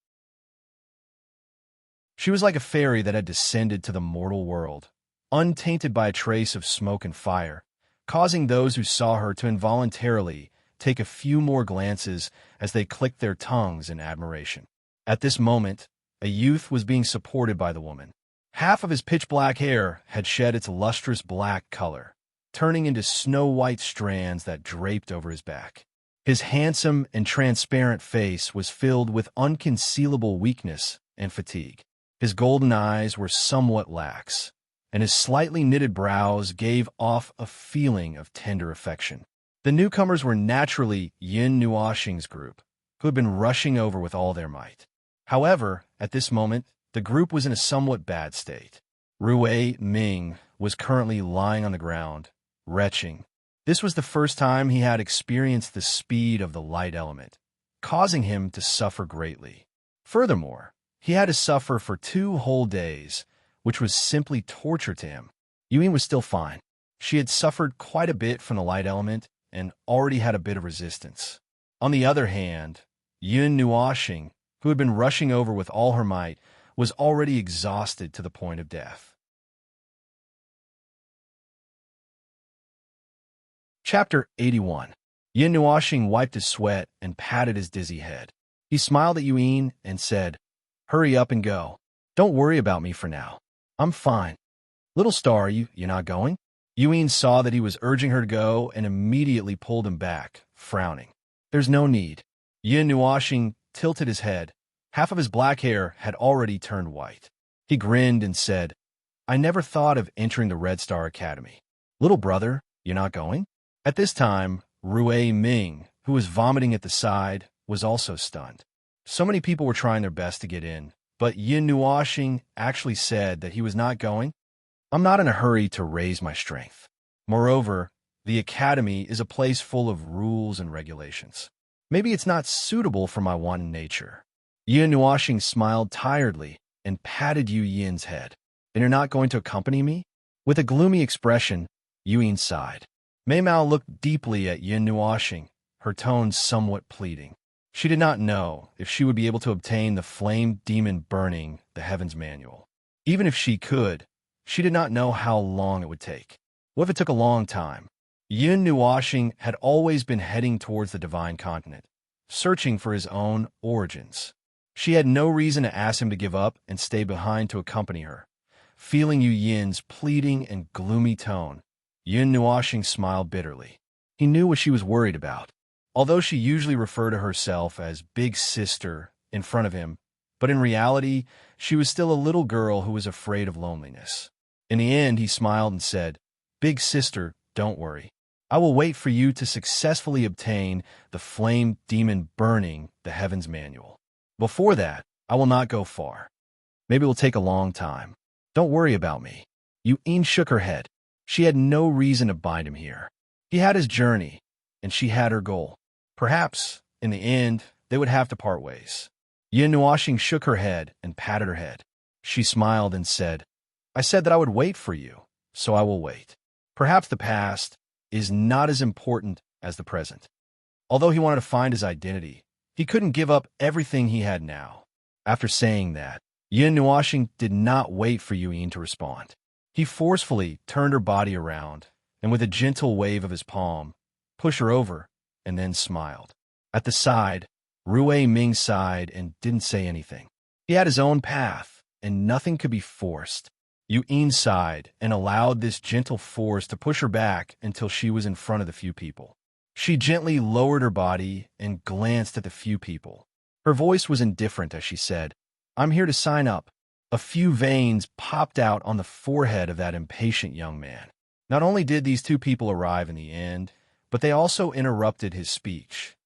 She was like a fairy that had descended to the mortal world, untainted by a trace of smoke and fire, causing those who saw her to involuntarily take a few more glances as they clicked their tongues in admiration. At this moment, a youth was being supported by the woman. Half of his pitch-black hair had shed its lustrous black color, turning into snow-white strands that draped over his back. His handsome and transparent face was filled with unconcealable weakness and fatigue. His golden eyes were somewhat lax, and his slightly knitted brows gave off a feeling of tender affection. The newcomers were naturally Yin Nuoxing's group, who had been rushing over with all their might. However, at this moment, the group was in a somewhat bad state. Rui Ming was currently lying on the ground, retching. This was the first time he had experienced the speed of the light element, causing him to suffer greatly. Furthermore, he had to suffer for 2 whole days, which was simply torture to him. Yuyin was still fine. She had suffered quite a bit from the light element and already had a bit of resistance. On the other hand, Yin Nuoxing, who had been rushing over with all her might, was already exhausted to the point of death. Chapter 81. Yin Nuoxing wiped his sweat and patted his dizzy head. He smiled at Yuyin and said, "Hurry up and go. Don't worry about me for now. I'm fine." "Little star, you're not going?" Yuyin saw that he was urging her to go and immediately pulled him back, frowning. "There's no need." Yin Nuoxing tilted his head. Half of his black hair had already turned white. He grinned and said, "I never thought of entering the Red Star Academy. Little brother, you're not going?" At this time, Rui Ming, who was vomiting at the side, was also stunned. So many people were trying their best to get in, but Yin Nuoxing actually said that he was not going. "I'm not in a hurry to raise my strength. Moreover, the academy is a place full of rules and regulations. Maybe it's not suitable for my wanton nature." Yin Nuoxing smiled tiredly and patted Yu Yin's head. "Then you're not going to accompany me?" With a gloomy expression, Yu Yin sighed. Mei Mao looked deeply at Yin Nuoxing, her tone somewhat pleading. She did not know if she would be able to obtain the flame demon burning the heavens manual. Even if she could, she did not know how long it would take. What if it took a long time? Yin Nuoxing had always been heading towards the divine continent, searching for his own origins. She had no reason to ask him to give up and stay behind to accompany her. Feeling Yu Yin's pleading and gloomy tone, Yin Nuoxing smiled bitterly. He knew what she was worried about. Although she usually referred to herself as Big Sister in front of him, but in reality, she was still a little girl who was afraid of loneliness. In the end, he smiled and said, "Big Sister, don't worry. I will wait for you to successfully obtain the flame demon burning the heavens manual. Before that, I will not go far. Maybe it will take a long time. Don't worry about me." Yu Yin shook her head. She had no reason to bind him here. He had his journey, and she had her goal. Perhaps, in the end, they would have to part ways. Yin Nuoxing shook her head and patted her head. She smiled and said, I said that I would wait for you, so I will wait. Perhaps the past is not as important as the present. Although he wanted to find his identity, he couldn't give up everything he had now. After saying that, Yin Nuashing did not wait for Yuyin to respond. He forcefully turned her body around, and with a gentle wave of his palm, pushed her over, and then smiled. At the side, Rui Ming sighed and didn't say anything. He had his own path, and nothing could be forced. Yuyin sighed and allowed this gentle force to push her back until she was in front of the few people. She gently lowered her body and glanced at the few people. Her voice was indifferent as she said, I'm here to sign up. A few veins popped out on the forehead of that impatient young man. Not only did these two people arrive in the end, but they also interrupted his speech.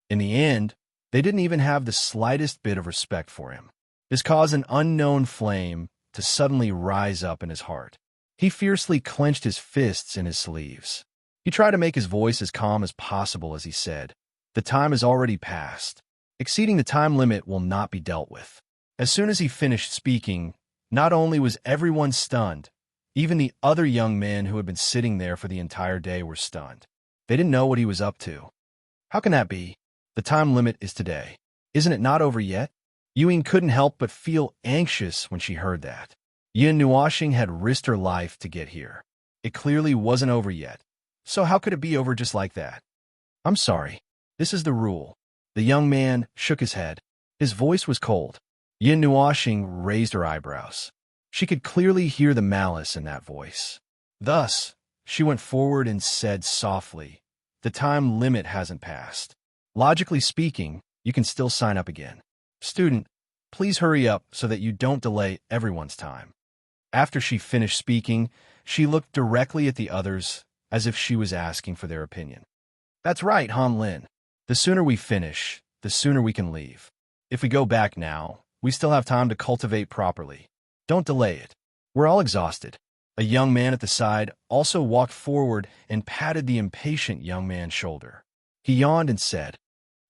In the end, they didn't even have the slightest bit of respect for him. This caused an unknown flame to suddenly rise up in his heart. He fiercely clenched his fists in his sleeves. He tried to make his voice as calm as possible as he said, The time has already passed. Exceeding the time limit will not be dealt with. As soon as he finished speaking, not only was everyone stunned, even the other young men who had been sitting there for the entire day were stunned. They didn't know what he was up to. How can that be? The time limit is today. Isn't it not over yet? Yuyin couldn't help but feel anxious when she heard that. Yin Nuashing had risked her life to get here. It clearly wasn't over yet. So how could it be over just like that? I'm sorry. This is the rule. The young man shook his head. His voice was cold. Yin Nuashing raised her eyebrows. She could clearly hear the malice in that voice. Thus, she went forward and said softly, The time limit hasn't passed. Logically speaking, you can still sign up again. Student, please hurry up so that you don't delay everyone's time. After she finished speaking, she looked directly at the others as if she was asking for their opinion. That's right, Han Lin. The sooner we finish, the sooner we can leave. If we go back now, we still have time to cultivate properly. Don't delay it. We're all exhausted. A young man at the side also walked forward and patted the impatient young man's shoulder. He yawned and said,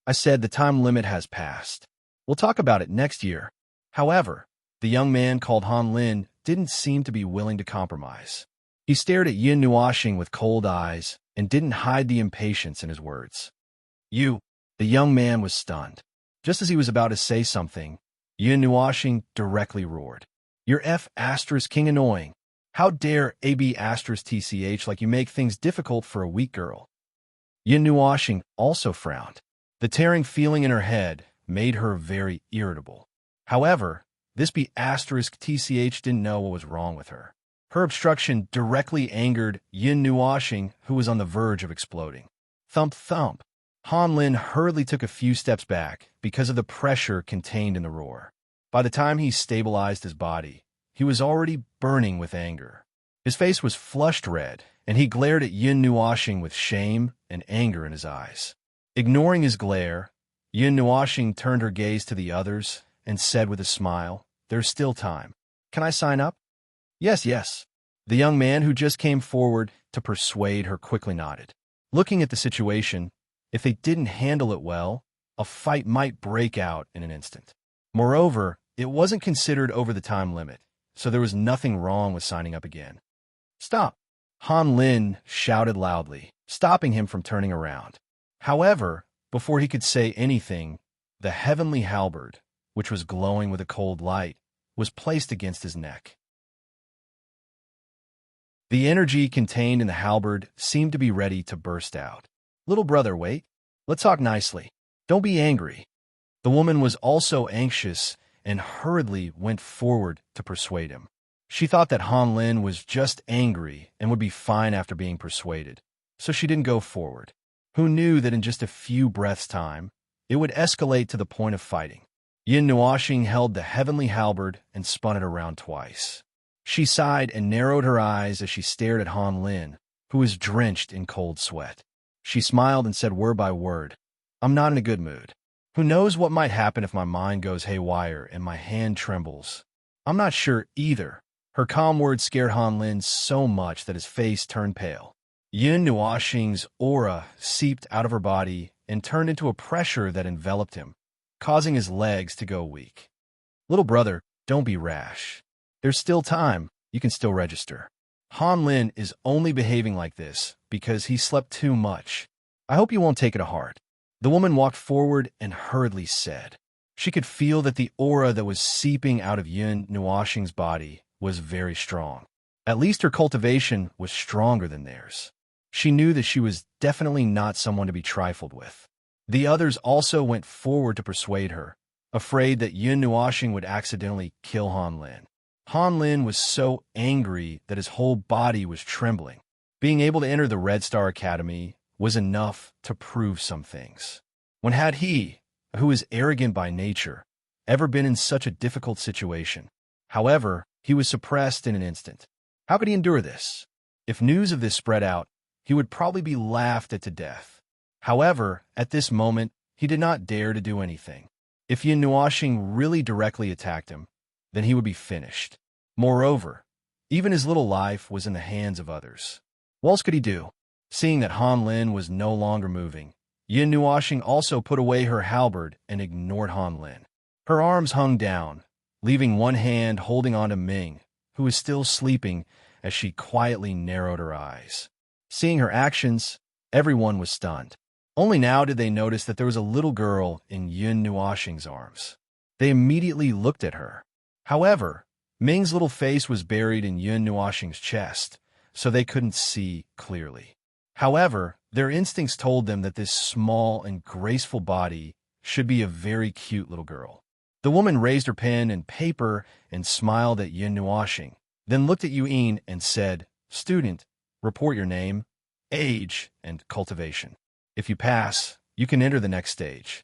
I said the time limit has passed. We'll talk about it next year. However, the young man called Han Lin didn't seem to be willing to compromise. He stared at Yin Nuashing with cold eyes and didn't hide the impatience in his words. You, the young man was stunned. Just as he was about to say something, Yin Nuashing directly roared. You're F*** king annoying. How dare AB** TCH like you make things difficult for a weak girl. Yin Nuashing also frowned. The tearing feeling in her head made her very irritable. However, this B** TCH didn't know what was wrong with her. Her obstruction directly angered Yin Nuashing, who was on the verge of exploding. Thump thump. Han Lin hurriedly took a few steps back because of the pressure contained in the roar. By the time he stabilized his body, he was already burning with anger. His face was flushed red, and he glared at Yin Nuashing with shame and anger in his eyes. Ignoring his glare, Yin Nuashing turned her gaze to the others and said with a smile, There's still time. Can I sign up? Yes, yes. The young man who just came forward to persuade her quickly nodded. Looking at the situation, if they didn't handle it well, a fight might break out in an instant. Moreover, it wasn't considered over the time limit, so there was nothing wrong with signing up again. Stop! Han Lin shouted loudly, stopping him from turning around. However, before he could say anything, the heavenly halberd, which was glowing with a cold light, was placed against his neck. The energy contained in the halberd seemed to be ready to burst out. Little brother, wait. Let's talk nicely. Don't be angry. The woman was also anxious and hurriedly went forward to persuade him. She thought that Han Lin was just angry and would be fine after being persuaded, so she didn't go forward. Who knew that in just a few breaths' time, it would escalate to the point of fighting? Yin Nuashing held the heavenly halberd and spun it around twice. She sighed and narrowed her eyes as she stared at Han Lin, who was drenched in cold sweat. She smiled and said word by word, I'm not in a good mood. Who knows what might happen if my mind goes haywire and my hand trembles? I'm not sure either. Her calm words scared Han Lin so much that his face turned pale. Yin Nuashing's aura seeped out of her body and turned into a pressure that enveloped him, causing his legs to go weak. Little brother, don't be rash. There's still time. You can still register. Han Lin is only behaving like this because he slept too much. I hope you won't take it to heart. The woman walked forward and hurriedly said. She could feel that the aura that was seeping out of Yun Nuoxing's body was very strong. At least her cultivation was stronger than theirs. She knew that she was definitely not someone to be trifled with. The others also went forward to persuade her, afraid that Yun Nuoxing would accidentally kill Han Lin. Han Lin was so angry that his whole body was trembling. Being able to enter the Red Star Academy was enough to prove some things. When had he, who is arrogant by nature, ever been in such a difficult situation? However, he was suppressed in an instant. How could he endure this? If news of this spread out, he would probably be laughed at to death. However, at this moment, he did not dare to do anything. If Yun Nuoxing really directly attacked him, then he would be finished. Moreover, even his little life was in the hands of others. What else could he do? Seeing that Han Lin was no longer moving, Yun Nuoxing also put away her halberd and ignored Han Lin. Her arms hung down, leaving one hand holding on to Ming, who was still sleeping, as she quietly narrowed her eyes. Seeing her actions, everyone was stunned. Only now did they notice that there was a little girl in Yun Nuoxing's arms. They immediately looked at her. However, Ming's little face was buried in Yun Nuoxing's chest, so they couldn't see clearly. However, their instincts told them that this small and graceful body should be a very cute little girl. The woman raised her pen and paper and smiled at Yun Nuoxing, then looked at Yuyin and said, "Student, report your name, age, and cultivation. If you pass, you can enter the next stage."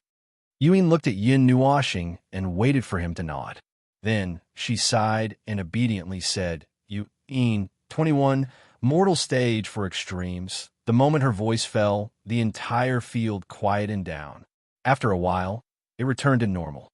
Yuyin looked at Yun Nuoxing and waited for him to nod. Then she sighed and obediently said, "Yuyin, 21, mortal stage for extremes." The moment her voice fell, the entire field quieted down. After a while, it returned to normal.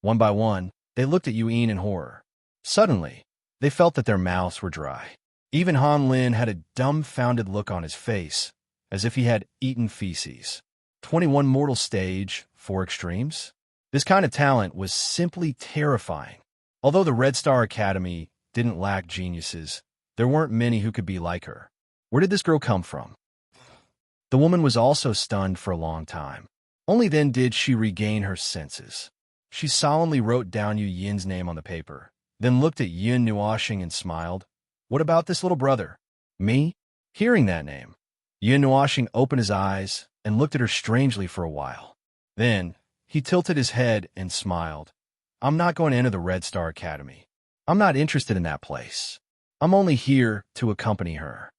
One by one, they looked at Yuyin in horror. Suddenly, they felt that their mouths were dry. Even Han Lin had a dumbfounded look on his face, as if he had eaten feces. 21 mortal stage, 4 extremes? This kind of talent was simply terrifying. Although the Red Star Academy didn't lack geniuses, there weren't many who could be like her. Where did this girl come from? The woman was also stunned for a long time. Only then did she regain her senses. She solemnly wrote down Yu Yin's name on the paper, then looked at Yun Nuoxing and smiled. "What about this little brother?" "Me?" Hearing that name, Yun Nuoxing opened his eyes and looked at her strangely for a while. Then, he tilted his head and smiled. "I'm not going to enter the Red Star Academy. I'm not interested in that place. I'm only here to accompany her."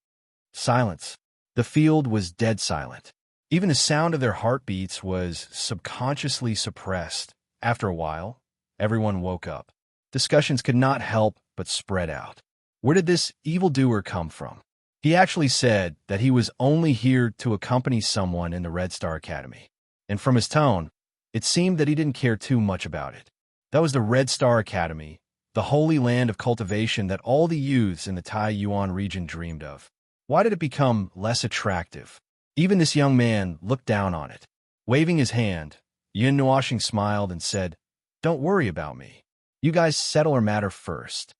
Silence. The field was dead silent. Even the sound of their heartbeats was subconsciously suppressed. After a while, everyone woke up. Discussions could not help but spread out. Where did this evildoer come from? He actually said that he was only here to accompany someone in the Red Star Academy. And from his tone, it seemed that he didn't care too much about it. That was the Red Star Academy, the holy land of cultivation that all the youths in the Taiyuan region dreamed of. Why did it become less attractive? Even this young man looked down on it. Waving his hand, Yun Nuoxing smiled and said, "Don't worry about me. You guys settle our matter first.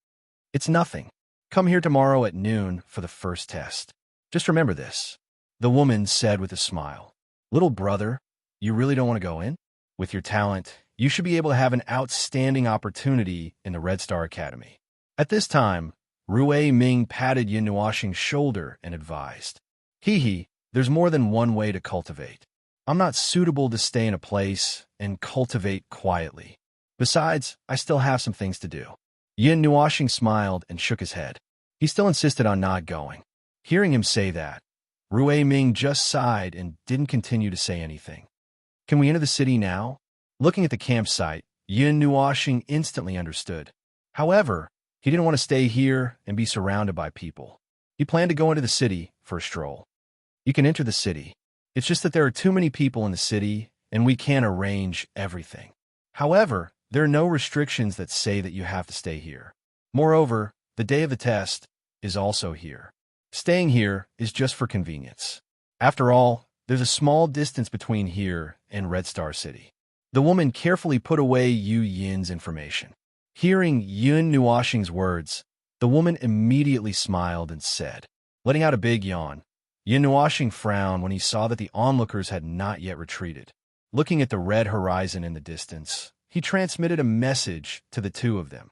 It's nothing. Come here tomorrow at noon for the first test. Just remember this," the woman said with a smile. "Little brother, you really don't want to go in? With your talent, you should be able to have an outstanding opportunity in the Red Star Academy." At this time, Rui Ming patted Yun Nuoxing's shoulder and advised, "Hee, there's more than one way to cultivate. I'm not suitable to stay in a place and cultivate quietly. Besides, I still have some things to do." Yun Nuoxing smiled and shook his head. He still insisted on not going. Hearing him say that, Rui Ming just sighed and didn't continue to say anything. "Can we enter the city now?" Looking at the campsite, Yun Nuoxing instantly understood. However, he didn't want to stay here and be surrounded by people. He planned to go into the city for a stroll. "You can enter the city. It's just that there are too many people in the city, and we can't arrange everything. However, there are no restrictions that say that you have to stay here. Moreover, the day of the test is also here. Staying here is just for convenience. After all, there's a small distance between here and Red Star City." The woman carefully put away Yu Yin's information. Hearing Yun Nuoxing's words, the woman immediately smiled and said, letting out a big yawn. Yun Nuoxing frowned when he saw that the onlookers had not yet retreated. Looking at the red horizon in the distance, he transmitted a message to the two of them.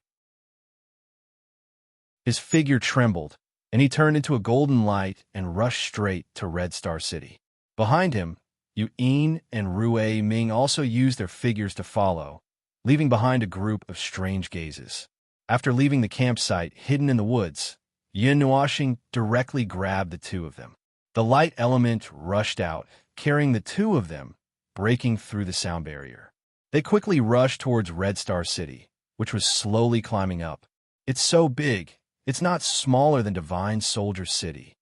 His figure trembled, and he turned into a golden light and rushed straight to Red Star City. Behind him, Yu Yin and Rui Ming also used their figures to follow, leaving behind a group of strange gazes. After leaving the campsite hidden in the woods, Yun Nuoxing directly grabbed the two of them. The light element rushed out, carrying the two of them, breaking through the sound barrier. They quickly rushed towards Red Star City, which was slowly climbing up. It's so big, it's not smaller than Divine Soldier City.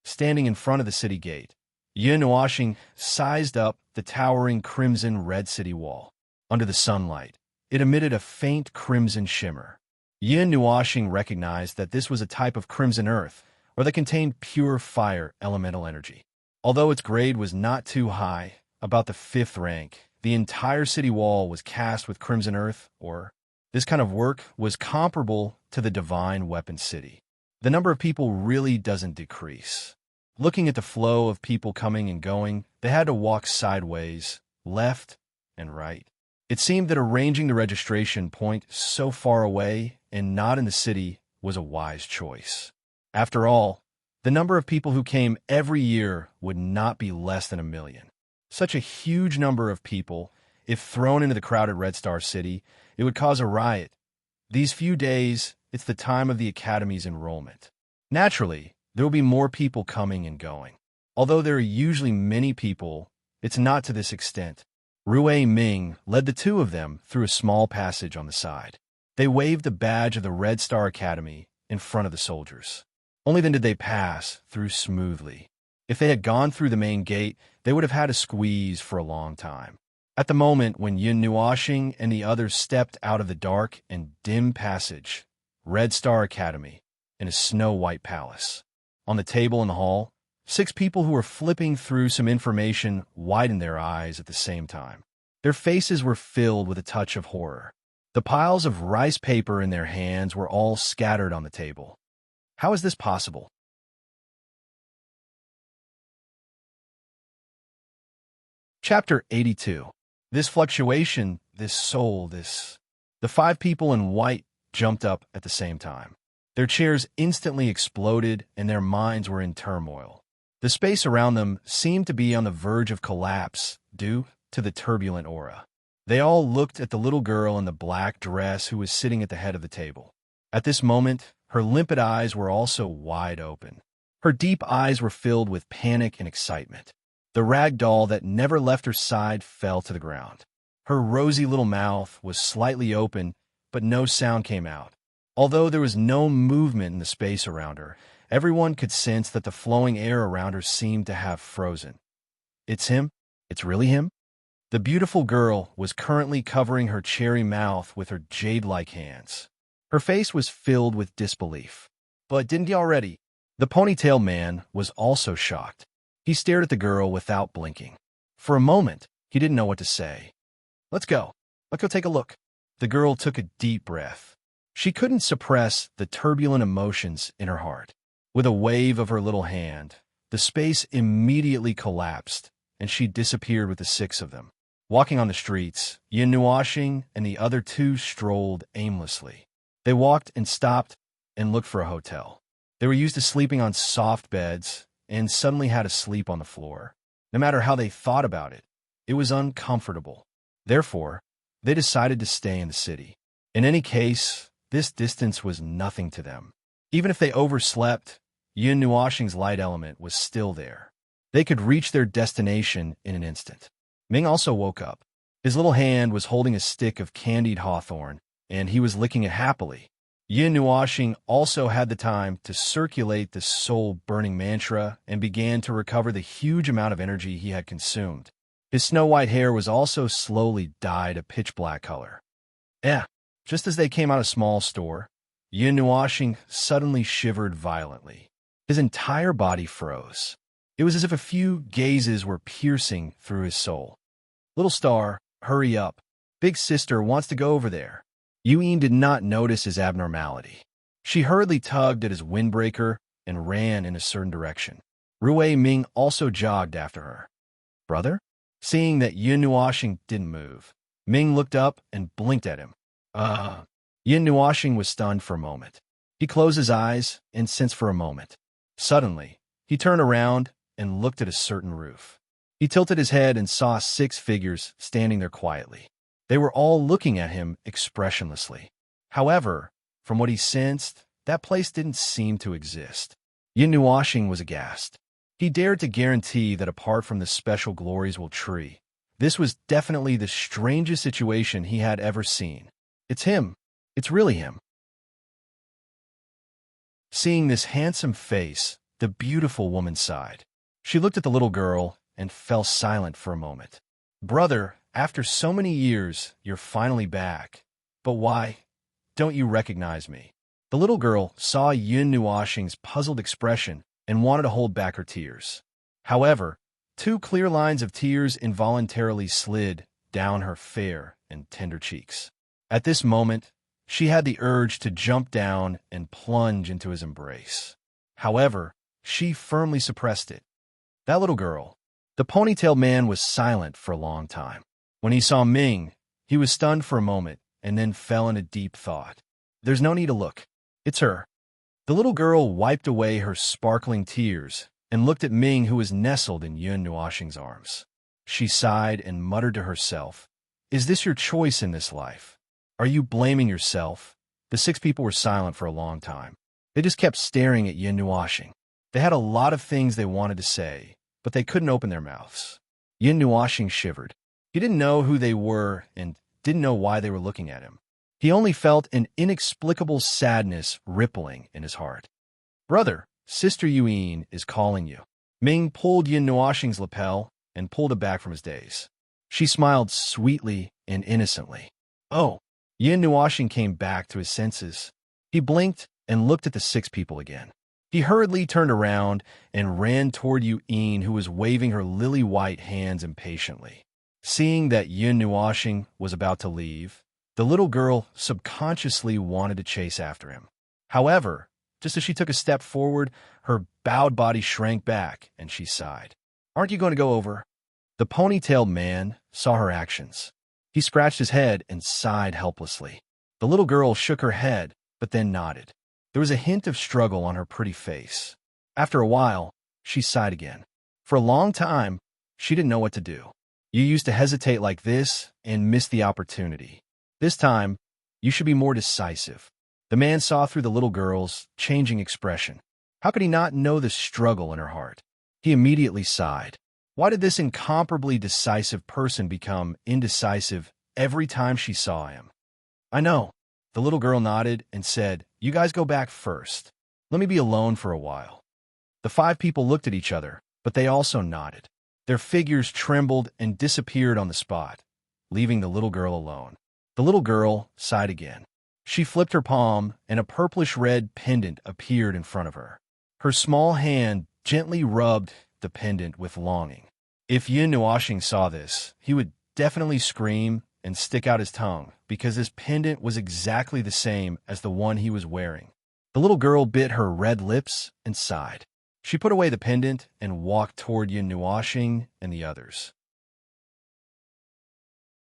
Standing in front of the city gate, Yun Nuoxing sized up the towering crimson red city wall. Under the sunlight, it emitted a faint crimson shimmer. Yun Nuoxing recognized that this was a type of crimson earth, or that contained pure fire elemental energy. Although its grade was not too high, about the 5th rank, the entire city wall was cast with crimson earth, or this kind of work was comparable to the Divine Weapon City. The number of people really doesn't decrease. Looking at the flow of people coming and going, they had to walk sideways, left and right. It seemed that arranging the registration point so far away and not in the city was a wise choice. After all, the number of people who came every year would not be less than 1 million. Such a huge number of people, if thrown into the crowded Red Star City, it would cause a riot. These few days, it's the time of the Academy's enrollment. Naturally, there will be more people coming and going. Although there are usually many people, it's not to this extent. Rui Ming led the two of them through a small passage on the side. They waved the badge of the Red Star Academy in front of the soldiers. Only then did they pass through smoothly. If they had gone through the main gate, they would have had to squeeze for a long time. At the moment when Yun Nuoxing and the others stepped out of the dark and dim passage, Red Star Academy, in a snow-white palace. On the table in the hall, 6 people who were flipping through some information widened their eyes at the same time. Their faces were filled with a touch of horror. The piles of rice paper in their hands were all scattered on the table. How is this possible? Chapter 82. This fluctuation, this soul, this... The 5 people in white jumped up at the same time. Their chairs instantly exploded and their minds were in turmoil. The space around them seemed to be on the verge of collapse due to the turbulent aura. They all looked at the little girl in the black dress who was sitting at the head of the table. At this moment, her limpid eyes were also wide open. Her deep eyes were filled with panic and excitement. The rag doll that never left her side fell to the ground. Her rosy little mouth was slightly open, but no sound came out. Although there was no movement in the space around her, everyone could sense that the flowing air around her seemed to have frozen. It's him? It's really him? The beautiful girl was currently covering her cherry mouth with her jade-like hands. Her face was filled with disbelief. But didn't he already? The ponytail man was also shocked. He stared at the girl without blinking. For a moment, he didn't know what to say. Let's go. Let's go take a look. The girl took a deep breath. She couldn't suppress the turbulent emotions in her heart. With a wave of her little hand, the space immediately collapsed, and she disappeared with the 6 of them. Walking on the streets, Yun Nuoxing and the other 2 strolled aimlessly. They walked and stopped and looked for a hotel. They were used to sleeping on soft beds and suddenly had to sleep on the floor. No matter how they thought about it, it was uncomfortable. Therefore, they decided to stay in the city. In any case, this distance was nothing to them. Even if they overslept, Yun Nuoxing's light element was still there. They could reach their destination in an instant. Ming also woke up. His little hand was holding a stick of candied hawthorn, and he was licking it happily. Yun Nuoxing also had the time to circulate the soul-burning mantra and began to recover the huge amount of energy he had consumed. His snow-white hair was also slowly dyed a pitch-black color. Just as they came out of a small store, Yun Nuoxing suddenly shivered violently. His entire body froze. It was as if a few gazes were piercing through his soul. Little star, hurry up. Big sister wants to go over there. Yuen did not notice his abnormality. She hurriedly tugged at his windbreaker and ran in a certain direction. Rui Ming also jogged after her. Brother? Seeing that Yun Nuoxing didn't move, Ming looked up and blinked at him. Yun Nuoxing was stunned for a moment. He closed his eyes and sensed for a moment. Suddenly, he turned around and looked at a certain roof. He tilted his head and saw 6 figures standing there quietly. They were all looking at him expressionlessly. However, from what he sensed, that place didn't seem to exist. Yin Nuoxing was aghast. He dared to guarantee that apart from the special glories will tree, this was definitely the strangest situation he had ever seen. It's him. It's really him. Seeing this handsome face, the beautiful woman sighed. She looked at the little girl and fell silent for a moment. Brother, after so many years, you're finally back. But why don't you recognize me? The little girl saw Yun Nuoxing's puzzled expression and wanted to hold back her tears. However, 2 clear lines of tears involuntarily slid down her fair and tender cheeks. At this moment, she had the urge to jump down and plunge into his embrace. However, she firmly suppressed it. That little girl, the ponytailed man, was silent for a long time. When he saw Ming, he was stunned for a moment and then fell into deep thought. There's no need to look. It's her. The little girl wiped away her sparkling tears and looked at Ming, who was nestled in Yun Nuoxing's arms. She sighed and muttered to herself, "Is this your choice in this life? Are you blaming yourself?" The 6 people were silent for a long time. They just kept staring at Yun Nuoxing. They had a lot of things they wanted to say, but they couldn't open their mouths. Yun Nuoxing shivered. He didn't know who they were and didn't know why they were looking at him. He only felt an inexplicable sadness rippling in his heart. Brother, Sister Yuen is calling you. Ming pulled Yun Nuoxing's lapel and pulled it back from his daze. She smiled sweetly and innocently. Oh, Yun Nuoxing came back to his senses. He blinked and looked at the 6 people again. He hurriedly turned around and ran toward Yuen, who was waving her lily-white hands impatiently. Seeing that Yun Nuoxing was about to leave, the little girl subconsciously wanted to chase after him. However, just as she took a step forward, her bowed body shrank back and she sighed. Aren't you going to go over? The ponytailed man saw her actions. He scratched his head and sighed helplessly. The little girl shook her head, but then nodded. There was a hint of struggle on her pretty face. After a while, she sighed again. For a long time, she didn't know what to do. You used to hesitate like this and miss the opportunity. This time, you should be more decisive. The man saw through the little girl's changing expression. How could he not know the struggle in her heart? He immediately sighed. Why did this incomparably decisive person become indecisive every time she saw him? I know. The little girl nodded and said, "You guys go back first. Let me be alone for a while." The 5 people looked at each other, but they also nodded. Their figures trembled and disappeared on the spot, leaving the little girl alone. The little girl sighed again. She flipped her palm, and a purplish-red pendant appeared in front of her. Her small hand gently rubbed the pendant with longing. If Yun Nuoxing saw this, he would definitely scream and stick out his tongue, because this pendant was exactly the same as the one he was wearing. The little girl bit her red lips and sighed. She put away the pendant and walked toward Yun Nuoxing and the others.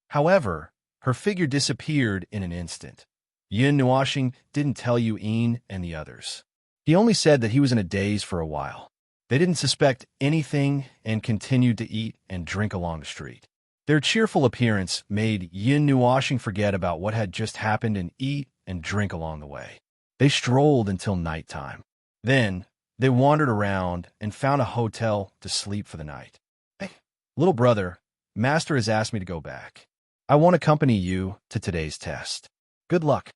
However, her figure disappeared in an instant. Yun Nuoxing didn't tell Yuen and the others. He only said that he was in a daze for a while. They didn't suspect anything and continued to eat and drink along the street. Their cheerful appearance made Yun Nuoxing forget about what had just happened and eat and drink along the way. They strolled until nighttime. Then, they wandered around and found a hotel to sleep for the night. Hey, little brother, Master has asked me to go back. I want to accompany you to today's test. Good luck.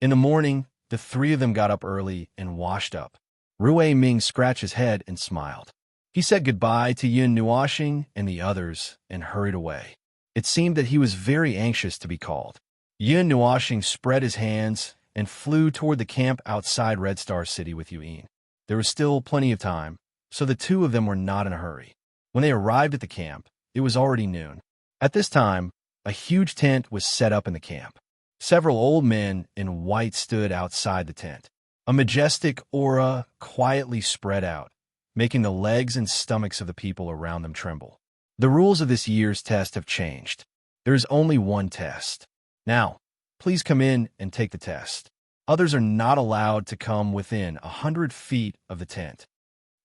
In the morning, the 3 of them got up early and washed up. Rui Ming scratched his head and smiled. He said goodbye to Yun Nuoxing and the others and hurried away. It seemed that he was very anxious to be called. Yun Nuoxing spread his hands and flew toward the camp outside Red Star City with Yuen. There was still plenty of time, so the 2 of them were not in a hurry. When they arrived at the camp, it was already noon. At this time, A huge tent was set up in the camp. Several old men in white stood outside the tent. A majestic aura quietly spread out, making the legs and stomachs of the people around them tremble. The rules of this year's test have changed. There is only one test. Now, please come in and take the test. Others are not allowed to come within 100 feet of the tent.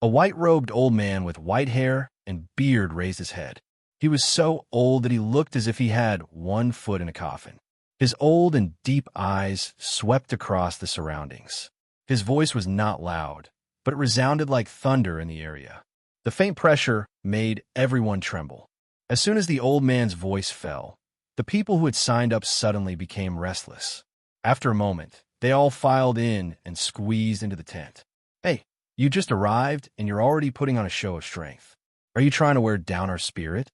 A white-robed old man with white hair and beard raised his head. He was so old that he looked as if he had 1 foot in a coffin. His old and deep eyes swept across the surroundings. His voice was not loud, but it resounded like thunder in the area. The faint pressure made everyone tremble. As soon as the old man's voice fell, the people who had signed up suddenly became restless. After a moment, they all filed in and squeezed into the tent. Hey, you just arrived and you're already putting on a show of strength. Are you trying to wear down our spirit?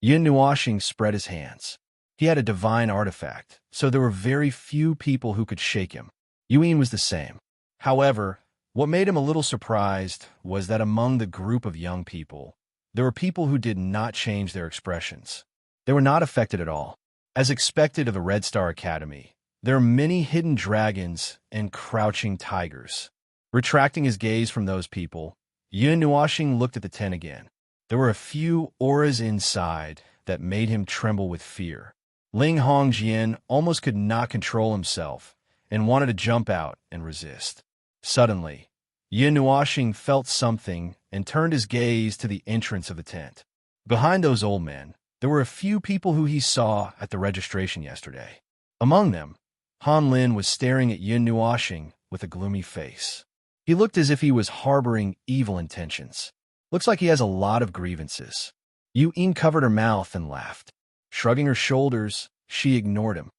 Yin Nuashing spread his hands. He had a divine artifact, so there were very few people who could shake him. Yuan was the same. However, what made him a little surprised was that among the group of young people, there were people who did not change their expressions. They were not affected at all. As expected of the Red Star Academy, there are many hidden dragons and crouching tigers. Retracting his gaze from those people, Yin Nuashing looked at the tent again. There were a few auras inside that made him tremble with fear. Ling Hongjian almost could not control himself and wanted to jump out and resist. Suddenly, Yin Nuashing felt something and turned his gaze to the entrance of the tent. Behind those old men, there were a few people who he saw at the registration yesterday. Among them, Han Lin was staring at Yin Nuashing with a gloomy face. He looked as if he was harboring evil intentions. Looks like he has a lot of grievances. Yu Yin covered her mouth and laughed. Shrugging her shoulders, she ignored him.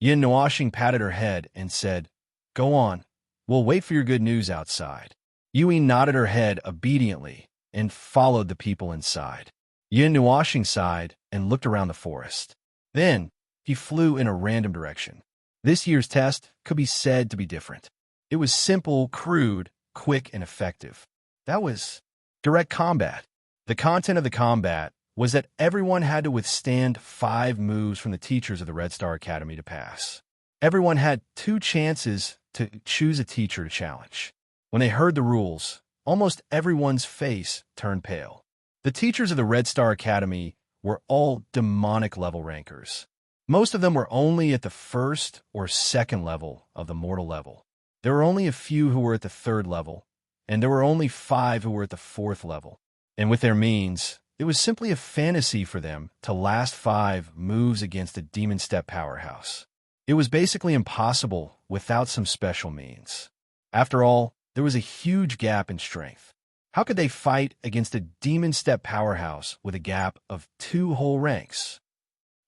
Yin Nuashing patted her head and said, "Go on. We'll wait for your good news outside." Yu Yin nodded her head obediently and followed the people inside. Yin Nuashing sighed and looked around the forest. Then, he flew in a random direction. This year's test could be said to be different. It was simple, crude, quick, and effective. That was direct combat. The content of the combat was that everyone had to withstand 5 moves from the teachers of the Red Star Academy to pass. Everyone had 2 chances to choose a teacher to challenge. When they heard the rules, almost everyone's face turned pale. The teachers of the Red Star Academy were all demonic level rankers. Most of them were only at the 1st or 2nd level of the mortal level. There were only a few who were at the 3rd level, and there were only 5 who were at the 4th level. And with their means, it was simply a fantasy for them to last 5 moves against a demon step powerhouse. It was basically impossible without some special means. After all, there was a huge gap in strength. How could they fight against a demon step powerhouse with a gap of 2 whole ranks?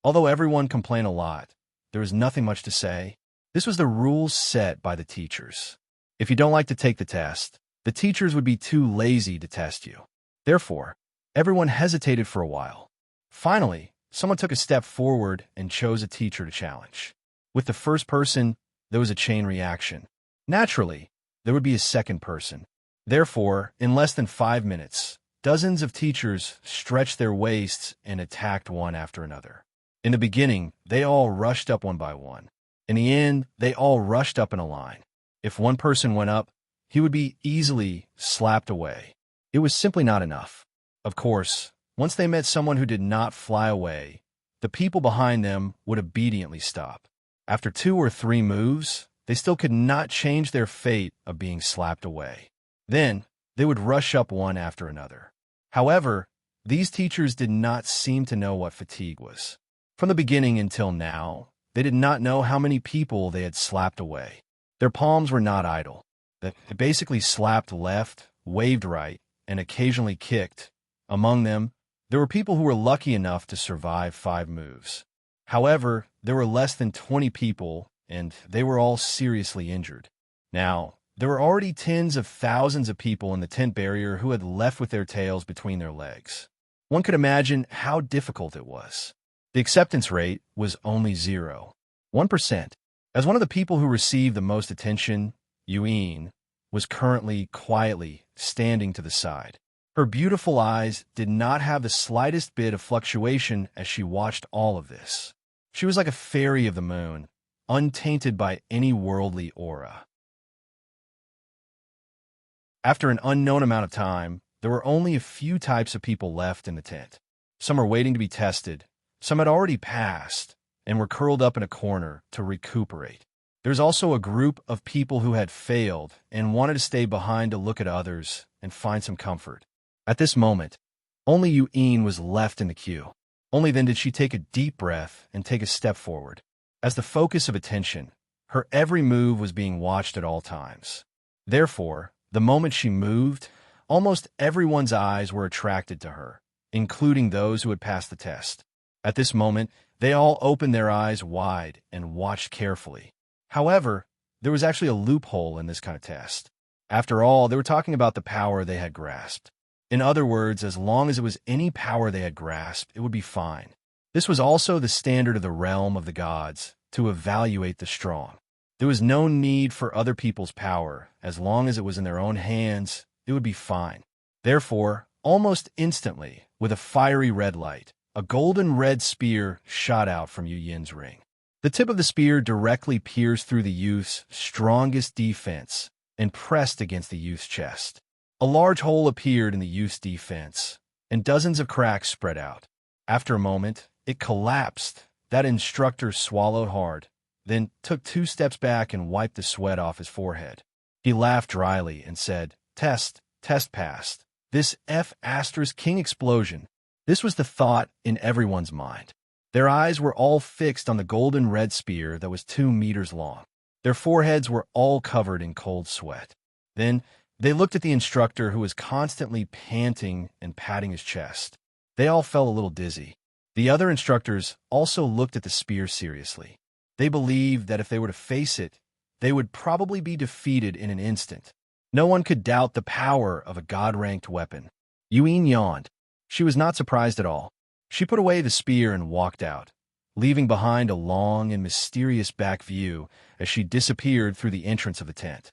Although everyone complained a lot, there was nothing much to say. This was the rules set by the teachers. If you don't like to take the test, the teachers would be too lazy to test you. Therefore, everyone hesitated for a while. Finally, someone took a step forward and chose a teacher to challenge. With the first person, there was a chain reaction. Naturally, there would be a second person. Therefore, in less than 5 minutes, dozens of teachers stretched their waists and attacked one after another. In the beginning, they all rushed up one by one. In the end, they all rushed up in a line. If one person went up, he would be easily slapped away. It was simply not enough. Of course, once they met someone who did not fly away, the people behind them would obediently stop. After 2 or 3 moves, they still could not change their fate of being slapped away. Then, they would rush up one after another. However, these teachers did not seem to know what fatigue was. From the beginning until now, they did not know how many people they had slapped away. Their palms were not idle. They basically slapped left, waved right, and occasionally kicked. Among them, there were people who were lucky enough to survive 5 moves. However, there were less than 20 people, and they were all seriously injured. Now, there were already tens of thousands of people in the tent barrier who had left with their tails between their legs. One could imagine how difficult it was. The acceptance rate was only 1%. As one of the people who received the most attention, Yuan was currently quietly standing to the side. Her beautiful eyes did not have the slightest bit of fluctuation as she watched all of this. She was like a fairy of the moon, untainted by any worldly aura. After an unknown amount of time, there were only a few types of people left in the tent. Some were waiting to be tested, some had already passed, and were curled up in a corner to recuperate. There's also a group of people who had failed and wanted to stay behind to look at others and find some comfort. At this moment, only Yu'in was left in the queue. Only then did she take a deep breath and take a step forward. As the focus of attention, her every move was being watched at all times. Therefore, the moment she moved, almost everyone's eyes were attracted to her, including those who had passed the test. At this moment, they all opened their eyes wide and watched carefully. However, there was actually a loophole in this kind of test. After all, they were talking about the power they had grasped. In other words, as long as it was any power they had grasped, it would be fine. This was also the standard of the realm of the gods, to evaluate the strong. There was no need for other people's power. As long as it was in their own hands, it would be fine. Therefore, almost instantly, with a fiery red light, a golden red spear shot out from Yu'in's ring. The tip of the spear directly pierced through the youth's strongest defense and pressed against the youth's chest. A large hole appeared in the youth's defense, and dozens of cracks spread out. After a moment, it collapsed. That instructor swallowed hard, then took 2 steps back and wiped the sweat off his forehead. He laughed dryly and said, test passed. This F***king explosion. This was the thought in everyone's mind. Their eyes were all fixed on the golden red spear that was 2 meters long. Their foreheads were all covered in cold sweat. Then they looked at the instructor, who was constantly panting and patting his chest. They all felt a little dizzy. The other instructors also looked at the spear seriously. They believed that if they were to face it, they would probably be defeated in an instant. No one could doubt the power of a god-ranked weapon. Yu'in yawned. She was not surprised at all. She put away the spear and walked out, leaving behind a long and mysterious back view as she disappeared through the entrance of the tent.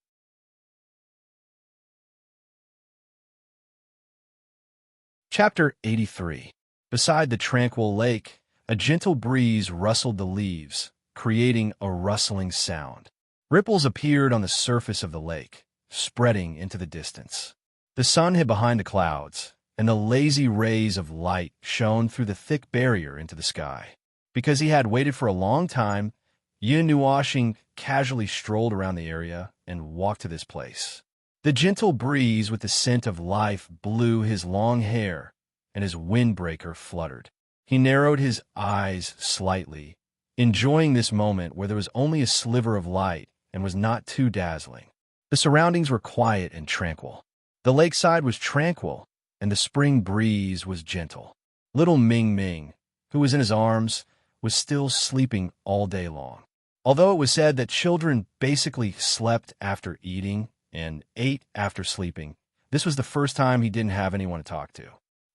Chapter 83. Beside the tranquil lake, a gentle breeze rustled the leaves, creating a rustling sound. Ripples appeared on the surface of the lake, spreading into the distance. The sun hid behind the clouds, and the lazy rays of light shone through the thick barrier into the sky. Because he had waited for a long time, Yin Nuoxing casually strolled around the area and walked to this place. The gentle breeze with the scent of life blew his long hair, and his windbreaker fluttered. He narrowed his eyes slightly, enjoying this moment where there was only a sliver of light and was not too dazzling. The surroundings were quiet and tranquil. The lakeside was tranquil, and the spring breeze was gentle. Little Ming Ming, who was in his arms, was still sleeping all day long. Although it was said that children basically slept after eating and ate after sleeping, this was the first time he didn't have anyone to talk to.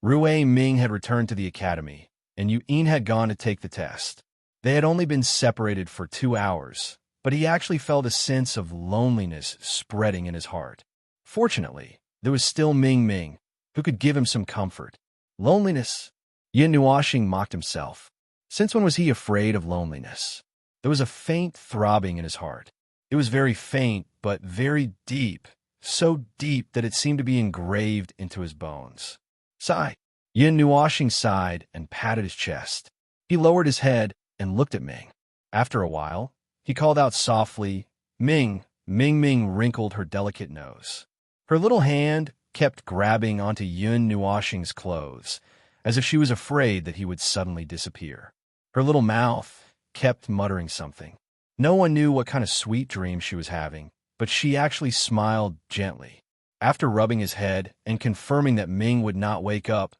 Rui Ming had returned to the academy, and Yu'in had gone to take the test. They had only been separated for 2 hours, but he actually felt a sense of loneliness spreading in his heart. Fortunately, there was still Ming Ming, who could give him some comfort. Loneliness? Yin Nuoxing mocked himself. Since when was he afraid of loneliness? There was a faint throbbing in his heart. It was very faint, but very deep, so deep that it seemed to be engraved into his bones. Sigh. Yin Nuoxing sighed and patted his chest. He lowered his head and looked at Ming. After a while, he called out softly, Ming. Ming Ming wrinkled her delicate nose. Her little hand kept grabbing onto Yin Nuoxing's clothes, as if she was afraid that he would suddenly disappear. Her little mouth kept muttering something. No one knew what kind of sweet dream she was having, but she actually smiled gently. After rubbing his head and confirming that Ming would not wake up,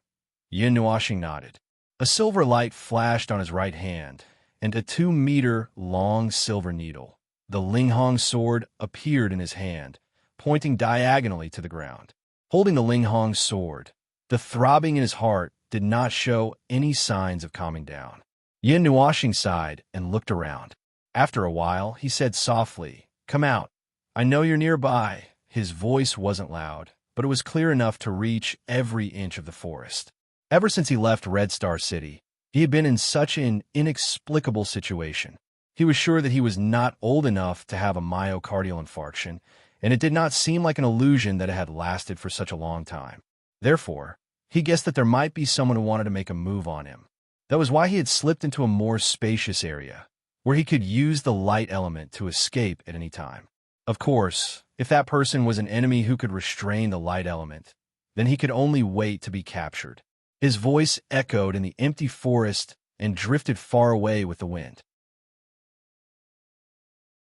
Yin Nuoxing nodded. A silver light flashed on his right hand, and a 2-meter-long silver needle, the Linghong sword, appeared in his hand, pointing diagonally to the ground. Holding the Linghong sword, the throbbing in his heart did not show any signs of calming down. Yin Nuoxing sighed and looked around. After a while, he said softly, Come out. I know you're nearby. His voice wasn't loud, but it was clear enough to reach every inch of the forest. Ever since he left Red Star City, he had been in such an inexplicable situation. He was sure that he was not old enough to have a myocardial infarction, and it did not seem like an illusion that it had lasted for such a long time. Therefore, he guessed that there might be someone who wanted to make a move on him. That was why he had slipped into a more spacious area, where he could use the light element to escape at any time. Of course, if that person was an enemy who could restrain the light element, then he could only wait to be captured. His voice echoed in the empty forest and drifted far away with the wind.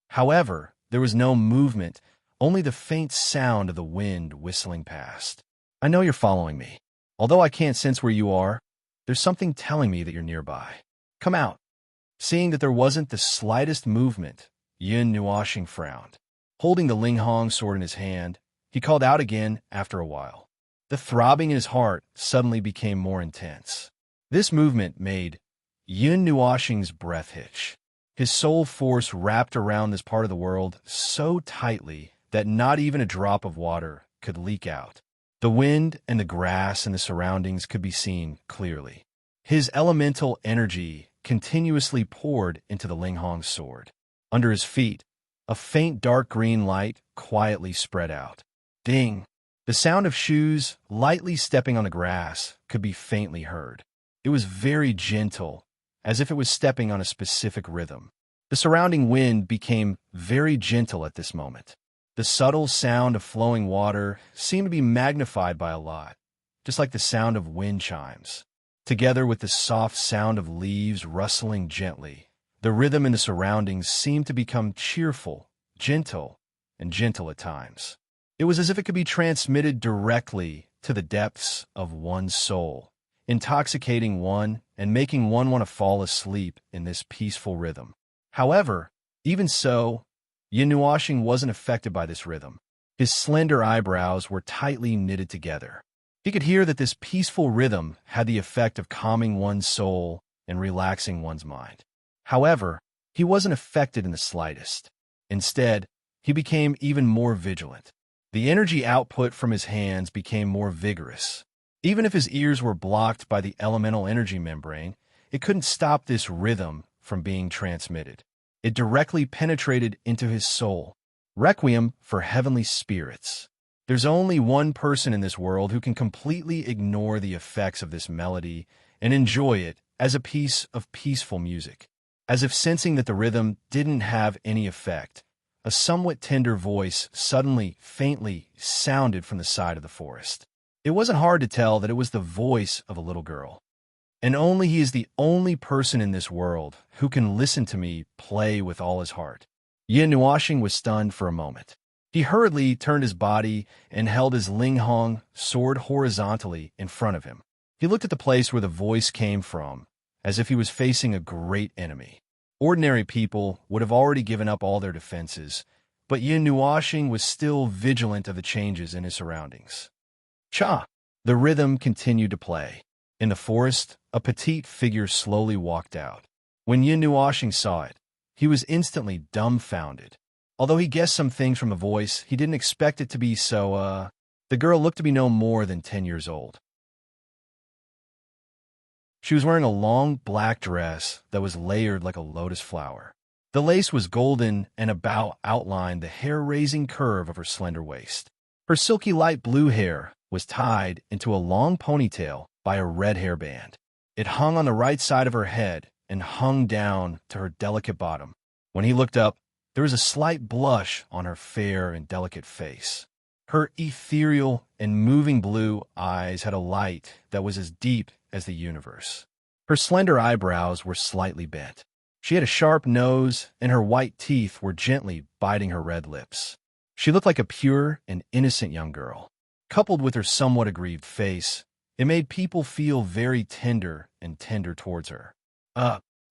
However, there was no movement, only the faint sound of the wind whistling past. I know you're following me. Although I can't sense where you are, there's something telling me that you're nearby. Come out. Seeing that there wasn't the slightest movement, Yin Nuoxing frowned. Holding the Linghong sword in his hand, he called out again after a while. The throbbing in his heart suddenly became more intense. This movement made Yin Nuoxing's breath hitch. His soul force wrapped around this part of the world so tightly that not even a drop of water could leak out. The wind and the grass and the surroundings could be seen clearly. His elemental energy continuously poured into the Linghong sword. Under his feet, a faint dark green light quietly spread out. Ding! The sound of shoes lightly stepping on the grass could be faintly heard. It was very gentle, as if it was stepping on a specific rhythm. The surrounding wind became very gentle at this moment. The subtle sound of flowing water seemed to be magnified by a lot, just like the sound of wind chimes. Together with the soft sound of leaves rustling gently, the rhythm in the surroundings seemed to become cheerful, gentle, and gentle at times. It was as if it could be transmitted directly to the depths of one's soul, intoxicating one and making one want to fall asleep in this peaceful rhythm. However, even so, Yin Nuoxing wasn't affected by this rhythm. His slender eyebrows were tightly knitted together. He could hear that this peaceful rhythm had the effect of calming one's soul and relaxing one's mind. However, he wasn't affected in the slightest. Instead, he became even more vigilant. The energy output from his hands became more vigorous. Even if his ears were blocked by the elemental energy membrane, it couldn't stop this rhythm from being transmitted. It directly penetrated into his soul. Requiem for heavenly spirits. There's only one person in this world who can completely ignore the effects of this melody and enjoy it as a piece of peaceful music. As if sensing that the rhythm didn't have any effect, a somewhat tender voice suddenly, faintly sounded from the side of the forest. It wasn't hard to tell that it was the voice of a little girl. And only he is the only person in this world who can listen to me play with all his heart. Yin Nuoxing was stunned for a moment. He hurriedly turned his body and held his Linghong sword horizontally in front of him. He looked at the place where the voice came from, as if he was facing a great enemy. Ordinary people would have already given up all their defenses, but Yin Nuoxing was still vigilant of the changes in his surroundings. Cha! The rhythm continued to play. In the forest, a petite figure slowly walked out. When Yin Nuoxing saw it, he was instantly dumbfounded. Although he guessed some things from the voice, he didn't expect it to be so, The girl looked to be no more than 10 years old. She was wearing a long black dress that was layered like a lotus flower. The lace was golden and about outlined the hair-raising curve of her slender waist. Her silky light blue hair was tied into a long ponytail by a red hairband. It hung on the right side of her head and hung down to her delicate bottom. When he looked up, there was a slight blush on her fair and delicate face. Her ethereal and moving blue eyes had a light that was as deep as the universe. Her slender eyebrows were slightly bent. She had a sharp nose, and her white teeth were gently biting her red lips. She looked like a pure and innocent young girl. Coupled with her somewhat aggrieved face, it made people feel very tender and tender towards her.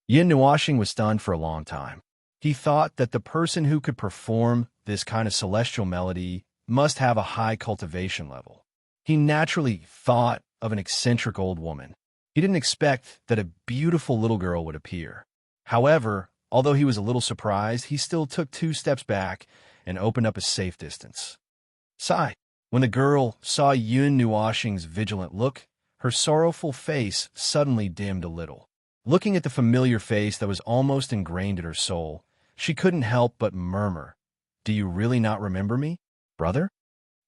Yin Nuoxing was stunned for a long time. He thought that the person who could perform this kind of celestial melody must have a high cultivation level. He naturally thought of an eccentric old woman. He didn't expect that a beautiful little girl would appear. However, although he was a little surprised, he still took 2 steps back and opened up a safe distance. Sigh. When the girl saw Yun Nuoxing's vigilant look, her sorrowful face suddenly dimmed a little. Looking at the familiar face that was almost ingrained in her soul, she couldn't help but murmur, "Do you really not remember me, brother?"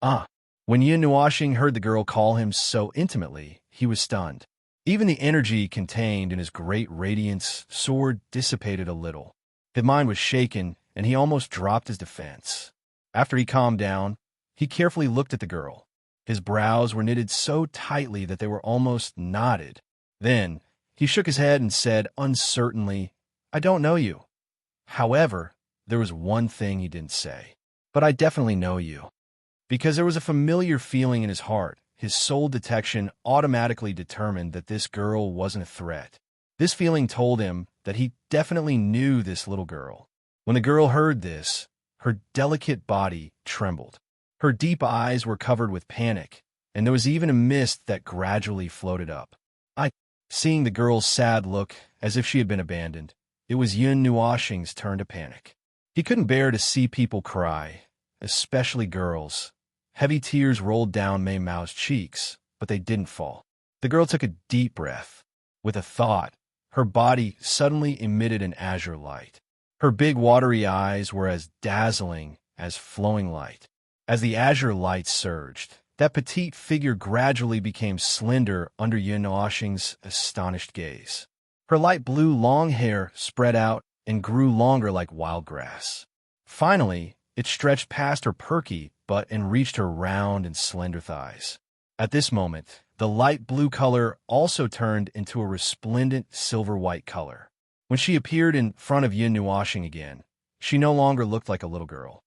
Ah. When Yun Nuoxing heard the girl call him so intimately, he was stunned. Even the energy contained in his great radiance sword dissipated a little. His mind was shaken, and he almost dropped his defense. After he calmed down, he carefully looked at the girl. His brows were knitted so tightly that they were almost knotted. Then, he shook his head and said uncertainly, "I don't know you." However, there was one thing he didn't say. "But I definitely know you." Because there was a familiar feeling in his heart, his soul detection automatically determined that this girl wasn't a threat. This feeling told him that he definitely knew this little girl. When the girl heard this, her delicate body trembled. Her deep eyes were covered with panic, and there was even a mist that gradually floated up. Seeing the girl's sad look, as if she had been abandoned, it was Yun Nuoxing's turn to panic. He couldn't bear to see people cry, especially girls. Heavy tears rolled down Mei Mao's cheeks, but they didn't fall. The girl took a deep breath. With a thought, her body suddenly emitted an azure light. Her big watery eyes were as dazzling as flowing light. As the azure light surged, that petite figure gradually became slender under Yun Nuoxing's astonished gaze. Her light blue long hair spread out and grew longer like wild grass. Finally, it stretched past her perky butt and reached her round and slender thighs. At this moment, the light blue color also turned into a resplendent silver-white color. When she appeared in front of Yun Nuoxing again, she no longer looked like a little girl.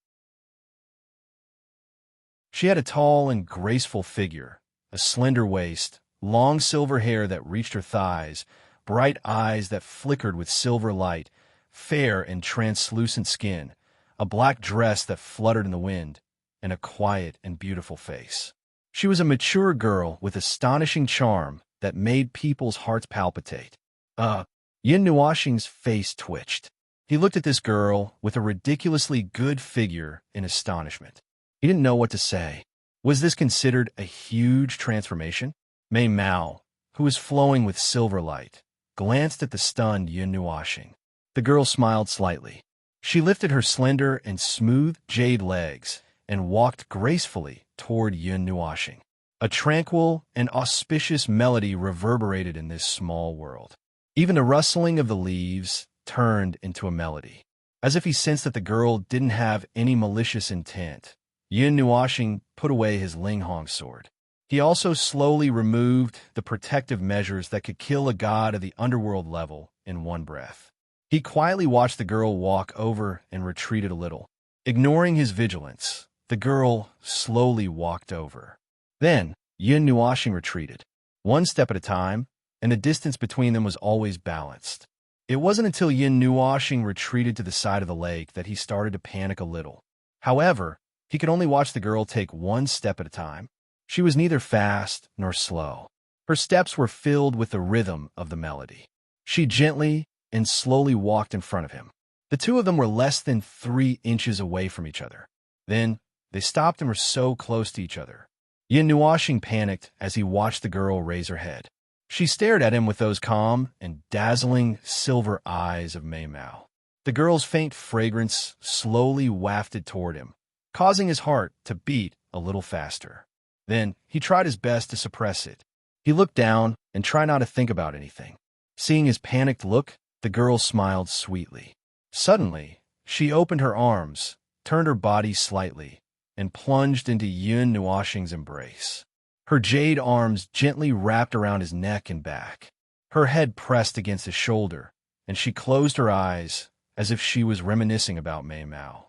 She had a tall and graceful figure, a slender waist, long silver hair that reached her thighs, bright eyes that flickered with silver light, fair and translucent skin, a black dress that fluttered in the wind, and a quiet and beautiful face. She was a mature girl with astonishing charm that made people's hearts palpitate. Yun Nuoxing's face twitched. He looked at this girl with a ridiculously good figure in astonishment. He didn't know what to say. Was this considered a huge transformation? Mei Mao, who was flowing with silver light, glanced at the stunned Yun Nuoxing. The girl smiled slightly. She lifted her slender and smooth jade legs and walked gracefully toward Yun Nuoxing. A tranquil and auspicious melody reverberated in this small world. Even the rustling of the leaves turned into a melody. As if he sensed that the girl didn't have any malicious intent, Yun Nuoxing put away his Linghong sword. He also slowly removed the protective measures that could kill a god of the underworld level in one breath. He quietly watched the girl walk over and retreated a little. Ignoring his vigilance, the girl slowly walked over. Then, Yun Nuoxing retreated, one step at a time, and the distance between them was always balanced. It wasn't until Yun Nuoxing retreated to the side of the lake that he started to panic a little. However, he could only watch the girl take one step at a time. She was neither fast nor slow. Her steps were filled with the rhythm of the melody. She gently and slowly walked in front of him. The two of them were less than 3 inches away from each other. Then, they stopped and were so close to each other. Yun Nuoxing panicked as he watched the girl raise her head. She stared at him with those calm and dazzling silver eyes of Mei Mao. The girl's faint fragrance slowly wafted toward him, causing his heart to beat a little faster. Then, he tried his best to suppress it. He looked down and tried not to think about anything. Seeing his panicked look, the girl smiled sweetly. Suddenly, she opened her arms, turned her body slightly, and plunged into Yun Nuoxing's embrace. Her jade arms gently wrapped around his neck and back. Her head pressed against his shoulder, and she closed her eyes as if she was reminiscing about Mei Mao.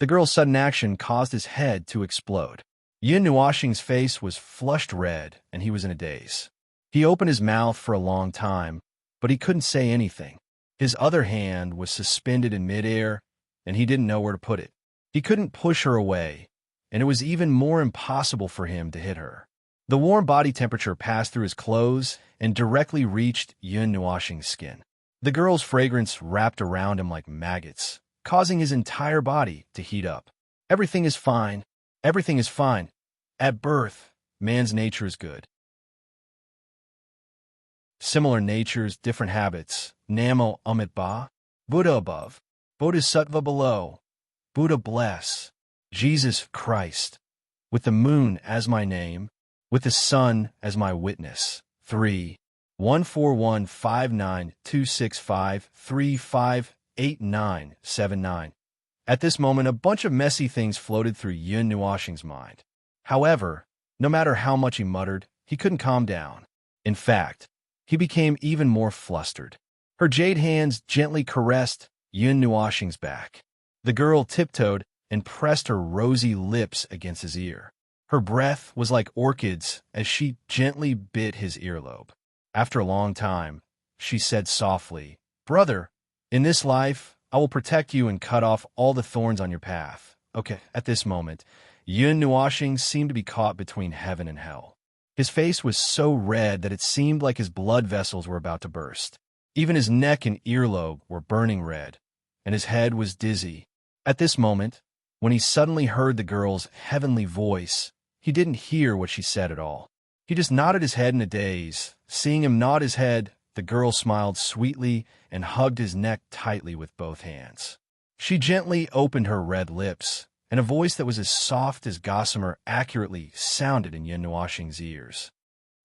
The girl's sudden action caused his head to explode. Yun Nuoxing's face was flushed red, and he was in a daze. He opened his mouth for a long time, but he couldn't say anything. His other hand was suspended in midair, and he didn't know where to put it. He couldn't push her away, and it was even more impossible for him to hit her. The warm body temperature passed through his clothes and directly reached Yun Nuoxing's skin. The girl's fragrance wrapped around him like maggots, causing his entire body to heat up. "Everything is fine," Everything is fine. At birth, man's nature is good. Similar natures, different habits. Namo Amit Ba. Buddha above. Bodhisattva below. Buddha bless. Jesus Christ. With the moon as my name. With the sun as my witness. 3. 141592653589979. At this moment, a bunch of messy things floated through Yun Nuoxing's mind. However, no matter how much he muttered, he couldn't calm down. In fact, he became even more flustered. Her jade hands gently caressed Yun Nuoxing's back. The girl tiptoed and pressed her rosy lips against his ear. Her breath was like orchids as she gently bit his earlobe. After a long time, she said softly, "Brother, in this life, I will protect you and cut off all the thorns on your path." Okay, at this moment, Yun Nuoxing seemed to be caught between heaven and hell. His face was so red that it seemed like his blood vessels were about to burst. Even his neck and earlobe were burning red, and his head was dizzy. At this moment, when he suddenly heard the girl's heavenly voice, he didn't hear what she said at all. He just nodded his head in a daze. Seeing him nod his head, the girl smiled sweetly and hugged his neck tightly with both hands. She gently opened her red lips, and a voice that was as soft as gossamer accurately sounded in Yun Nuoxing's ears.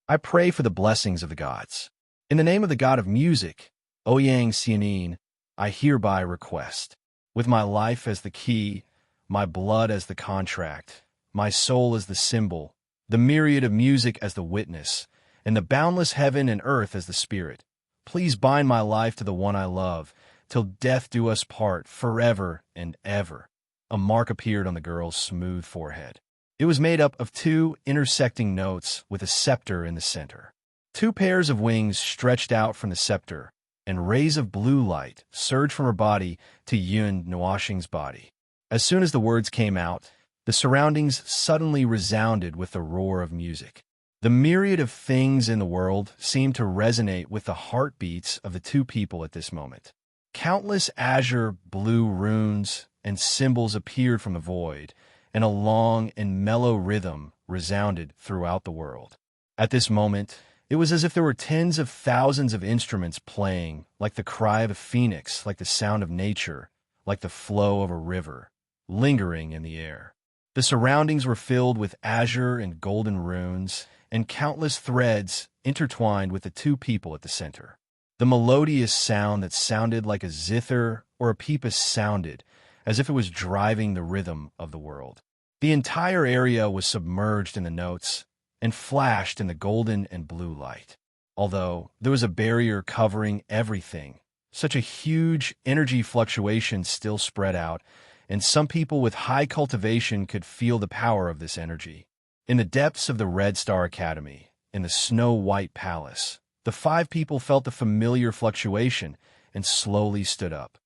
"I pray for the blessings of the gods. In the name of the god of music, Ouyang Xianin, I hereby request, with my life as the key, my blood as the contract, my soul as the symbol, the myriad of music as the witness, and the boundless heaven and earth as the spirit. Please bind my life to the one I love, till death do us part, forever and ever." A mark appeared on the girl's smooth forehead. It was made up of 2 intersecting notes with a scepter in the center. 2 pairs of wings stretched out from the scepter, and rays of blue light surged from her body to Yun Nuoxing's body. As soon as the words came out, the surroundings suddenly resounded with the roar of music. The myriad of things in the world seemed to resonate with the heartbeats of the 2 people at this moment. Countless azure blue runes and symbols appeared from the void, and a long and mellow rhythm resounded throughout the world. At this moment, it was as if there were tens of thousands of instruments playing, like the cry of a phoenix, like the sound of nature, like the flow of a river, lingering in the air. The surroundings were filled with azure and golden runes, and countless threads intertwined with the 2 people at the center. The melodious sound that sounded like a zither or a pipa sounded as if it was driving the rhythm of the world. The entire area was submerged in the notes and flashed in the golden and blue light. Although there was a barrier covering everything, such a huge energy fluctuation still spread out, and some people with high cultivation could feel the power of this energy. In the depths of the Red Star Academy, in the snow-white palace, the 5 people felt the familiar fluctuation and slowly stood up.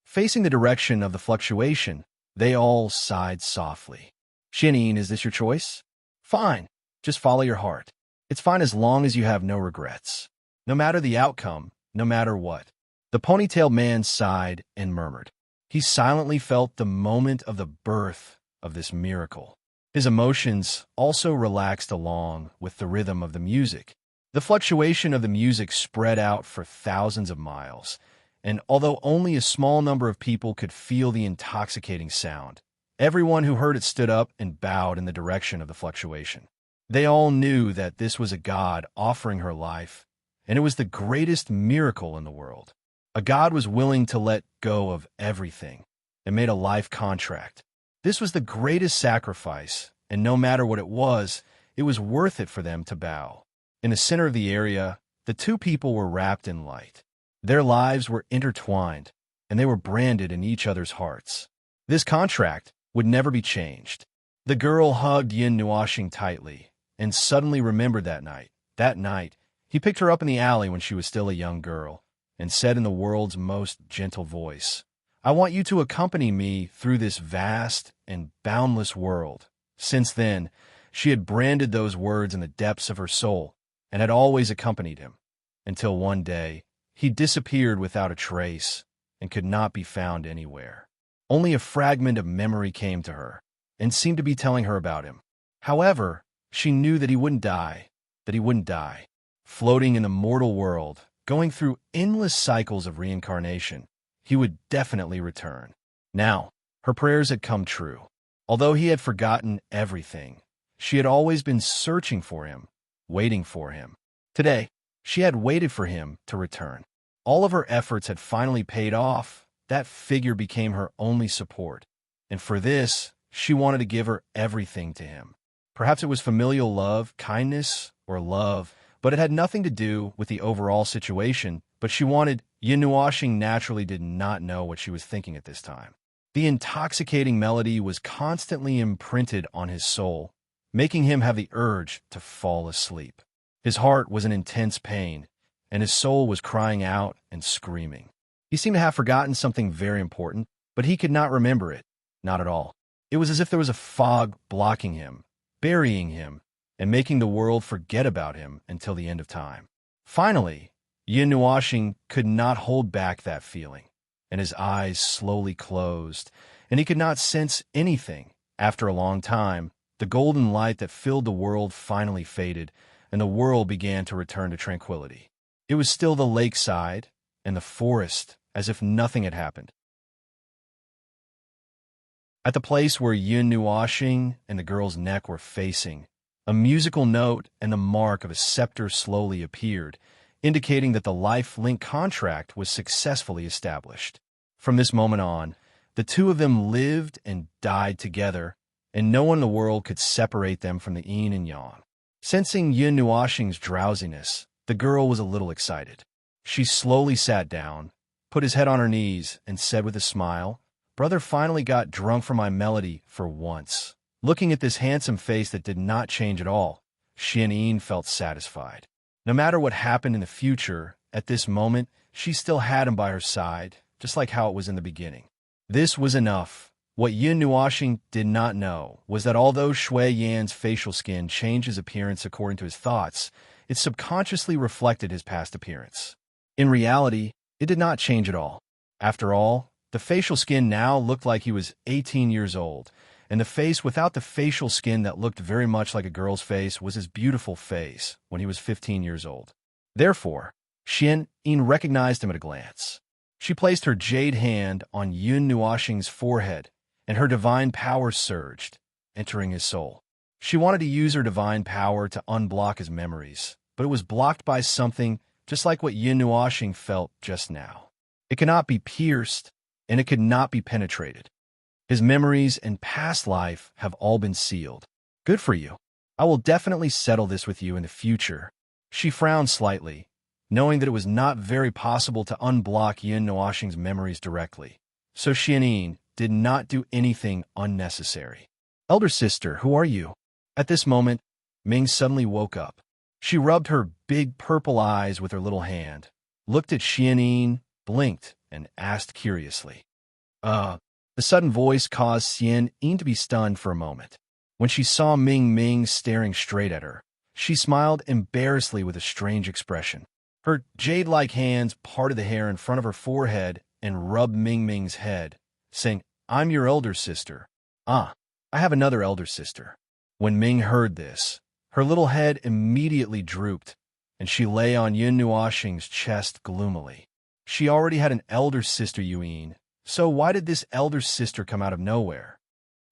Facing the direction of the fluctuation, they all sighed softly. "Xianin, is this your choice? Fine, just follow your heart. It's fine as long as you have no regrets. No matter the outcome, no matter what." The ponytailed man sighed and murmured. He silently felt the moment of the birth of this miracle. His emotions also relaxed along with the rhythm of the music. The fluctuation of the music spread out for thousands of miles, and although only a small number of people could feel the intoxicating sound, everyone who heard it stood up and bowed in the direction of the fluctuation. They all knew that this was a god offering her life, and it was the greatest miracle in the world. A god was willing to let go of everything and made a life contract. This was the greatest sacrifice, and no matter what it was worth it for them to bow. In the center of the area, the 2 people were wrapped in light. Their lives were intertwined, and they were branded in each other's hearts. This contract would never be changed. The girl hugged Yun Nuoxing tightly, and suddenly remembered that night. That night, he picked her up in the alley when she was still a young girl, and said in the world's most gentle voice, "I want you to accompany me through this vast and boundless world." Since then, she had branded those words in the depths of her soul, and had always accompanied him, until one day, he disappeared without a trace and could not be found anywhere. Only a fragment of memory came to her, and seemed to be telling her about him. However, she knew that he wouldn't die, Floating in the mortal world, going through endless cycles of reincarnation, he would definitely return. Now, her prayers had come true. Although he had forgotten everything, she had always been searching for him, waiting for him. Today, she had waited for him to return. All of her efforts had finally paid off. That figure became her only support. And for this, she wanted to give her everything to him. Perhaps it was familial love, kindness, or love, but it had nothing to do with the overall situation. But she wanted. Yin Nuoxing naturally did not know what she was thinking at this time. The intoxicating melody was constantly imprinted on his soul, making him have the urge to fall asleep. His heart was in intense pain, and his soul was crying out and screaming. He seemed to have forgotten something very important, but he could not remember it. Not at all. It was as if there was a fog blocking him, burying him, and making the world forget about him until the end of time. Finally, Yin Nuoxing could not hold back that feeling, and his eyes slowly closed, and he could not sense anything. After a long time, the golden light that filled the world finally faded, and the world began to return to tranquility. It was still the lakeside and the forest, as if nothing had happened. At the place where Yin Nuoxing and the girl's neck were facing, a musical note and the mark of a scepter slowly appeared, indicating that the life-link contract was successfully established. From this moment on, the two of them lived and died together, and no one in the world could separate them from the yin and yang. Sensing Yin Nuoxing's drowsiness, the girl was a little excited. She slowly sat down, put his head on her knees, and said with a smile, "Brother finally got drunk for my melody for once." Looking at this handsome face that did not change at all, Xianyin felt satisfied. No matter what happened in the future, at this moment, she still had him by her side, just like how it was in the beginning. This was enough. What Yin Nuoxing did not know was that although Shui Yan's facial skin changed his appearance according to his thoughts, it subconsciously reflected his past appearance. In reality, it did not change at all. After all, the facial skin now looked like he was 18 years old, and the face without the facial skin that looked very much like a girl's face was his beautiful face when he was 15 years old. Therefore, Xianyin recognized him at a glance. She placed her jade hand on Yin Nuoxing's forehead, and her divine power surged, entering his soul. She wanted to use her divine power to unblock his memories, but it was blocked by something just like what Yin Nuoxing felt just now. It cannot be pierced, and it could not be penetrated. His memories and past life have all been sealed. Good for you. I will definitely settle this with you in the future. She frowned slightly, knowing that it was not very possible to unblock Yin Nuoxing's memories directly. So Xianyin did not do anything unnecessary. "Elder sister, who are you?" At this moment, Ming suddenly woke up. She rubbed her big purple eyes with her little hand, looked at Xianyin, blinked, and asked curiously. The sudden voice caused Xianyin to be stunned for a moment. When she saw Ming staring straight at her, she smiled embarrassedly with a strange expression. Her jade-like hands parted the hair in front of her forehead and rubbed Ming's head, saying, "I'm your elder sister." "Ah, I have another elder sister." When Ming heard this, her little head immediately drooped, and she lay on Yin Nuoxing's chest gloomily. She already had an elder sister, Yuyin, so why did this elder sister come out of nowhere?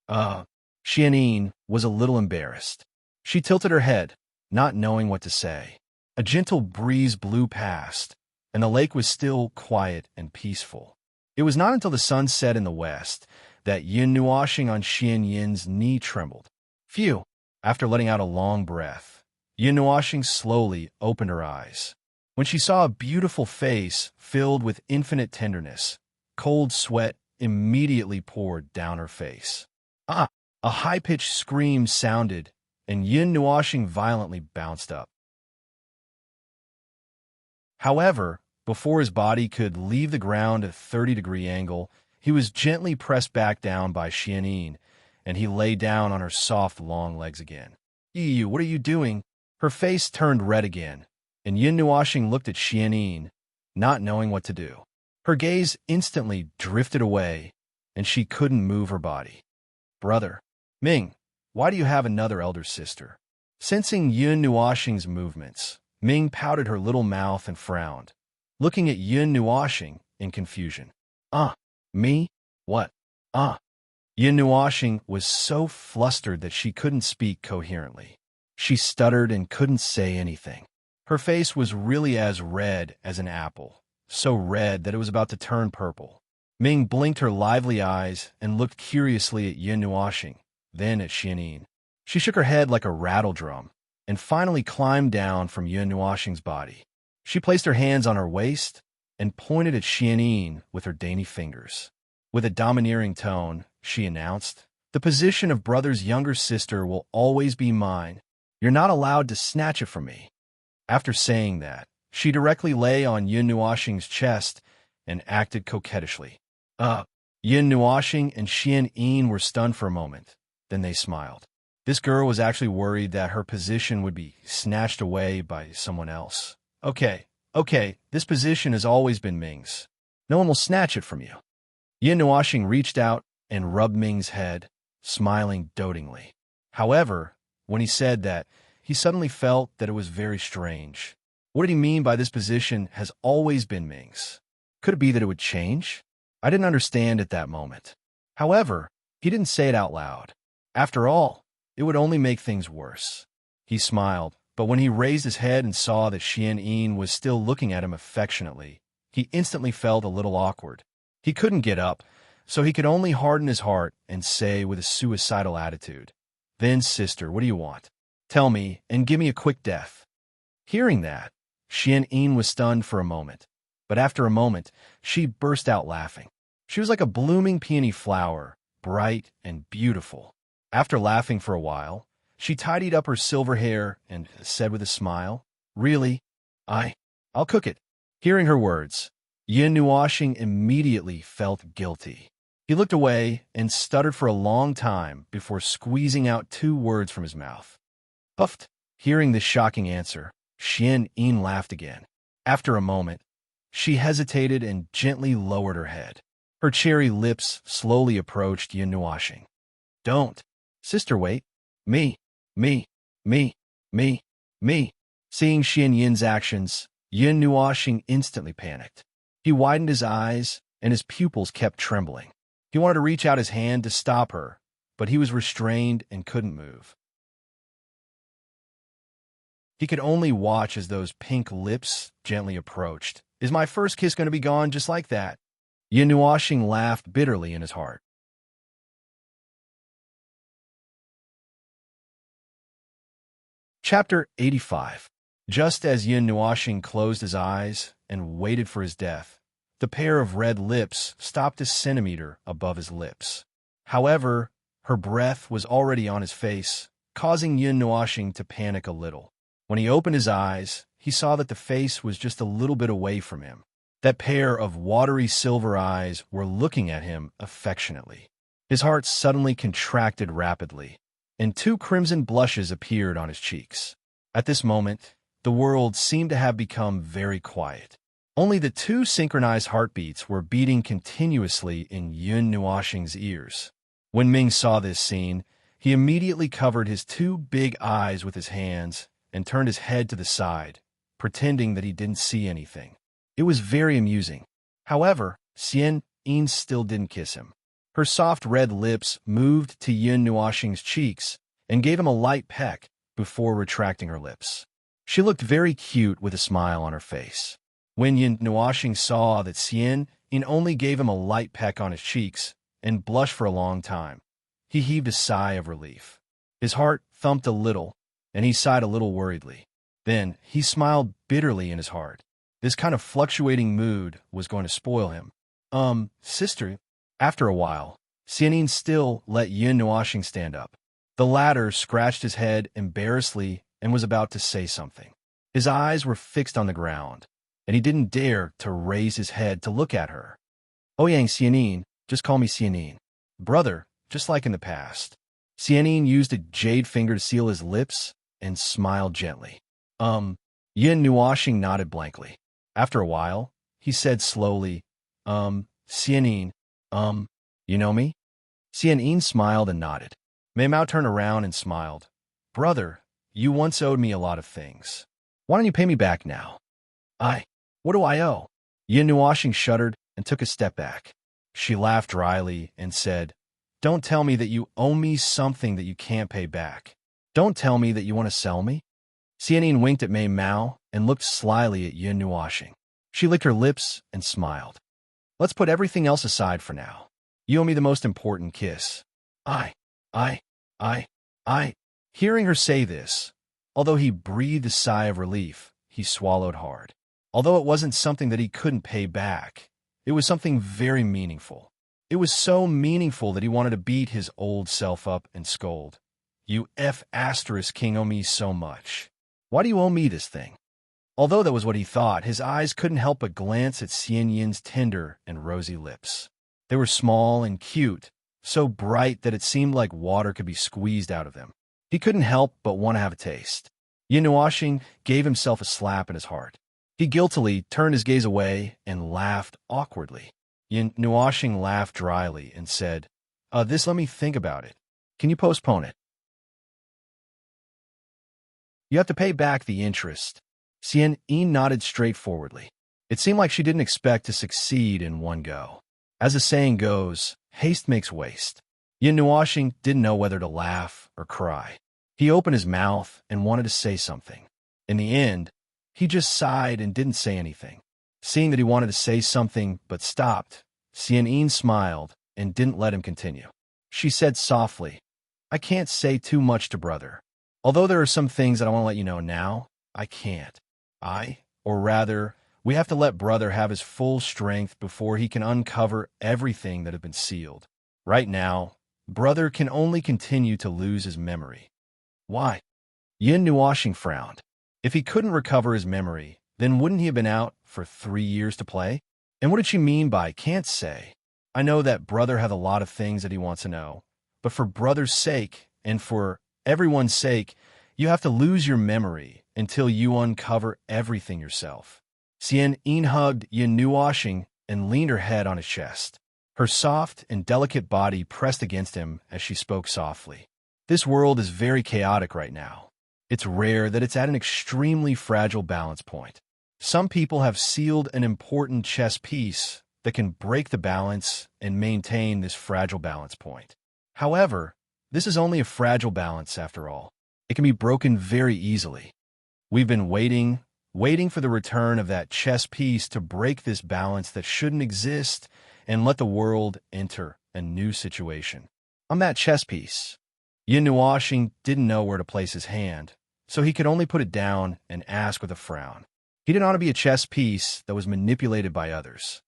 Xianyin was a little embarrassed. She tilted her head, not knowing what to say. A gentle breeze blew past, and the lake was still quiet and peaceful. It was not until the sun set in the west that Yin Nuoxing on Xianyin's knee trembled. Phew! After letting out a long breath, Yin Nuoxing slowly opened her eyes. When she saw a beautiful face filled with infinite tenderness, cold sweat immediately poured down her face. A high-pitched scream sounded, and Yin Nuoxing violently bounced up. However, before his body could leave the ground at a 30-degree angle, he was gently pressed back down by Xianyin, and he lay down on her soft, long legs again. "You, what are you doing?" Her face turned red again, and Yin Nuoxing looked at Xianyin, not knowing what to do. Her gaze instantly drifted away, and she couldn't move her body. Brother, Ming, why do you have another elder sister? Sensing Yun Nuoxing's movements, Ming pouted her little mouth and frowned, looking at Yun Nuoxing in confusion. Me? What? Yun Nuoxing was so flustered that she couldn't speak coherently. She stuttered and couldn't say anything. Her face was really as red as an apple, so red that it was about to turn purple. Ming blinked her lively eyes and looked curiously at Yun Nuoxing, then at Xianyin. She shook her head like a rattle drum, and finally climbed down from Yun Nuoxing's body. She placed her hands on her waist and pointed at Xianyin with her dainty fingers. With a domineering tone, she announced, "The position of brother's younger sister will always be mine. You're not allowed to snatch it from me." After saying that, she directly lay on Yun Nuoxing's chest and acted coquettishly. Yun Nuoxing and Xianyin were stunned for a moment. Then they smiled. This girl was actually worried that her position would be snatched away by someone else. Okay, this position has always been Ming's. No one will snatch it from you. Yun Nuoxing reached out and rubbed Ming's head, smiling dotingly. However, when he said that, he suddenly felt that it was very strange. What did he mean by this position has always been Ming's? Could it be that it would change? I didn't understand at that moment. However, he didn't say it out loud. After all, it would only make things worse. He smiled, but when he raised his head and saw that Xianyin was still looking at him affectionately, he instantly felt a little awkward. He couldn't get up, so he could only harden his heart and say with a suicidal attitude, "Then, sister, what do you want? Tell me, and give me a quick death." Hearing that, Xianyin was stunned for a moment, but after a moment, she burst out laughing. She was like a blooming peony flower, bright and beautiful. After laughing for a while, she tidied up her silver hair and said with a smile, "Really? I'll cook it." Hearing her words, Yun Nuoxing immediately felt guilty. He looked away and stuttered for a long time before squeezing out 2 words from his mouth. Puffed. Hearing this shocking answer, Xianyin laughed again. After a moment, she hesitated and gently lowered her head. Her cherry lips slowly approached Yun Nuoxing. "Don't. Sister, wait. Me. Seeing Xianyin's actions, Yun Nuoxing instantly panicked. He widened his eyes, and his pupils kept trembling. He wanted to reach out his hand to stop her, but he was restrained and couldn't move. He could only watch as those pink lips gently approached. "Is my first kiss going to be gone just like that?" Yun Nuoxing laughed bitterly in his heart. Chapter 85. Just as Yun Nuoxing closed his eyes and waited for his death, the pair of red lips stopped a centimeter above his lips. However, her breath was already on his face, causing Yun Nuoxing to panic a little. When he opened his eyes, he saw that the face was just a little bit away from him. That pair of watery silver eyes were looking at him affectionately. His heart suddenly contracted rapidly, and 2 crimson blushes appeared on his cheeks. At this moment, the world seemed to have become very quiet. Only the 2 synchronized heartbeats were beating continuously in Yun Nuoxing's ears. When Ming saw this scene, he immediately covered his 2 big eyes with his hands and turned his head to the side, pretending that he didn't see anything. It was very amusing. However, Xianyin still didn't kiss him. Her soft red lips moved to Yun Nuoxing's cheeks and gave him a light peck before retracting her lips. She looked very cute with a smile on her face. When Yun Nuoxing saw that Xianyin only gave him a light peck on his cheeks and blushed for a long time, he heaved a sigh of relief. His heart thumped a little, and he sighed a little worriedly. Then he smiled bitterly in his heart. This kind of fluctuating mood was going to spoil him. Sister. After a while, Xianyin still let Yun Nuoxing stand up. The latter scratched his head embarrassedly and was about to say something. His eyes were fixed on the ground, and he didn't dare to raise his head to look at her. "Ouyang Xianyin, just call me Xianyin. Brother, just like in the past." Xianyin used a jade finger to seal his lips and smiled gently. Yun Nuoxing nodded blankly. After a while, he said slowly, Xianyin, You know me? Xian smiled and nodded. Mei Mao turned around and smiled. Brother, you once owed me a lot of things. Why don't you pay me back now? What do I owe? Yin Nuoxing shuddered and took a step back. She laughed dryly and said, Don't tell me that you owe me something that you can't pay back. Don't tell me that you want to sell me. Xian winked at Mei Mao and looked slyly at Yin Nuoxing. She licked her lips and smiled. Let's put everything else aside for now. You owe me the most important kiss. I. Hearing her say this, although he breathed a sigh of relief, he swallowed hard. Although it wasn't something that he couldn't pay back, it was something very meaningful. It was so meaningful that he wanted to beat his old self up and scold. You King owe me so much. Why do you owe me this thing? Although that was what he thought, his eyes couldn't help but glance at Xian Yin's tender and rosy lips. They were small and cute, so bright that it seemed like water could be squeezed out of them. He couldn't help but want to have a taste. Yin Nuoxing gave himself a slap in his heart. He guiltily turned his gaze away and laughed awkwardly. Yin Nuoxing laughed dryly and said, let me think about it. Can you postpone it? You have to pay back the interest. Xian nodded straightforwardly. It seemed like she didn't expect to succeed in one go. As the saying goes, haste makes waste. Yin Nuoxing didn't know whether to laugh or cry. He opened his mouth and wanted to say something. In the end, he just sighed and didn't say anything. Seeing that he wanted to say something but stopped, Xian smiled and didn't let him continue. She said softly, I can't say too much to brother. Although there are some things that I want to let you know now, I can't. Or rather, we have to let brother have his full strength before he can uncover everything that had been sealed. Right now, brother can only continue to lose his memory. Why? Yin Nuoxing frowned. If he couldn't recover his memory, then wouldn't he have been out for 3 years to play? And what did she mean by can't say? I know that brother had a lot of things that he wants to know, but for brother's sake, and for everyone's sake, you have to lose your memory until you uncover everything yourself. Xian hugged Yin Nuoxing and leaned her head on his chest. Her soft and delicate body pressed against him as she spoke softly. This world is very chaotic right now. It's rare that it's at an extremely fragile balance point. Some people have sealed an important chess piece that can break the balance and maintain this fragile balance point. However, this is only a fragile balance after all. It can be broken very easily. We've been waiting for the return of that chess piece to break this balance that shouldn't exist and let the world enter a new situation. On that chess piece, Yin Nuoxing didn't know where to place his hand, so he could only put it down and ask with a frown. He didn't want to be a chess piece that was manipulated by others.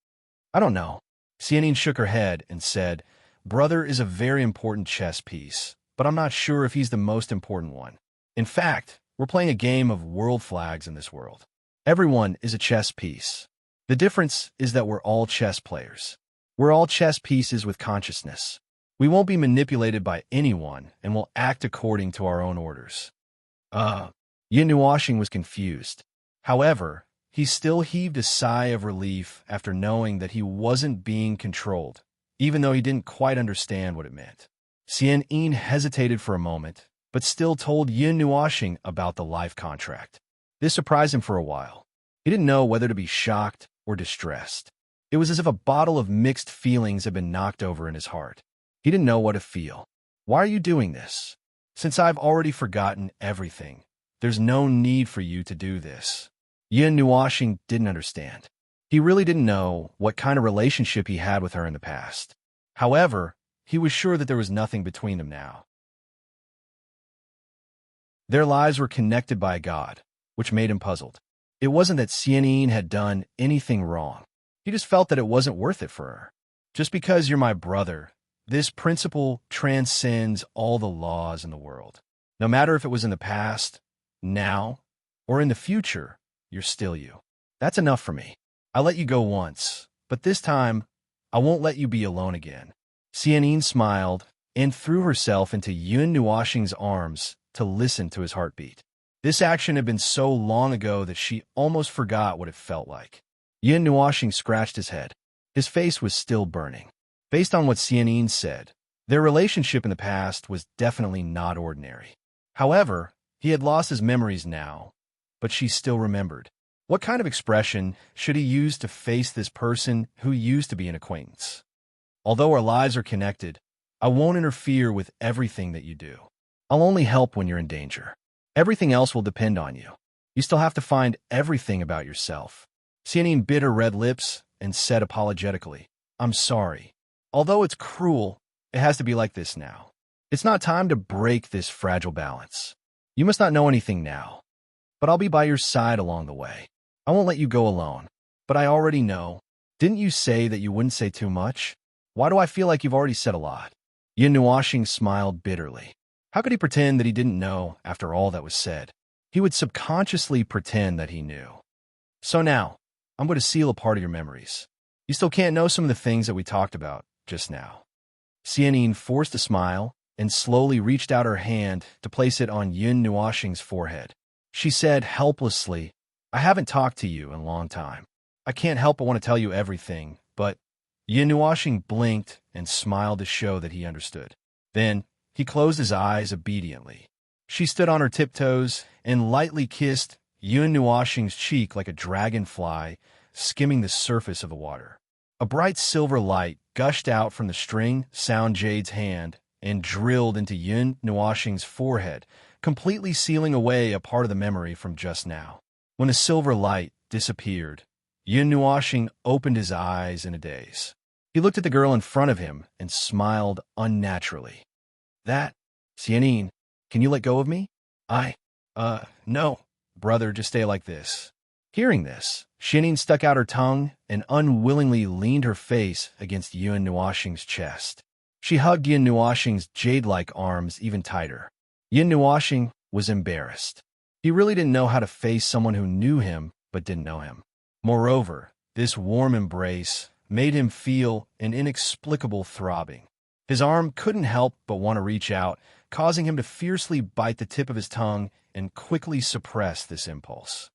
I don't know. Xian shook her head and said, Brother is a very important chess piece, but I'm not sure if he's the most important one. In fact, we're playing a game of world flags in this world. Everyone is a chess piece. The difference is that we're all chess players. We're all chess pieces with consciousness. We won't be manipulated by anyone and will act according to our own orders. Yin Nuoxing was confused. However, he still heaved a sigh of relief after knowing that he wasn't being controlled, even though he didn't quite understand what it meant. Xian hesitated for a moment, but still told Yin Nuoxing about the life contract. This surprised him for a while. He didn't know whether to be shocked or distressed. It was as if a bottle of mixed feelings had been knocked over in his heart. He didn't know what to feel. Why are you doing this? Since I've already forgotten everything, there's no need for you to do this. Yin Nuoxing didn't understand. He really didn't know what kind of relationship he had with her in the past. However, he was sure that there was nothing between them now. Their lives were connected by God, which made him puzzled. It wasn't that Xian had done anything wrong. He just felt that it wasn't worth it for her. Just because you're my brother, this principle transcends all the laws in the world. No matter if it was in the past, now, or in the future, you're still you. That's enough for me. I let you go once, but this time, I won't let you be alone again. Xian smiled and threw herself into Yin Nuoxing's arms to listen to his heartbeat. This action had been so long ago that she almost forgot what it felt like. Yin Nuoxing scratched his head. His face was still burning. Based on what Xianyin said, their relationship in the past was definitely not ordinary. However, he had lost his memories now, but she still remembered. What kind of expression should he use to face this person who used to be an acquaintance? Although our lives are connected, I won't interfere with everything that you do. I'll only help when you're in danger. Everything else will depend on you. You still have to find everything about yourself. Xianyin bit her red lips and said apologetically, I'm sorry. Although it's cruel, it has to be like this now. It's not time to break this fragile balance. You must not know anything now, but I'll be by your side along the way. I won't let you go alone, but I already know. Didn't you say that you wouldn't say too much? Why do I feel like you've already said a lot? Yin Nuoxing smiled bitterly. How could he pretend that he didn't know after all that was said? He would subconsciously pretend that he knew. So now, I'm going to seal a part of your memories. You still can't know some of the things that we talked about just now. Xianyin forced a smile and slowly reached out her hand to place it on Yin Nuoxing's forehead. She said helplessly, I haven't talked to you in a long time. I can't help but want to tell you everything, but Yin Nuoxing blinked and smiled to show that he understood. Then he closed his eyes obediently. She stood on her tiptoes and lightly kissed Yin Nuoxing's cheek like a dragonfly skimming the surface of the water. A bright silver light gushed out from the string sound jade's hand and drilled into Yin Nuoxing's forehead, completely sealing away a part of the memory from just now. When the silver light disappeared, Yin Nuoxing opened his eyes in a daze. He looked at the girl in front of him and smiled unnaturally. That, Xianyin, can you let go of me? No, brother, just stay like this. Hearing this, Xianyin stuck out her tongue and unwillingly leaned her face against Yin Nuoxing's chest. She hugged Yin Nuoxing's jade-like arms even tighter. Yin Nuoxing was embarrassed. He really didn't know how to face someone who knew him but didn't know him. Moreover, this warm embrace made him feel an inexplicable throbbing. His arm couldn't help but want to reach out, causing him to fiercely bite the tip of his tongue and quickly suppress this impulse.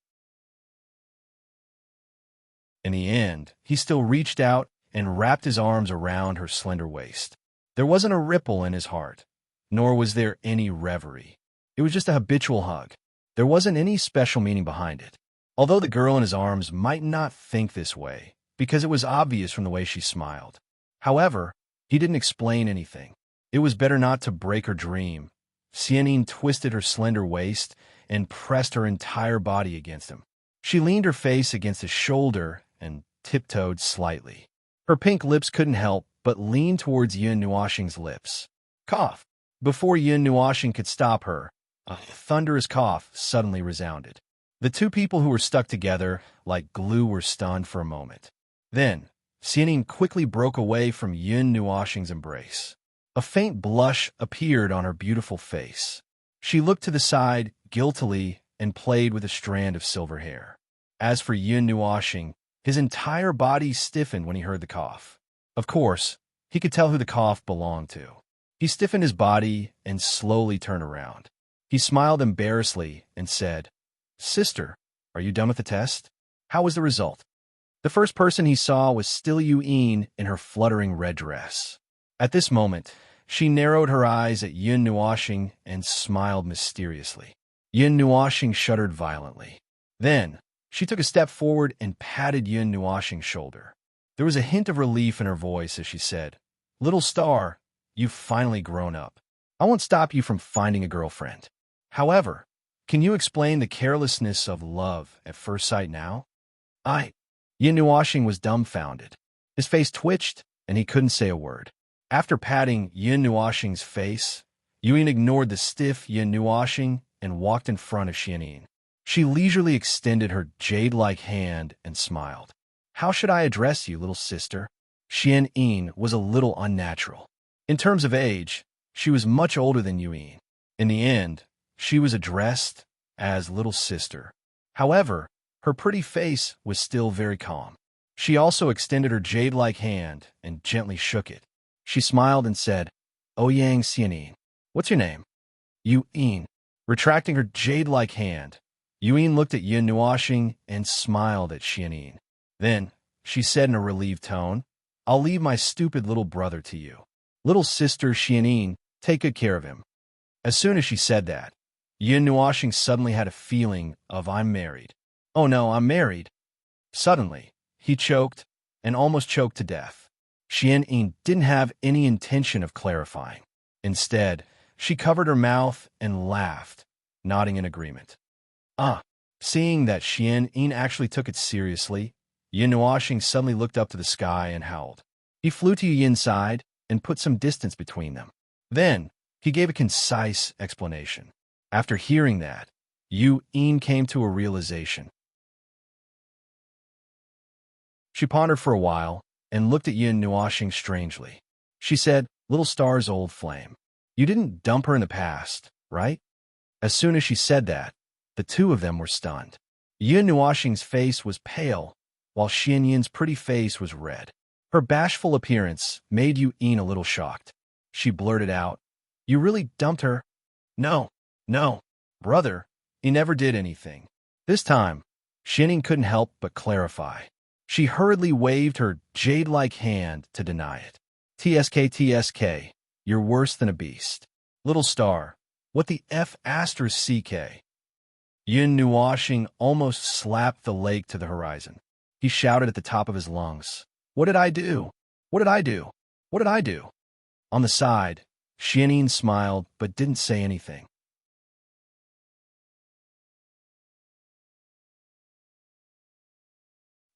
In the end, he still reached out and wrapped his arms around her slender waist. There wasn't a ripple in his heart, nor was there any reverie. It was just a habitual hug. There wasn't any special meaning behind it. Although the girl in his arms might not think this way, because it was obvious from the way she smiled. However, he didn't explain anything. It was better not to break her dream. Xianyin twisted her slender waist and pressed her entire body against him. She leaned her face against his shoulder and tiptoed slightly. Her pink lips couldn't help but lean towards Yin Nuoxing's lips. Cough! Before Yin Nuoxing could stop her, a thunderous cough suddenly resounded. The two people who were stuck together like glue were stunned for a moment. Then, Xianyin quickly broke away from Yin Nuoxing's embrace. A faint blush appeared on her beautiful face. She looked to the side guiltily and played with a strand of silver hair. As for Yin Nuoxing, his entire body stiffened when he heard the cough. Of course, he could tell who the cough belonged to. He stiffened his body and slowly turned around. He smiled embarrassedly and said, Sister, are you done with the test? How was the result? The first person he saw was still Yuyin in her fluttering red dress. At this moment, she narrowed her eyes at Yin Nuoxing and smiled mysteriously. Yin Nuoxing shuddered violently. Then, she took a step forward and patted Yin Nuoxing's shoulder. There was a hint of relief in her voice as she said, Little star, you've finally grown up. I won't stop you from finding a girlfriend. However, can you explain the carelessness of love at first sight now? Yin Nuoxing was dumbfounded. His face twitched, and he couldn't say a word. After patting Yin Nuoxing's face, Yuyin ignored the stiff Yin Nuoxing and walked in front of Xianyin. She leisurely extended her jade-like hand and smiled. How should I address you, little sister? Xianyin was a little unnatural. In terms of age, she was much older than Yuyin. In the end, she was addressed as little sister. However, her pretty face was still very calm. She also extended her jade-like hand and gently shook it. She smiled and said, Ouyang Xianyin, what's your name? Yuyin. Retracting her jade-like hand, Yuyin looked at Yin Nuoxing and smiled at Xianyin. Then, she said in a relieved tone, I'll leave my stupid little brother to you. Little sister Xianyin, take good care of him." As soon as she said that, Yin Nuoxing suddenly had a feeling of "I'm married. Oh no, I'm married." Suddenly, he choked and almost choked to death. Xianyin didn't have any intention of clarifying. Instead, she covered her mouth and laughed, nodding in agreement. Ah! Seeing that Xianyin actually took it seriously, Yin Nuoxing suddenly looked up to the sky and howled. He flew to Yin's side and put some distance between them. Then, he gave a concise explanation. After hearing that, Yin came to a realization. She pondered for a while and looked at Yin Nuoxing strangely. She said, "Little star's old flame. You didn't dump her in the past, right?" As soon as she said that, the two of them were stunned. Yin Nuoxing's face was pale, while Xianyin's pretty face was red. Her bashful appearance made Yin a little shocked. She blurted out, "You really dumped her?" No, brother, he never did anything." This time, Xianyin couldn't help but clarify. She hurriedly waved her jade-like hand to deny it. TSK, you're worse than a beast. Little star, what the F***CK? Yin Nuoxing almost slapped the lake to the horizon. He shouted at the top of his lungs, "What did I do? What did I do? What did I do?" On the side, Xianyin smiled but didn't say anything.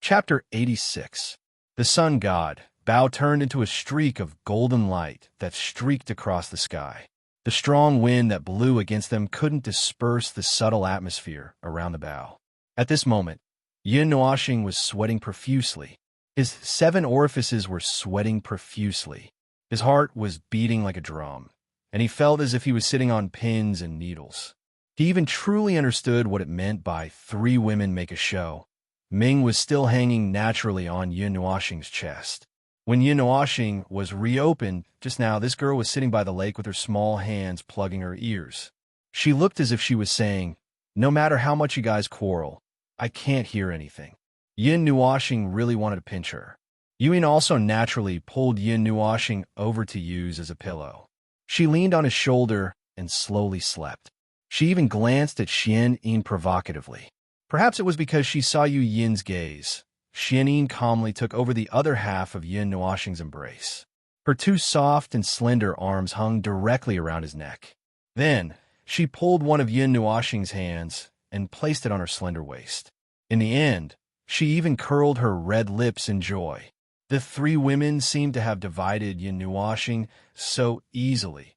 Chapter 86. The sun god, Bao turned into a streak of golden light that streaked across the sky. The strong wind that blew against them couldn't disperse the subtle atmosphere around the bow. At this moment, Yin Nuoxing was sweating profusely. His 7 orifices were sweating profusely. His heart was beating like a drum, and he felt as if he was sitting on pins and needles. He even truly understood what it meant by 3 women make a show. Ming was still hanging naturally on Yin Nuoxing's chest. When Yin Nuoxing was reopened just now, this girl was sitting by the lake with her small hands plugging her ears. She looked as if she was saying, "No matter how much you guys quarrel, I can't hear anything." Yin Nuoxing really wanted to pinch her. Yin also naturally pulled Yin Nuoxing over to use as a pillow. She leaned on his shoulder and slowly slept. She even glanced at Xianyin provocatively. Perhaps it was because she saw Yin's gaze. Xianyin calmly took over the other half of Yin Nuoxing's embrace. Her 2 soft and slender arms hung directly around his neck. Then, she pulled one of Yin Nuoxing's hands and placed it on her slender waist. In the end, she even curled her red lips in joy. The 3 women seemed to have divided Yin Nuoxing so easily.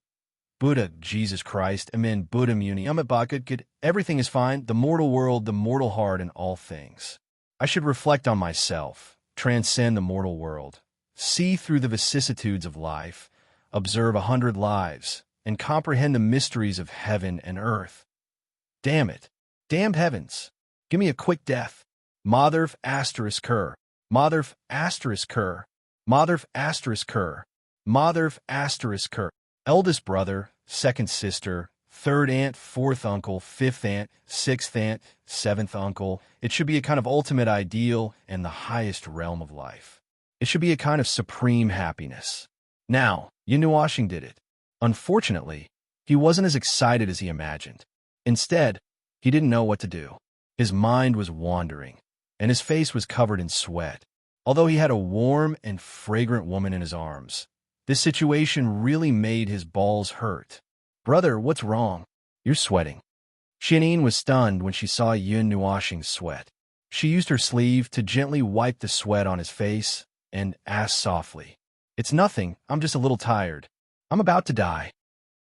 Buddha, Jesus Christ, Amen, Buddha Muni, Good, everything is fine, the mortal world, the mortal heart, and all things. I should reflect on myself, transcend the mortal world, see through the vicissitudes of life, observe 100 lives, and comprehend the mysteries of heaven and earth. Damn it. Damned heavens. Give me a quick death. Motherf asterisk cur. Motherf asterisk cur. Motherf asterisk cur. Motherf asterisk cur. Eldest brother, second sister, third aunt, fourth uncle, fifth aunt, sixth aunt, seventh uncle. It should be a kind of ultimate ideal and the highest realm of life. It should be a kind of supreme happiness. Now, Yin Nuoxing did it. Unfortunately, he wasn't as excited as he imagined. Instead, he didn't know what to do. His mind was wandering, and his face was covered in sweat. Although he had a warm and fragrant woman in his arms, this situation really made his balls hurt. "Brother, what's wrong? You're sweating." Xianyin was stunned when she saw Yin Nuoxing's sweat. She used her sleeve to gently wipe the sweat on his face and asked softly, "It's nothing, I'm just a little tired. I'm about to die."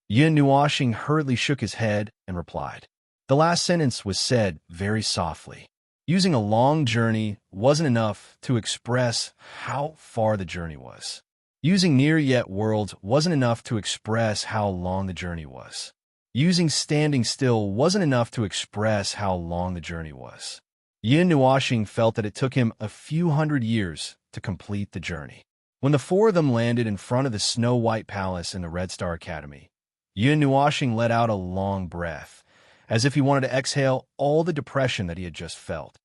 Yin Nuoxing hurriedly shook his head and replied. The last sentence was said very softly. Using a long journey wasn't enough to express how far the journey was. Using near yet worlds wasn't enough to express how long the journey was. Using standing still wasn't enough to express how long the journey was. Yin Nuoxing felt that it took him a few hundred years to complete the journey. When the 4 of them landed in front of the Snow-White Palace in the Red Star Academy, Yin Nuoxing let out a long breath, as if he wanted to exhale all the depression that he had just felt.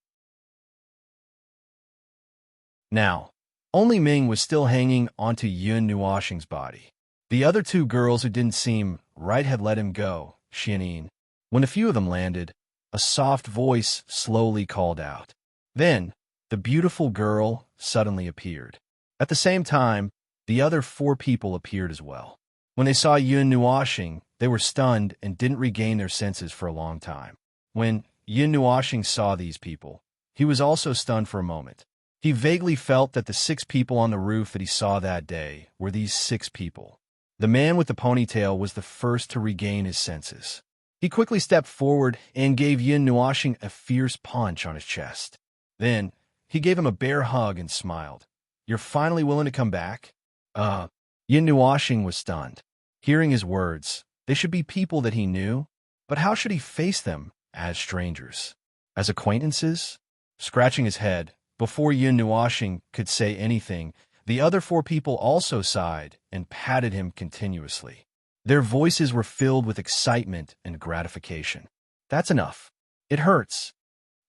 Now, Only Ming was still hanging onto Yun Nuoxing's body. The other two girls who didn't seem right had let him go, Xianyin. When a few of them landed, a soft voice slowly called out. Then, the beautiful girl suddenly appeared. At the same time, the other four people appeared as well. When they saw Yun Nuoxing, they were stunned and didn't regain their senses for a long time. When Yun Nuoxing saw these people, he was also stunned for a moment. He vaguely felt that the 6 people on the roof that he saw that day were these 6 people. The man with the ponytail was the first to regain his senses. He quickly stepped forward and gave Yun Nuoxing a fierce punch on his chest. Then, he gave him a bear hug and smiled. "You're finally willing to come back?" Yun Nuoxing was stunned. Hearing his words, they should be people that he knew, but how should he face them as strangers? As acquaintances? Scratching his head, before Yun Nuoxing could say anything, the other 4 people also sighed and patted him continuously. Their voices were filled with excitement and gratification. "That's enough. It hurts."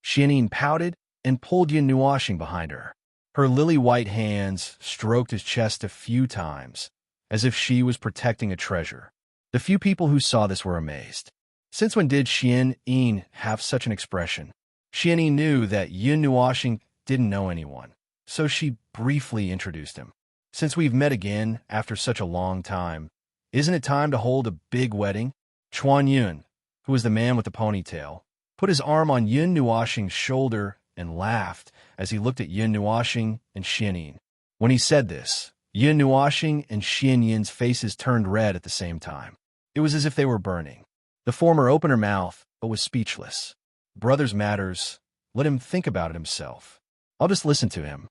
Xianyin pouted and pulled Yun Nuoxing behind her. Her lily-white hands stroked his chest a few times, as if she was protecting a treasure. The few people who saw this were amazed. Since when did Xianyin have such an expression? Xianyin knew that Yun Nuoxing didn't know anyone, so she briefly introduced him. "Since we've met again after such a long time, isn't it time to hold a big wedding?" Chuan Yun, who was the man with the ponytail, put his arm on Yun Nuoxing's shoulder and laughed as he looked at Yun Nuoxing and Xianyin. When he said this, Yun Nuoxing and Xianyin's faces turned red at the same time. It was as if they were burning. The former opened her mouth, but was speechless. Brothers matters. Let him think about it himself. I'll just listen to him.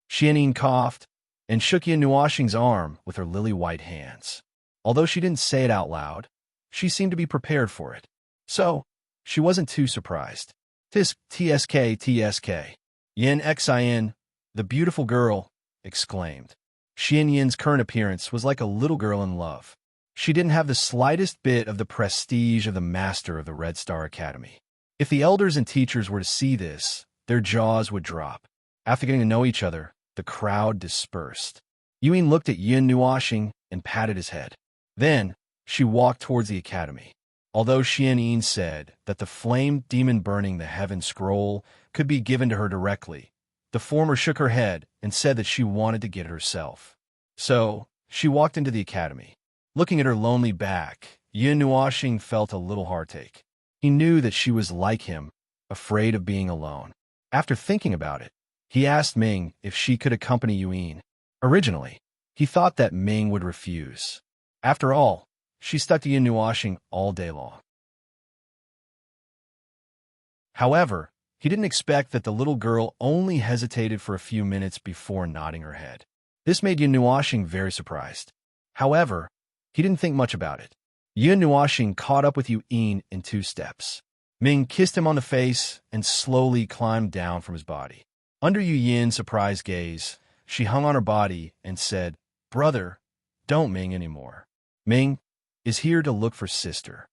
Xianyin coughed and shook Yun Nuoxing's arm with her lily-white hands. Although she didn't say it out loud, she seemed to be prepared for it. So, she wasn't too surprised. TSK. Yin Xin, the beautiful girl, exclaimed. Xianyin's current appearance was like a little girl in love. She didn't have the slightest bit of the prestige of the master of the Red Star Academy. If the elders and teachers were to see this, their jaws would drop. After getting to know each other, the crowd dispersed. Yuyin looked at Yun Nuoxing and patted his head. Then, she walked towards the academy. Although Xianyin said that the flame demon burning the heaven scroll could be given to her directly, the former shook her head and said that she wanted to get it herself. So, she walked into the academy. Looking at her lonely back, Yun Nuoxing felt a little heartache. He knew that she was like him, afraid of being alone. After thinking about it, he asked Ming if she could accompany Yuyin. Originally, he thought that Ming would refuse. After all, she stuck to Yun Nuoxing all day long. However, he didn't expect that the little girl only hesitated for a few minutes before nodding her head. This made Yun Nuoxing very surprised. However, he didn't think much about it. Yun Nuoxing caught up with Yuyin in 2 steps. Ming kissed him on the face and slowly climbed down from his body. Under Yuyin's surprised gaze, she hung on her body and said, "Brother, don't Ming anymore. Ming is here to look for sister."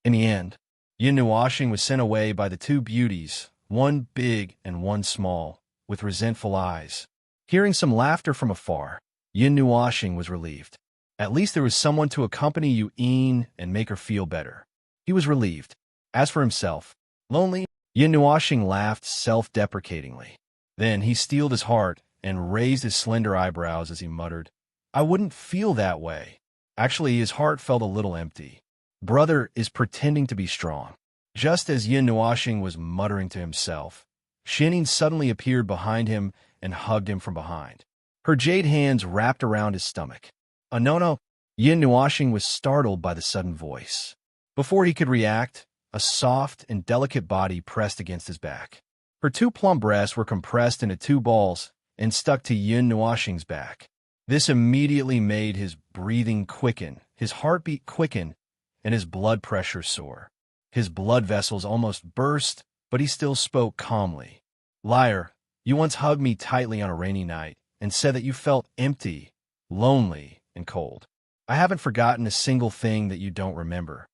In the end, Yun Nuoxing was sent away by the 2 beauties, one big and one small, with resentful eyes. Hearing some laughter from afar, Yun Nuoxing was relieved. At least there was someone to accompany Yuyin and make her feel better. He was relieved. As for himself, lonely, Yun Nuoxing laughed self-deprecatingly. Then he steeled his heart and raised his slender eyebrows as he muttered, "I wouldn't feel that way." Actually, his heart felt a little empty. Brother is pretending to be strong. Just as Yun Nuoxing was muttering to himself, Xianyin suddenly appeared behind him and hugged him from behind. Her jade hands wrapped around his stomach. No. Yun Nuoxing was startled by the sudden voice. Before he could react, a soft and delicate body pressed against his back. Her 2 plump breasts were compressed into 2 balls and stuck to Yun Nuoxing's back. This immediately made his breathing quicken, his heartbeat quicken, and his blood pressure soar. His blood vessels almost burst, but he still spoke calmly. "Liar, you once hugged me tightly on a rainy night and said that you felt empty, lonely, and cold. I haven't forgotten a single thing that you don't remember."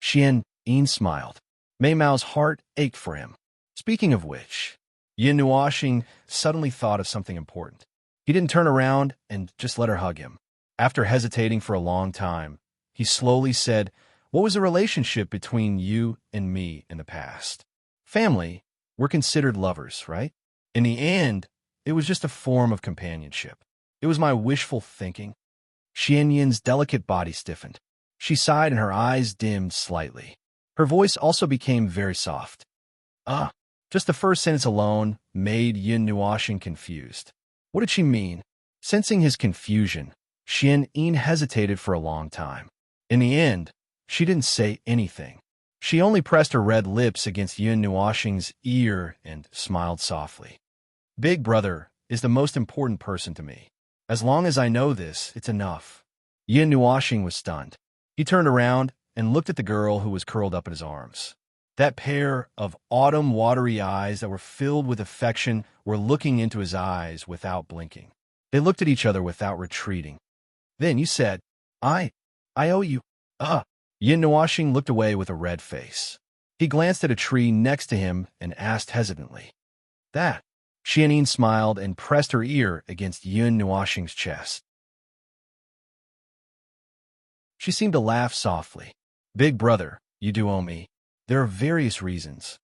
Xianyin smiled. Mei Mao's heart ached for him. Speaking of which, Yun Nuoxing suddenly thought of something important. He didn't turn around and just let her hug him. After hesitating for a long time, he slowly said, "What was the relationship between you and me in the past? Family, we're considered lovers, right? In the end, it was just a form of companionship. It was my wishful thinking." Xianyin's delicate body stiffened. She sighed and her eyes dimmed slightly. Her voice also became very soft. Ah, just the first sentence alone made Yin Nuoxing confused. What did she mean? Sensing his confusion, Xianyin hesitated for a long time. In the end, she didn't say anything. She only pressed her red lips against Yin Nuoxing's ear and smiled softly. Big brother is the most important person to me. As long as I know this, it's enough. Yin Nuoxing was stunned. He turned around and looked at the girl who was curled up in his arms. That pair of autumn watery eyes that were filled with affection were looking into his eyes without blinking. They looked at each other without retreating. Then you said, I owe you. Yin Nuoxing looked away with a red face. He glanced at a tree next to him and asked hesitantly, "That?" Xianyin smiled and pressed her ear against Yin Nuoxing's chest. She seemed to laugh softly. "Big brother, you do owe me. There are various reasons."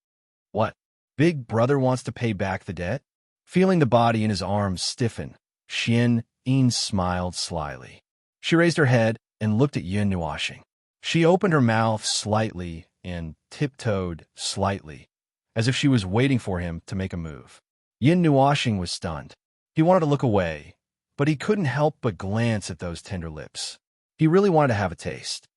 "What? Big brother wants to pay back the debt?" Feeling the body in his arms stiffen, Xianyin smiled slyly. She raised her head and looked at Yin Nuoxing. She opened her mouth slightly and tiptoed slightly, as if she was waiting for him to make a move. Yin Nuoxing was stunned. He wanted to look away, but he couldn't help but glance at those tender lips. He really wanted to have a taste.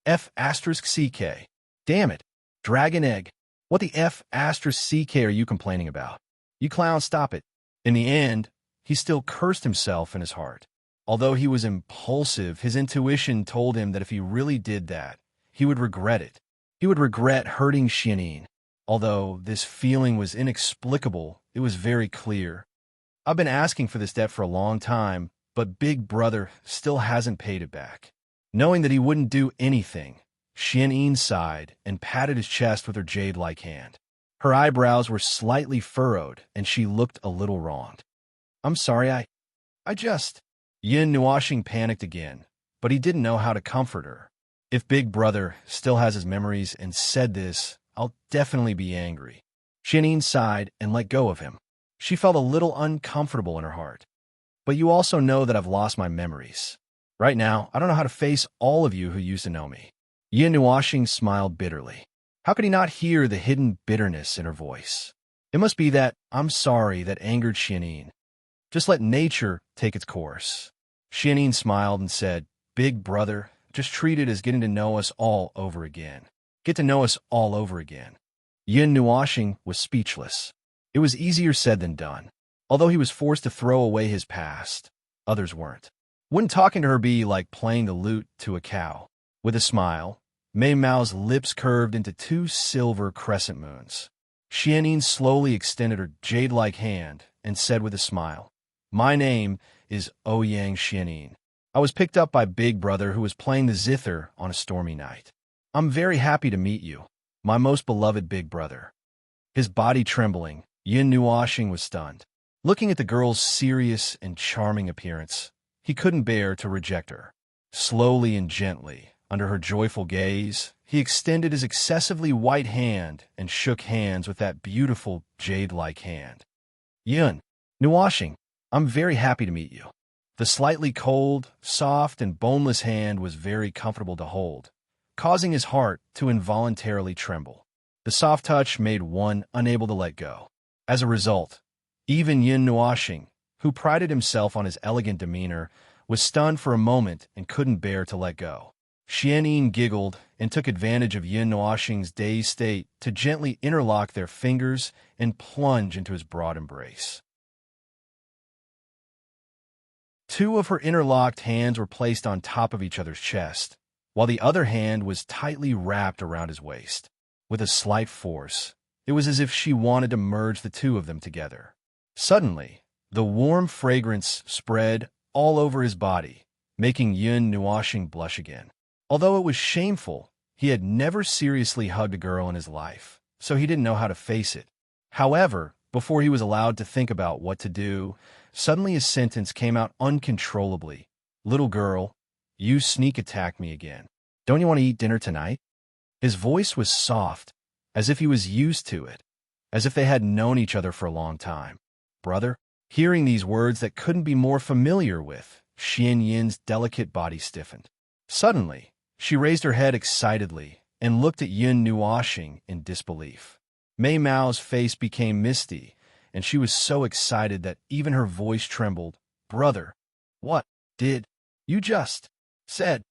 F***CK. Damn it. Dragon egg. What the F***CK are you complaining about? You clown, stop it. In the end, he still cursed himself in his heart. Although he was impulsive, his intuition told him that if he really did that, he would regret it. He would regret hurting Xianyin. Although this feeling was inexplicable, it was very clear. I've been asking for this debt for a long time, but Big Brother still hasn't paid it back. Knowing that he wouldn't do anything, Xianyin sighed and patted his chest with her jade-like hand. Her eyebrows were slightly furrowed, and she looked a little wronged. "I'm sorry, I just..." Yin Nuoxing panicked again, but he didn't know how to comfort her. If Big Brother still has his memories and said this, I'll definitely be angry. Xianyin sighed and let go of him. She felt a little uncomfortable in her heart. But you also know that I've lost my memories. Right now, I don't know how to face all of you who used to know me. Yin Nuoxing smiled bitterly. How could he not hear the hidden bitterness in her voice? It must be that "I'm sorry" that angered Xianyin. Just let nature take its course. Xianyin smiled and said, "Big brother, just treat it as getting to know us all over again. Get to know us all over again." Yin Nuoxing was speechless. It was easier said than done. Although he was forced to throw away his past, others weren't. Wouldn't talking to her be like playing the lute to a cow? With a smile, Mei Mao's lips curved into two silver crescent moons. Xianyin slowly extended her jade-like hand and said with a smile, "My name is Ouyang Xianyin. I was picked up by Big Brother who was playing the zither on a stormy night. I'm very happy to meet you, my most beloved Big Brother." His body trembling, Yin Nuoxing was stunned. Looking at the girl's serious and charming appearance, he couldn't bear to reject her. Slowly and gently, under her joyful gaze, he extended his excessively white hand and shook hands with that beautiful jade-like hand. "Yin Nuoxing, I'm very happy to meet you." The slightly cold, soft, and boneless hand was very comfortable to hold, causing his heart to involuntarily tremble. The soft touch made one unable to let go. As a result, even Yin Nuoxing, who prided himself on his elegant demeanor, was stunned for a moment and couldn't bear to let go. Xianyin giggled and took advantage of Yin Nuoxing's dazed state to gently interlock their fingers and plunge into his broad embrace. Two of her interlocked hands were placed on top of each other's chest, while the other hand was tightly wrapped around his waist. With a slight force, it was as if she wanted to merge the two of them together. Suddenly, the warm fragrance spread all over his body, making Yin Nuoxing blush again. Although it was shameful, he had never seriously hugged a girl in his life, so he didn't know how to face it. However, Before he was allowed to think about what to do, suddenly his sentence came out uncontrollably. "Little girl, you sneak attacked me again. Don't you want to eat dinner tonight?" His voice was soft, as if he was used to it, as if they had known each other for a long time. "Brother?" Hearing these words that couldn't be more familiar with, Xian Yin's delicate body stiffened. Suddenly, she raised her head excitedly and looked at Yun Nuoxing in disbelief. Mei Mao's face became misty, and she was so excited that even her voice trembled. "Brother, what did you just said?"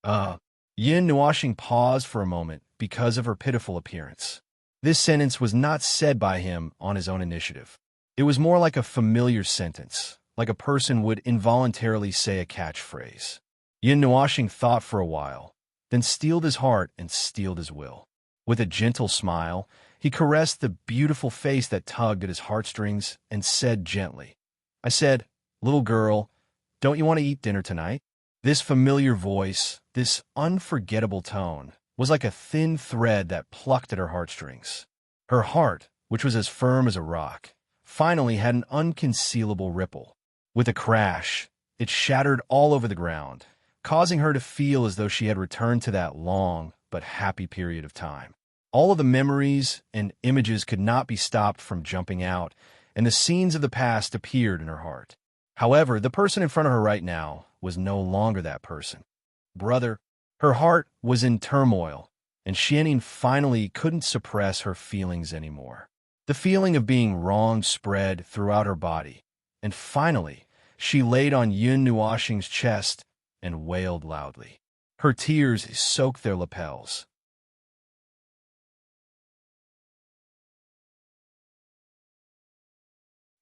Yun Nuoxing paused for a moment because of her pitiful appearance. This sentence was not said by him on his own initiative. It was more like a familiar sentence, like a person would involuntarily say a catchphrase. Yun Nuoxing thought for a while, then steeled his heart and steeled his will. With a gentle smile, he caressed the beautiful face that tugged at his heartstrings and said gently, "I said, little girl, don't you want to eat dinner tonight?" This familiar voice, this unforgettable tone, was like a thin thread that plucked at her heartstrings. Her heart, which was as firm as a rock, finally had an unconcealable ripple. With a crash, it shattered all over the ground, causing her to feel as though she had returned to that long but happy period of time. All of the memories and images could not be stopped from jumping out, and the scenes of the past appeared in her heart. However, the person in front of her right now was no longer that person. "Brother," her heart was in turmoil, and Xianing finally couldn't suppress her feelings anymore. The feeling of being wronged spread throughout her body, and finally, she laid on Yun Nuoxing's chest and wailed loudly. Her tears soaked their lapels.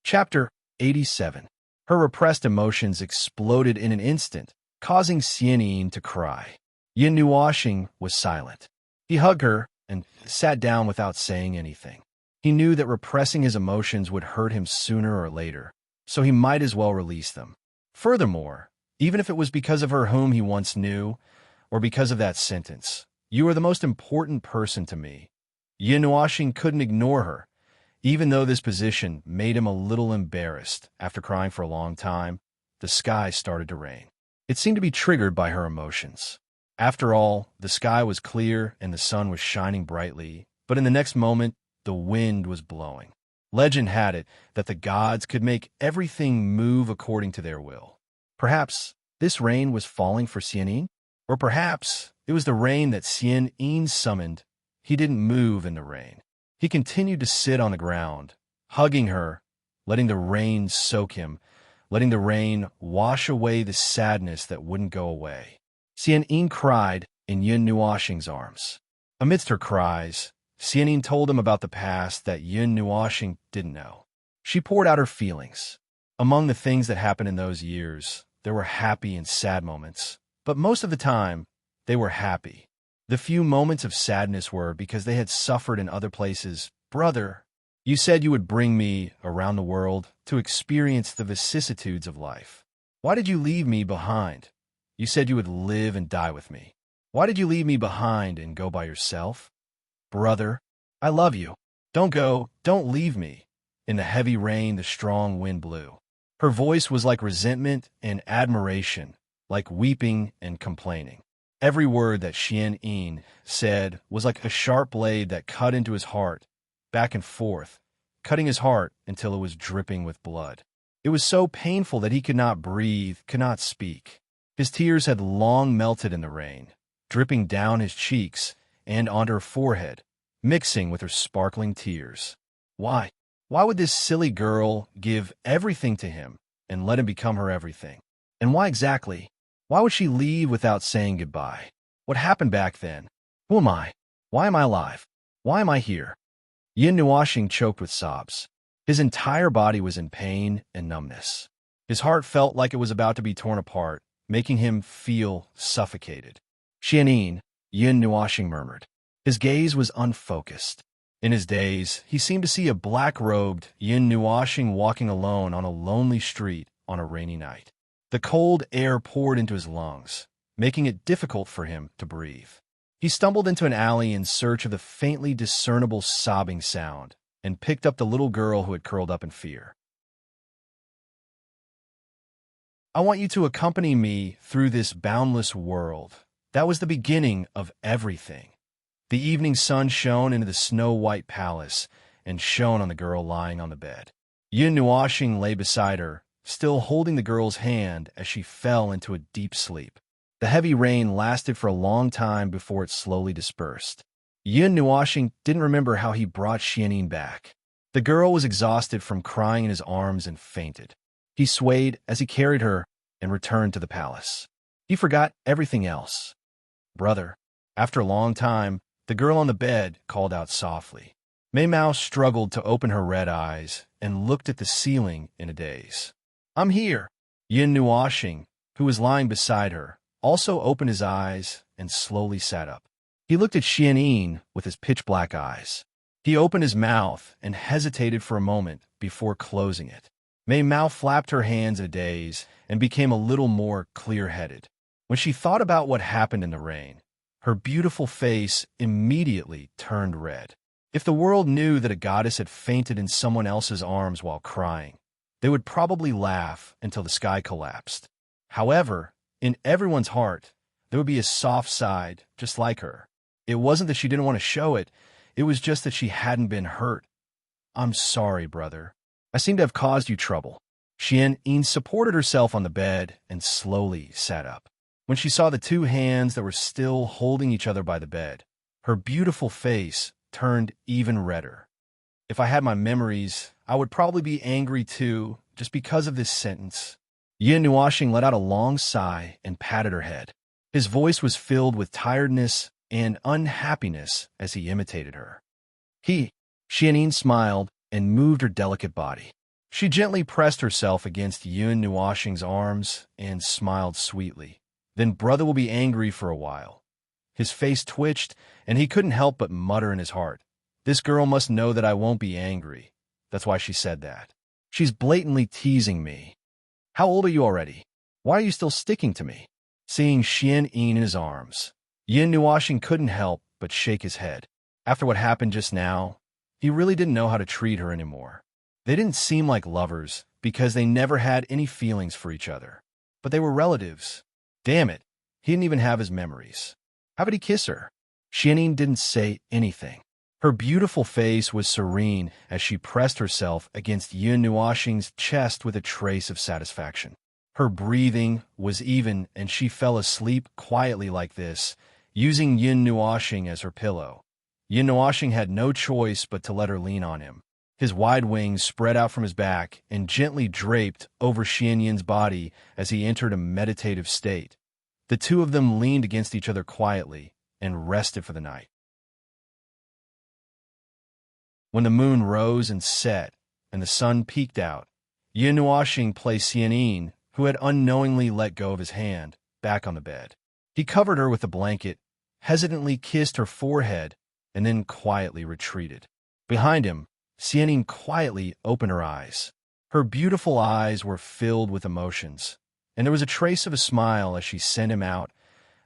Chapter 87. Her repressed emotions exploded in an instant, causing Xianing to cry. Yun Nuoxing was silent. He hugged her and sat down without saying anything. He knew that repressing his emotions would hurt him sooner or later, so he might as well release them. Furthermore, even if it was because of her whom he once knew, or because of that sentence, "You are the most important person to me," Yun Nuoxing couldn't ignore her. Even though this position made him a little embarrassed, after crying for a long time, the sky started to rain. It seemed to be triggered by her emotions. After all, the sky was clear and the sun was shining brightly, but in the next moment, the wind was blowing. Legend had it that the gods could make everything move according to their will. Perhaps this rain was falling for Xianing? Or perhaps it was the rain that Xianing summoned. He didn't move in the rain. He continued to sit on the ground, hugging her, letting the rain soak him, letting the rain wash away the sadness that wouldn't go away. Xianing cried in Yun Nuoxing's arms. Amidst her cries, Xianing told him about the past that Yun Nuoxing didn't know. She poured out her feelings. Among the things that happened in those years, there were happy and sad moments, but most of the time, they were happy. The few moments of sadness were because they had suffered in other places. "Brother, you said you would bring me around the world to experience the vicissitudes of life. Why did you leave me behind? You said you would live and die with me. Why did you leave me behind and go by yourself? Brother, I love you. Don't go, don't leave me." In the heavy rain, the strong wind blew. Her voice was like resentment and admiration, like weeping and complaining. Every word that Xianing said was like a sharp blade that cut into his heart, back and forth, cutting his heart until it was dripping with blood. It was so painful that he could not breathe, could not speak. His tears had long melted in the rain, dripping down his cheeks and onto her forehead, mixing with her sparkling tears. Why? Why would this silly girl give everything to him and let him become her everything? And why exactly? Why would she leave without saying goodbye? What happened back then? Who am I? Why am I alive? Why am I here? Yun Nuoxing choked with sobs. His entire body was in pain and numbness. His heart felt like it was about to be torn apart, making him feel suffocated. "Xianing," Yun Nuoxing murmured. His gaze was unfocused. In his daze, he seemed to see a black-robed Yun Nuoxing walking alone on a lonely street on a rainy night. The cold air poured into his lungs, making it difficult for him to breathe. He stumbled into an alley in search of the faintly discernible sobbing sound, and picked up the little girl who had curled up in fear. I want you to accompany me through this boundless world. That was the beginning of everything. The evening sun shone into the snow-white palace and shone on the girl lying on the bed. Yin Nuoxing lay beside her, still holding the girl's hand as she fell into a deep sleep. The heavy rain lasted for a long time before it slowly dispersed. Yin Nuoxing didn't remember how he brought Xianyin back. The girl was exhausted from crying in his arms and fainted. He swayed as he carried her and returned to the palace. He forgot everything else. "Brother." After a long time, the girl on the bed called out softly. Mei Mao struggled to open her red eyes and looked at the ceiling in a daze. "I'm here." Yin Nuoxing, who was lying beside her, also opened his eyes and slowly sat up. He looked at Xianyin with his pitch-black eyes. He opened his mouth and hesitated for a moment before closing it. Mei Mao flapped her hands in a daze and became a little more clear-headed. When she thought about what happened in the rain, her beautiful face immediately turned red. If the world knew that a goddess had fainted in someone else's arms while crying, they would probably laugh until the sky collapsed. However, in everyone's heart, there would be a soft side just like her. It wasn't that she didn't want to show it, it was just that she hadn't been hurt. "I'm sorry, brother. I seem to have caused you trouble." Xianyin supported herself on the bed and slowly sat up. When she saw the two hands that were still holding each other by the bed, her beautiful face turned even redder. "If I had my memories, I would probably be angry too, just because of this sentence." Yin Nuoxing let out a long sigh and patted her head. His voice was filled with tiredness and unhappiness as he imitated her. Xianyin smiled and moved her delicate body. She gently pressed herself against Yin Nuoxing's arms and smiled sweetly. "Then brother will be angry for a while." His face twitched, and he couldn't help but mutter in his heart, "This girl must know that I won't be angry. That's why she said that. She's blatantly teasing me. How old are you already? Why are you still sticking to me?" Seeing Xianyin in his arms, Yin Nuoxing couldn't help but shake his head. After what happened just now, he really didn't know how to treat her anymore. They didn't seem like lovers because they never had any feelings for each other. But they were relatives. Damn it, he didn't even have his memories. How could he kiss her? Xianyin didn't say anything. Her beautiful face was serene as she pressed herself against Yin Nuoxing's chest with a trace of satisfaction. Her breathing was even and she fell asleep quietly like this, using Yin Nuoxing as her pillow. Yin Nuoxing had no choice but to let her lean on him. His wide wings spread out from his back and gently draped over Xianyin's body as he entered a meditative state. The two of them leaned against each other quietly and rested for the night. When the moon rose and set and the sun peeked out, Yin Nuoxing placed Xianyin, who had unknowingly let go of his hand, back on the bed. He covered her with a blanket, hesitantly kissed her forehead, and then quietly retreated. Behind him, Xianyin quietly opened her eyes. Her beautiful eyes were filled with emotions, and there was a trace of a smile as she sent him out.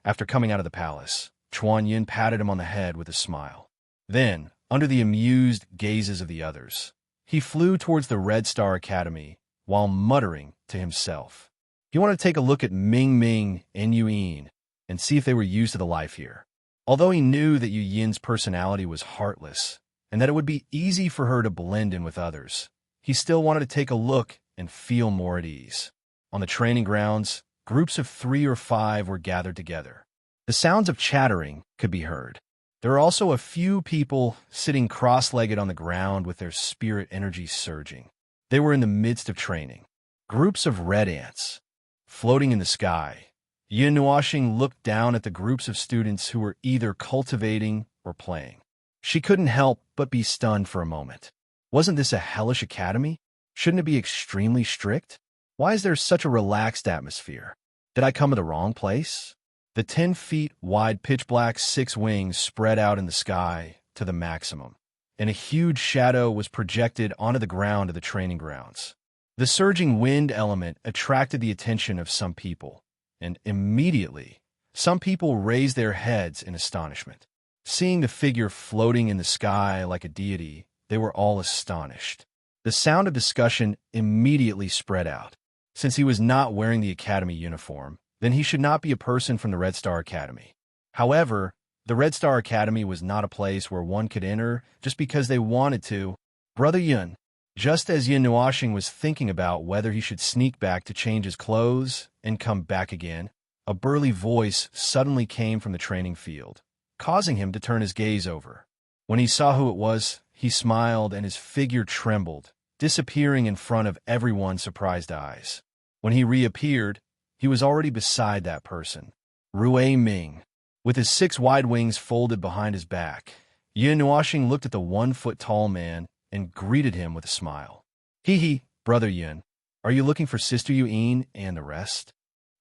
After coming out of the palace, Chuan Yin patted him on the head with a smile. Then, under the amused gazes of the others, he flew towards the Red Star Academy while muttering to himself. He wanted to take a look at Ming Ming and Yu Yin and see if they were used to the life here. Although he knew that Yu Yin's personality was heartless and that it would be easy for her to blend in with others, he still wanted to take a look and feel more at ease. On the training grounds, groups of 3 or 5 were gathered together. The sounds of chattering could be heard. There were also a few people sitting cross-legged on the ground with their spirit energy surging. They were in the midst of training. Groups of red ants floating in the sky. Yin Nuoxing looked down at the groups of students who were either cultivating or playing. She couldn't help but be stunned for a moment. Wasn't this a hellish academy? Shouldn't it be extremely strict? Why is there such a relaxed atmosphere? Did I come to the wrong place? The 10 feet wide pitch-black 6 wings spread out in the sky to the maximum, and a huge shadow was projected onto the ground of the training grounds. The surging wind element attracted the attention of some people, and immediately, some people raised their heads in astonishment. Seeing the figure floating in the sky like a deity, they were all astonished. The sound of discussion immediately spread out. Since he was not wearing the academy uniform, then he should not be a person from the Red Star Academy. However, the Red Star Academy was not a place where one could enter just because they wanted to. Brother Yun. Just as Yin Nuoxing was thinking about whether he should sneak back to change his clothes and come back again, a burly voice suddenly came from the training field, causing him to turn his gaze over. When he saw who it was, he smiled and his figure trembled, disappearing in front of everyone's surprised eyes. When he reappeared, he was already beside that person, Rui Ming. With his 6 wide wings folded behind his back, Yin Nuoxing looked at the 1-foot-tall man and greeted him with a smile. Hee, Brother Yun, are you looking for Sister Yuan and the rest?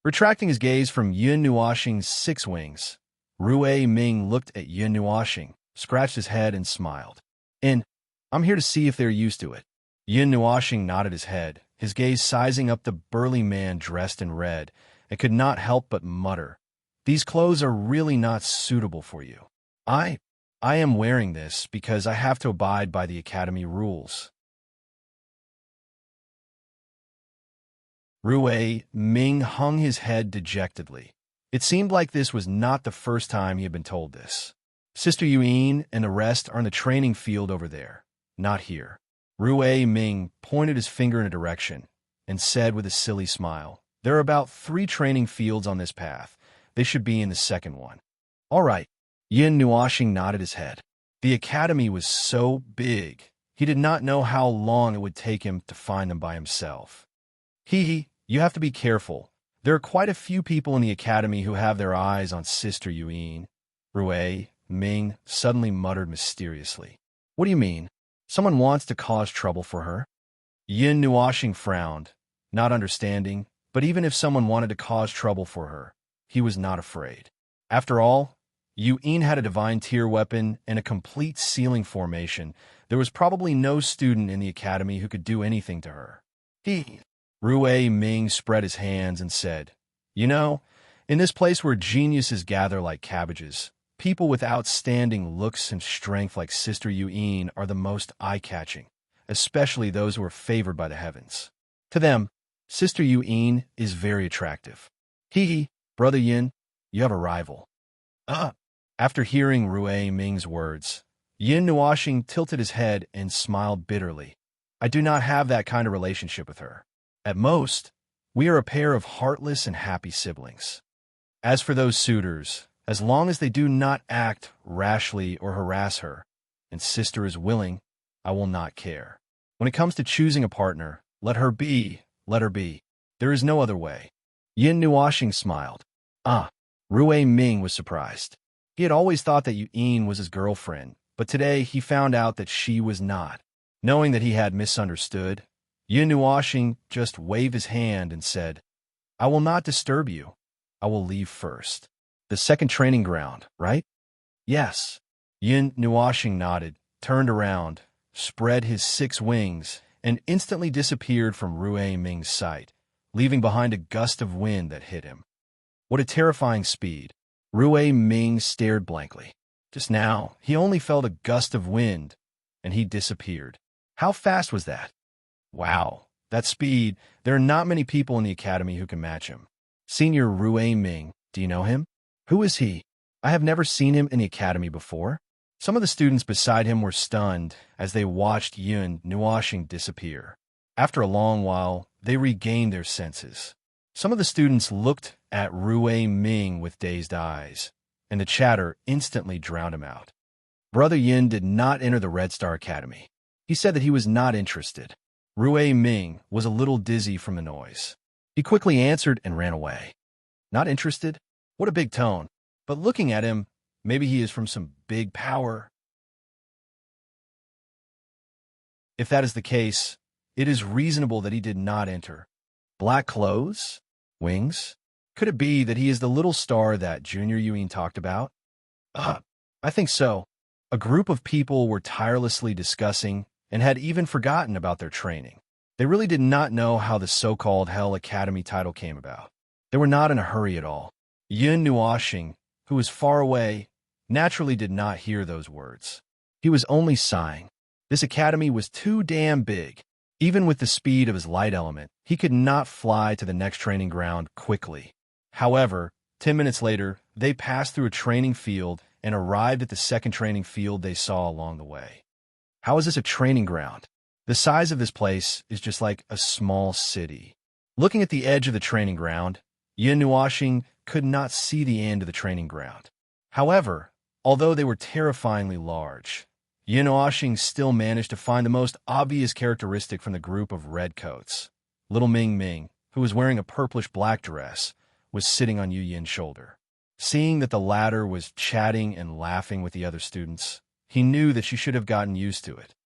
Retracting his gaze from Yin Nuoxing's 6 wings, Rui Ming looked at Yin Nuoxing, scratched his head, and smiled. I'm here to see if they're used to it. Yin Nuoxing nodded his head, his gaze sizing up the burly man dressed in red, and could not help but mutter, "These clothes are really not suitable for you. I am wearing this because I have to abide by the academy rules." Rui Ming hung his head dejectedly. It seemed like this was not the first time he had been told this. Sister Yuan and the rest are in the training field over there, not here. Rui Ming pointed his finger in a direction and said with a silly smile, "There are about 3 training fields on this path. They should be in the second one." All right. Yin Nuoxing nodded his head. The academy was so big, he did not know how long it would take him to find them by himself. You have to be careful. There are quite a few people in the academy who have their eyes on Sister Yuan. Rui Ming suddenly muttered mysteriously. What do you mean? Someone wants to cause trouble for her? Yin Nuoxing frowned, not understanding, but even if someone wanted to cause trouble for her, he was not afraid. After all, Yuan had a divine tier weapon and a complete sealing formation. There was probably no student in the academy who could do anything to her. Rui Ming spread his hands and said, in this place where geniuses gather like cabbages, people with outstanding looks and strength like Sister Yuan are the most eye-catching, especially those who are favored by the heavens. To them, Sister Yuan is very attractive. Brother Yin, you have a rival. After hearing Rui Ming's words, Yin Nuoxing tilted his head and smiled bitterly. I do not have that kind of relationship with her. At most, we are a pair of heartless and happy siblings. As for those suitors, as long as they do not act rashly or harass her, and Sister is willing, I will not care. When it comes to choosing a partner, let her be. There is no other way. Yin Nuoxing smiled. Rui Ming was surprised. He had always thought that Yuan was his girlfriend, but today he found out that she was not. Knowing that he had misunderstood, Yin Nuoxing just waved his hand and said, I will not disturb you. I will leave first. The second training ground, right? Yes. Yin Nuoxing nodded, turned around, spread his 6 wings, and instantly disappeared from Rui Ming's sight, leaving behind a gust of wind that hit him. What a terrifying speed. Rui Ming stared blankly. Just now, he only felt a gust of wind, and he disappeared. How fast was that? Wow, that speed. There are not many people in the academy who can match him. Senior Rui Ming, do you know him? Who is he? I have never seen him in the academy before. Some of the students beside him were stunned as they watched Yin Nuoxing disappear. After a long while, they regained their senses. Some of the students looked at Rui Ming with dazed eyes, and the chatter instantly drowned him out. Brother Yin did not enter the Red Star Academy. He said that he was not interested. Rui Ming was a little dizzy from the noise. He quickly answered and ran away. Not interested? What a big tone. But looking at him, maybe he is from some big power. If that is the case, it is reasonable that he did not enter. Black clothes? Wings? Could it be that he is the little star that Junior Yuan talked about? I think so. A group of people were tirelessly discussing and had even forgotten about their training. They really did not know how the so-called Hell Academy title came about. They were not in a hurry at all. Yin Nuoxing, who was far away, naturally did not hear those words. He was only sighing. This academy was too damn big. Even with the speed of his light element, he could not fly to the next training ground quickly. However, 10 minutes later, they passed through a training field and arrived at the second training field they saw along the way. How is this a training ground? The size of this place is just like a small city. Looking at the edge of the training ground, Yin Nuoxing could not see the end of the training ground. However, although they were terrifyingly large, Yin Nuoxing still managed to find the most obvious characteristic from the group of redcoats. Little Ming Ming, who was wearing a purplish-black dress, was sitting on Yu Yin's shoulder. Seeing that the latter was chatting and laughing with the other students, he knew that she should have gotten used to it.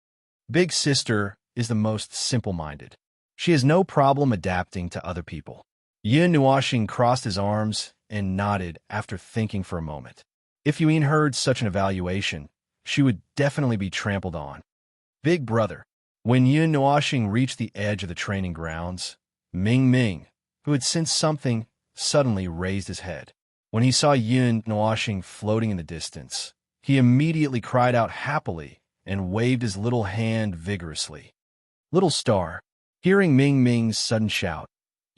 Big Sister is the most simple-minded. She has no problem adapting to other people. Yin Nuoxing crossed his arms and nodded after thinking for a moment. If Yuyin heard such an evaluation, she would definitely be trampled on. Big brother. When Yin Nuoxing reached the edge of the training grounds, Ming Ming, who had sensed something, suddenly raised his head. When he saw Yin Nuoxing floating in the distance, he immediately cried out happily and waved his little hand vigorously. Little star. Hearing Ming Ming's sudden shout,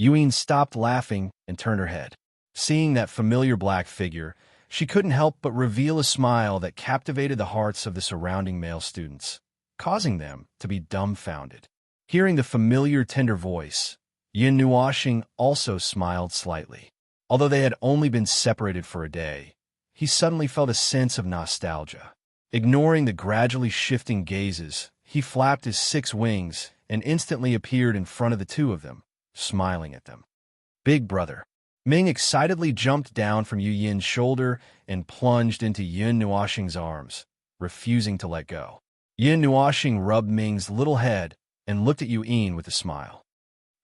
Yuyin stopped laughing and turned her head. Seeing that familiar black figure, she couldn't help but reveal a smile that captivated the hearts of the surrounding male students, causing them to be dumbfounded. Hearing the familiar tender voice, Yin Nuoxing also smiled slightly. Although they had only been separated for a day, he suddenly felt a sense of nostalgia. Ignoring the gradually shifting gazes, he flapped his 6 wings and instantly appeared in front of the two of them, smiling at them. Big brother. Ming excitedly jumped down from Yu Yin's shoulder and plunged into Yin Nuoxing's arms, refusing to let go. Yin Nuoxing rubbed Ming's little head and looked at Yu Yin with a smile.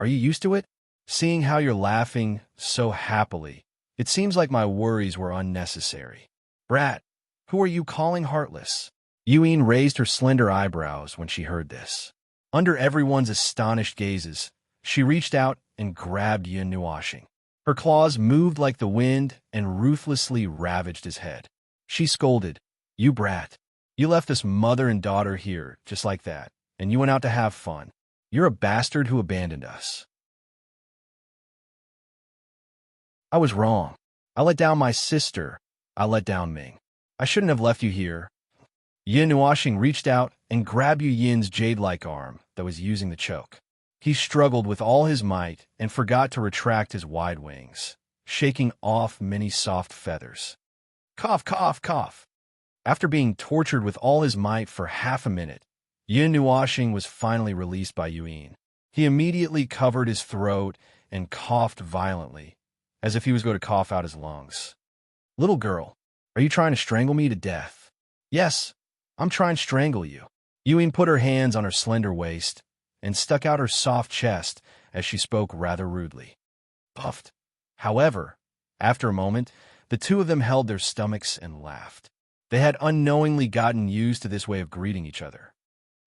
Are you used to it? Seeing how you're laughing so happily, it seems like my worries were unnecessary. Brat, who are you calling heartless? Yu Yin raised her slender eyebrows when she heard this. Under everyone's astonished gazes, she reached out and grabbed Yin Nuoxing. Her claws moved like the wind and ruthlessly ravaged his head. She scolded, You brat. You left us mother and daughter here just like that, and you went out to have fun. You're a bastard who abandoned us. I was wrong. I let down my sister. I let down Ming. I shouldn't have left you here. Yin Nuoxing reached out and grabbed Yu Yin's jade-like arm that was using the choke. He struggled with all his might and forgot to retract his wide wings, shaking off many soft feathers. Cough, cough, cough. After being tortured with all his might for half a minute, Yin Nuoxing was finally released by Yu Yin. He immediately covered his throat and coughed violently, as if he was going to cough out his lungs. Little girl, are you trying to strangle me to death? Yes, I'm trying to strangle you. Yu Yin put her hands on her slender waist and stuck out her soft chest as she spoke rather rudely. Puffed. However, after a moment, the two of them held their stomachs and laughed. They had unknowingly gotten used to this way of greeting each other.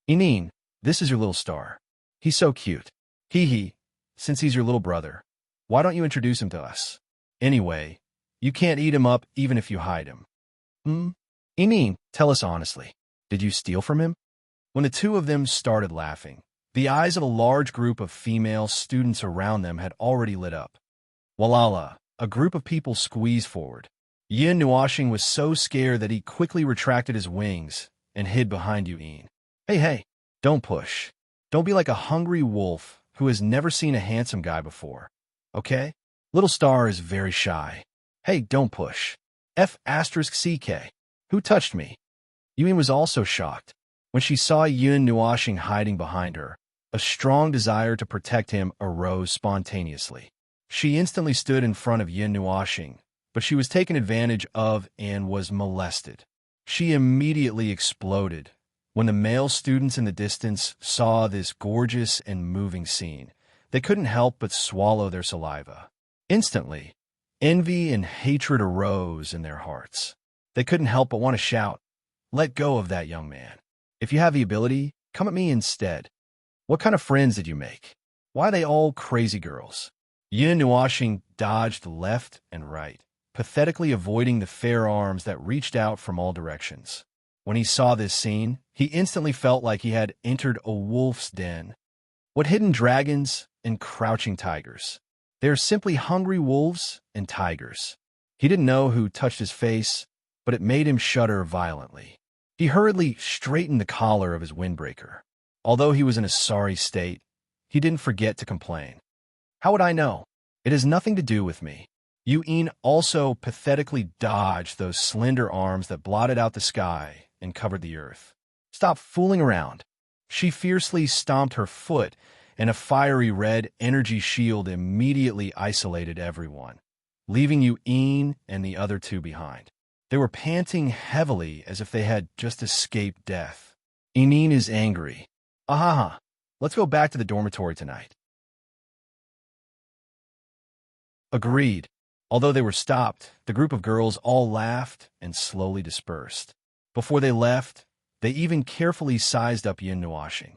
Inin, this is your little star. He's so cute. Hee, since he's your little brother, why don't you introduce him to us? Anyway, you can't eat him up even if you hide him. Inin, tell us honestly, did you steal from him? When the two of them started laughing, the eyes of a large group of female students around them had already lit up. Walala, a group of people squeezed forward. Yin Nuoxing was so scared that he quickly retracted his wings and hid behind Yu Yin. Hey, don't push. Don't be like a hungry wolf who has never seen a handsome guy before. Okay? Little Star is very shy. Hey, don't push. F***CK. Who touched me? Yu Yin was also shocked. When she saw Yin Nuoxing hiding behind her, a strong desire to protect him arose spontaneously. She instantly stood in front of Yin Nuoxing, but she was taken advantage of and was molested. She immediately exploded when the male students in the distance saw this gorgeous and moving scene. They couldn't help but swallow their saliva. Instantly, envy and hatred arose in their hearts. They couldn't help but want to shout, "Let go of that young man. If you have the ability, come at me instead. What kind of friends did you make? Why are they all crazy girls?" Yin Nuoxing dodged left and right, pathetically avoiding the fair arms that reached out from all directions. When he saw this scene, He instantly felt like he had entered a wolf's den. What hidden dragons and crouching tigers? They are simply hungry wolves and tigers. He didn't know who touched his face, but it made him shudder violently. He hurriedly straightened the collar of his windbreaker. Although he was in a sorry state, he didn't forget to complain. How would I know? It has nothing to do with me. Yuin also pathetically dodged those slender arms that blotted out the sky and covered the earth. Stop fooling around. She fiercely stomped her foot, and a fiery red energy shield immediately isolated everyone, leaving Yuin and the other two behind. They were panting heavily as if they had just escaped death. Yuin is angry. Ahaha, let's go back to the dormitory tonight. Agreed. Although they were stopped, the group of girls all laughed and slowly dispersed. Before they left, they even carefully sized up Yin Nuashing.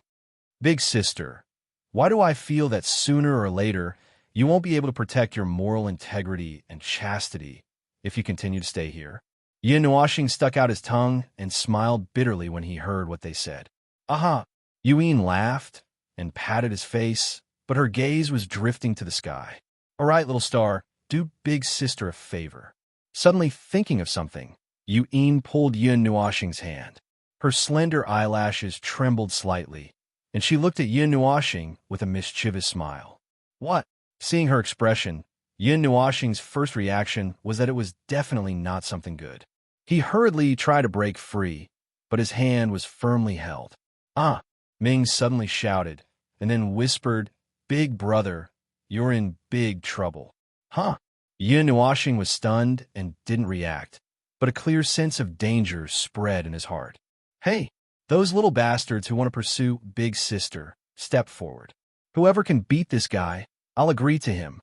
Big sister, why do I feel that sooner or later you won't be able to protect your moral integrity and chastity if you continue to stay here? Yin Nuashing stuck out his tongue and smiled bitterly when he heard what they said. Aha! Yuin laughed and patted his face, but her gaze was drifting to the sky. All right, little star, do big sister a favor. Suddenly thinking of something, Yuin pulled Yin Nuashing's hand. Her slender eyelashes trembled slightly, and she looked at Yin Nuashing with a mischievous smile. What? Seeing her expression, Yin Nuashing's first reaction was that it was definitely not something good. He hurriedly tried to break free, but his hand was firmly held. Ah! Ming suddenly shouted, and then whispered, Big brother, you're in big trouble. Huh? Yin Nuashing was stunned and didn't react, but a clear sense of danger spread in his heart. Hey, those little bastards who want to pursue Big Sister, step forward. Whoever can beat this guy, I'll agree to him.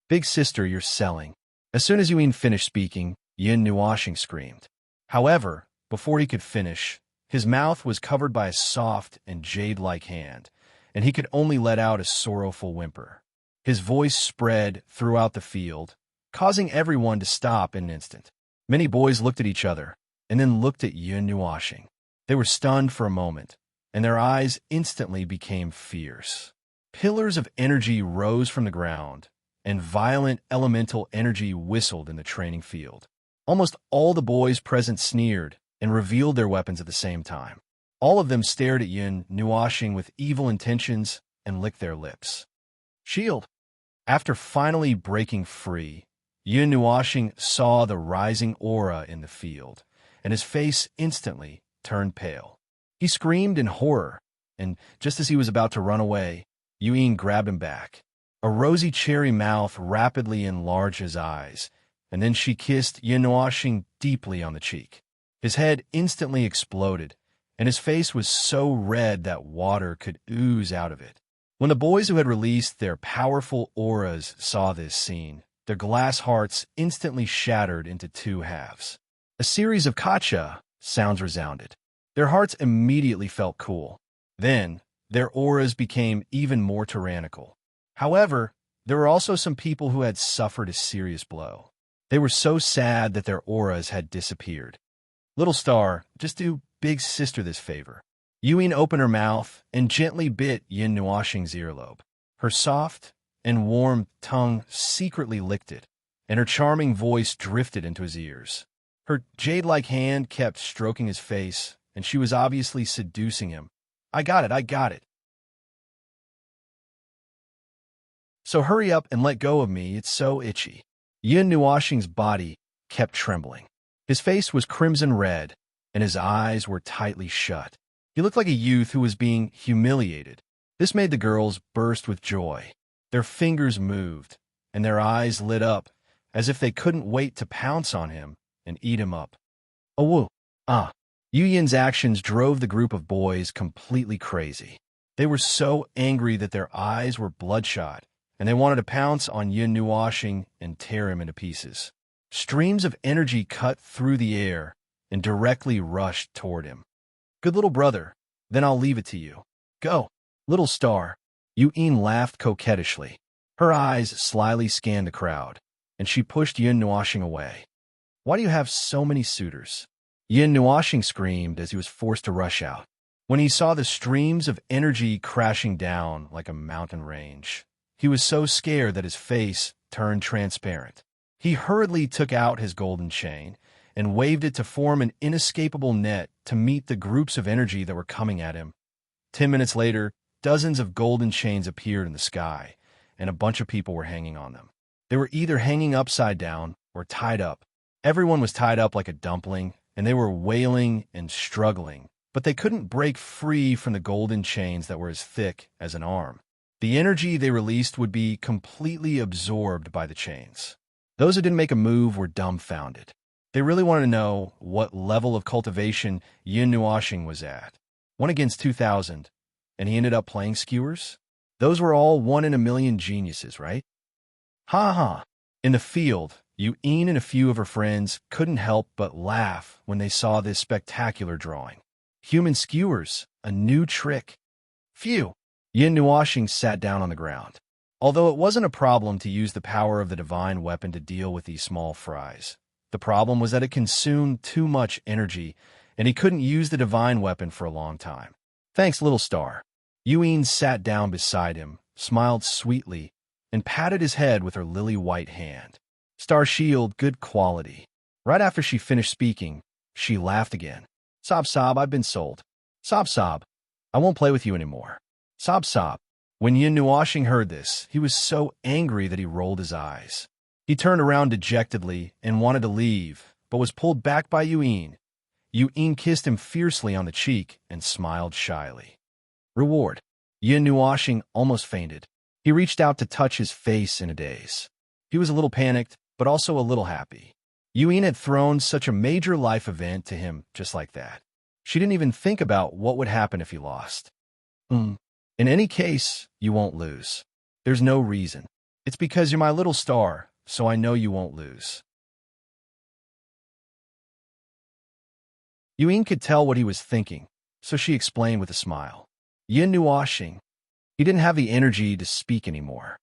Big Sister, you're selling. As soon as Yuin finished speaking, Yin Nuashing screamed. However, before he could finish, his mouth was covered by a soft and jade-like hand, and he could only let out a sorrowful whimper. His voice spread throughout the field, causing everyone to stop in an instant. Many boys looked at each other, and then looked at Yin Nuashing. They were stunned for a moment, and their eyes instantly became fierce. Pillars of energy rose from the ground, and violent elemental energy whistled in the training field. Almost all the boys present sneered and revealed their weapons at the same time. All of them stared at Yin Nuashing with evil intentions and licked their lips. Shield! After finally breaking free, Yin Nuashing saw the rising aura in the field, and his face instantly turned pale. He screamed in horror, and just as he was about to run away, Yuin grabbed him back. A rosy cherry mouth rapidly enlarged his eyes, and then she kissed Yin Nuashing deeply on the cheek. His head instantly exploded, and his face was so red that water could ooze out of it. When the boys who had released their powerful auras saw this scene, their glass hearts instantly shattered into two halves. A series of kacha sounds resounded. Their hearts immediately felt cool. Then, their auras became even more tyrannical. However, there were also some people who had suffered a serious blow. They were so sad that their auras had disappeared. Little star, just do Big Sister this favor. Yuin opened her mouth and gently bit Yin Nuashing's earlobe. Her soft and warm tongue secretly licked it, and her charming voice drifted into his ears. Her jade-like hand kept stroking his face, and she was obviously seducing him. I got it. So hurry up and let go of me, it's so itchy. Yin Nuashing's body kept trembling. His face was crimson red, and his eyes were tightly shut. He looked like a youth who was being humiliated. This made the girls burst with joy. Their fingers moved, and their eyes lit up, as if they couldn't wait to pounce on him and eat him up. Oh, woo! Yu Yin's actions drove the group of boys completely crazy. They were so angry that their eyes were bloodshot, and they wanted to pounce on Yin Nuashing and tear him into pieces. Streams of energy cut through the air and directly rushed toward him. Good little brother, then I'll leave it to you. Go, little star. Yuin laughed coquettishly. Her eyes slyly scanned the crowd, and she pushed Yin Nuashing away. Why do you have so many suitors? Yin Nuashing screamed as he was forced to rush out. When he saw the streams of energy crashing down like a mountain range, he was so scared that his face turned transparent. He hurriedly took out his golden chain and waved it to form an inescapable net to meet the groups of energy that were coming at him. 10 minutes later, dozens of golden chains appeared in the sky, and a bunch of people were hanging on them. They were either hanging upside down or tied up. Everyone was tied up like a dumpling, and they were wailing and struggling, but they couldn't break free from the golden chains that were as thick as an arm. The energy they released would be completely absorbed by the chains. Those who didn't make a move were dumbfounded. They really wanted to know what level of cultivation Yin Nuashing was at. 1 against 2,000, and he ended up playing skewers? Those were all 1 in a million geniuses, right? Ha ha! In the field, Yu'in and a few of her friends couldn't help but laugh when they saw this spectacular drawing. Human skewers, a new trick. Phew! Yin Nuashing sat down on the ground. Although it wasn't a problem to use the power of the divine weapon to deal with these small fries, the problem was that it consumed too much energy, and he couldn't use the divine weapon for a long time. Thanks, little star. Yu'in sat down beside him, smiled sweetly, and patted his head with her lily-white hand. Star Shield, good quality. Right after she finished speaking, she laughed again. Sob sob, I've been sold. Sob sob, I won't play with you anymore. Sob sob. When Yin Nuashing heard this, he was so angry that he rolled his eyes. He turned around dejectedly and wanted to leave, but was pulled back by Yu'in. Yu'in kissed him fiercely on the cheek and smiled shyly. Reward. Yin Nuashing almost fainted. He reached out to touch his face in a daze. He was a little panicked, but also a little happy. Yu'in had thrown such a major life event to him just like that. She didn't even think about what would happen if he lost. In any case, you won't lose. There's no reason. It's because you're my little star, so I know you won't lose. Yu'in could tell what he was thinking, so she explained with a smile. Yin Nuashing. He didn't have the energy to speak anymore.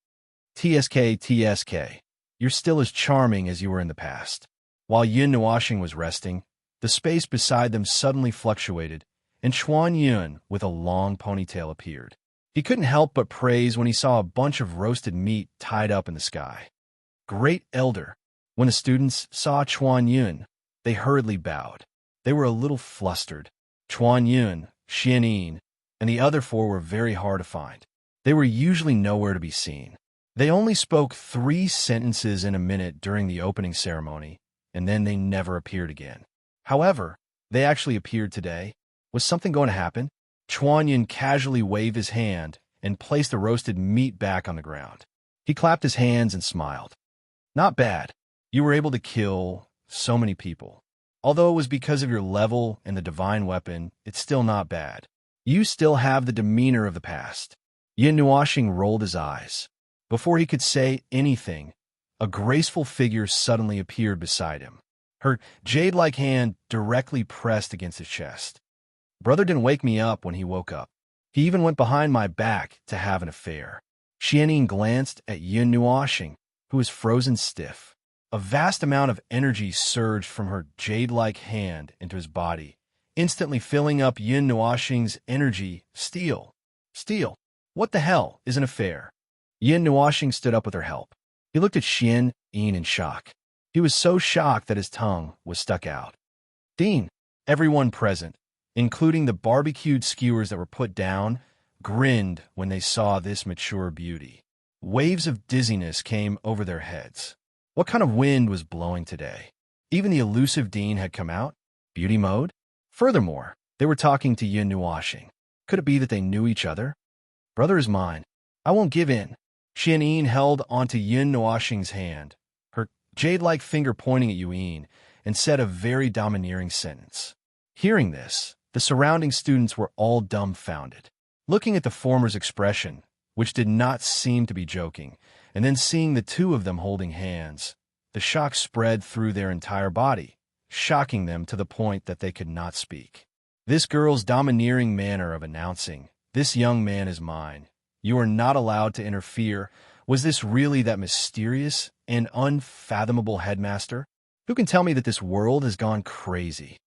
TSK, you're still as charming as you were in the past. While Yin Nuashing was resting, the space beside them suddenly fluctuated, and Chuan Yun, with a long ponytail, appeared. He couldn't help but praise when he saw a bunch of roasted meat tied up in the sky. Great Elder. When the students saw Chuan Yun, they hurriedly bowed. They were a little flustered. Chuan Yun, Xianyin, and the other 4 were very hard to find. They were usually nowhere to be seen. They only spoke 3 sentences in a minute during the opening ceremony, and then they never appeared again. However, they actually appeared today. Was something going to happen? Chuan Yun casually waved his hand and placed the roasted meat back on the ground. He clapped his hands and smiled. Not bad. You were able to kill so many people. Although it was because of your level and the divine weapon, it's still not bad. You still have the demeanor of the past. Yin Nuashing rolled his eyes. Before he could say anything, a graceful figure suddenly appeared beside him. Her jade-like hand directly pressed against his chest. Brother didn't wake me up when he woke up. He even went behind my back to have an affair. Xianyin glanced at Yin Nuashing, who was frozen stiff. A vast amount of energy surged from her jade-like hand into his body, instantly filling up Yin Nuashing's energy. Steal. What the hell is an affair? Yin Nuashing stood up with her help. He looked at Xianyin in shock. He was so shocked that his tongue was stuck out. Dean, everyone present, including the barbecued skewers that were put down, grinned when they saw this mature beauty. Waves of dizziness came over their heads. What kind of wind was blowing today? Even the elusive Dean had come out? Beauty mode? Furthermore, they were talking to Yin Nuashing. Could it be that they knew each other? Brother is mine. I won't give in. Xianyin held onto Yin Nuashing's hand, her jade-like finger pointing at Yu'in, and said a very domineering sentence. Hearing this, the surrounding students were all dumbfounded. Looking at the former's expression, which did not seem to be joking, and then seeing the 2 of them holding hands, the shock spread through their entire body, shocking them to the point that they could not speak. This girl's domineering manner of announcing, "This young man is mine. You are not allowed to interfere." Was this really that mysterious and unfathomable headmaster? Who can tell me that this world has gone crazy?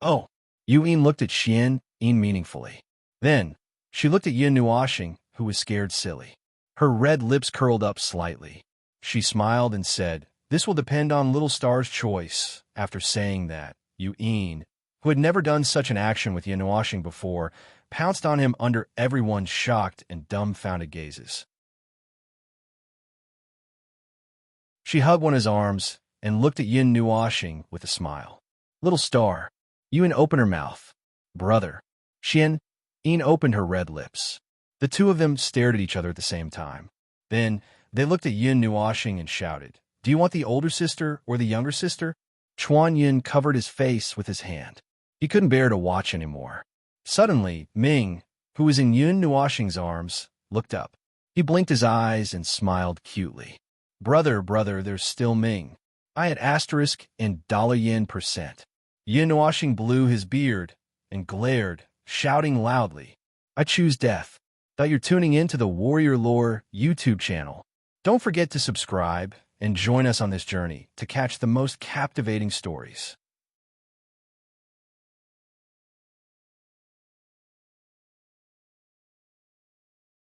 Oh. Yin looked at Xian meaningfully. Then, she looked at Yin Nuoshing, who was scared silly. Her red lips curled up slightly. She smiled and said, "This will depend on Little Star's choice." After saying that, Yin, who had never done such an action with Yin Nuoshing before, pounced on him under everyone's shocked and dumbfounded gazes. She hugged one of his arms and looked at Yin Nuoshing with a smile. "Little Star." Yin opened her mouth. "Brother." Yin opened her red lips. The two of them stared at each other at the same time. Then, they looked at Yin Nuoshing and shouted, "Do you want the older sister or the younger sister?" Chuan Yin covered his face with his hand. He couldn't bear to watch anymore. Suddenly, Ming, who was in Yin Nuoshing's arms, looked up. He blinked his eyes and smiled cutely. Brother, there's still Ming. I had asterisk and $yen%. Yin Nuoshing blew his beard and glared, shouting loudly, "I choose death." Thought you're tuning in to the Warrior Lore YouTube channel. Don't forget to subscribe and join us on this journey to catch the most captivating stories.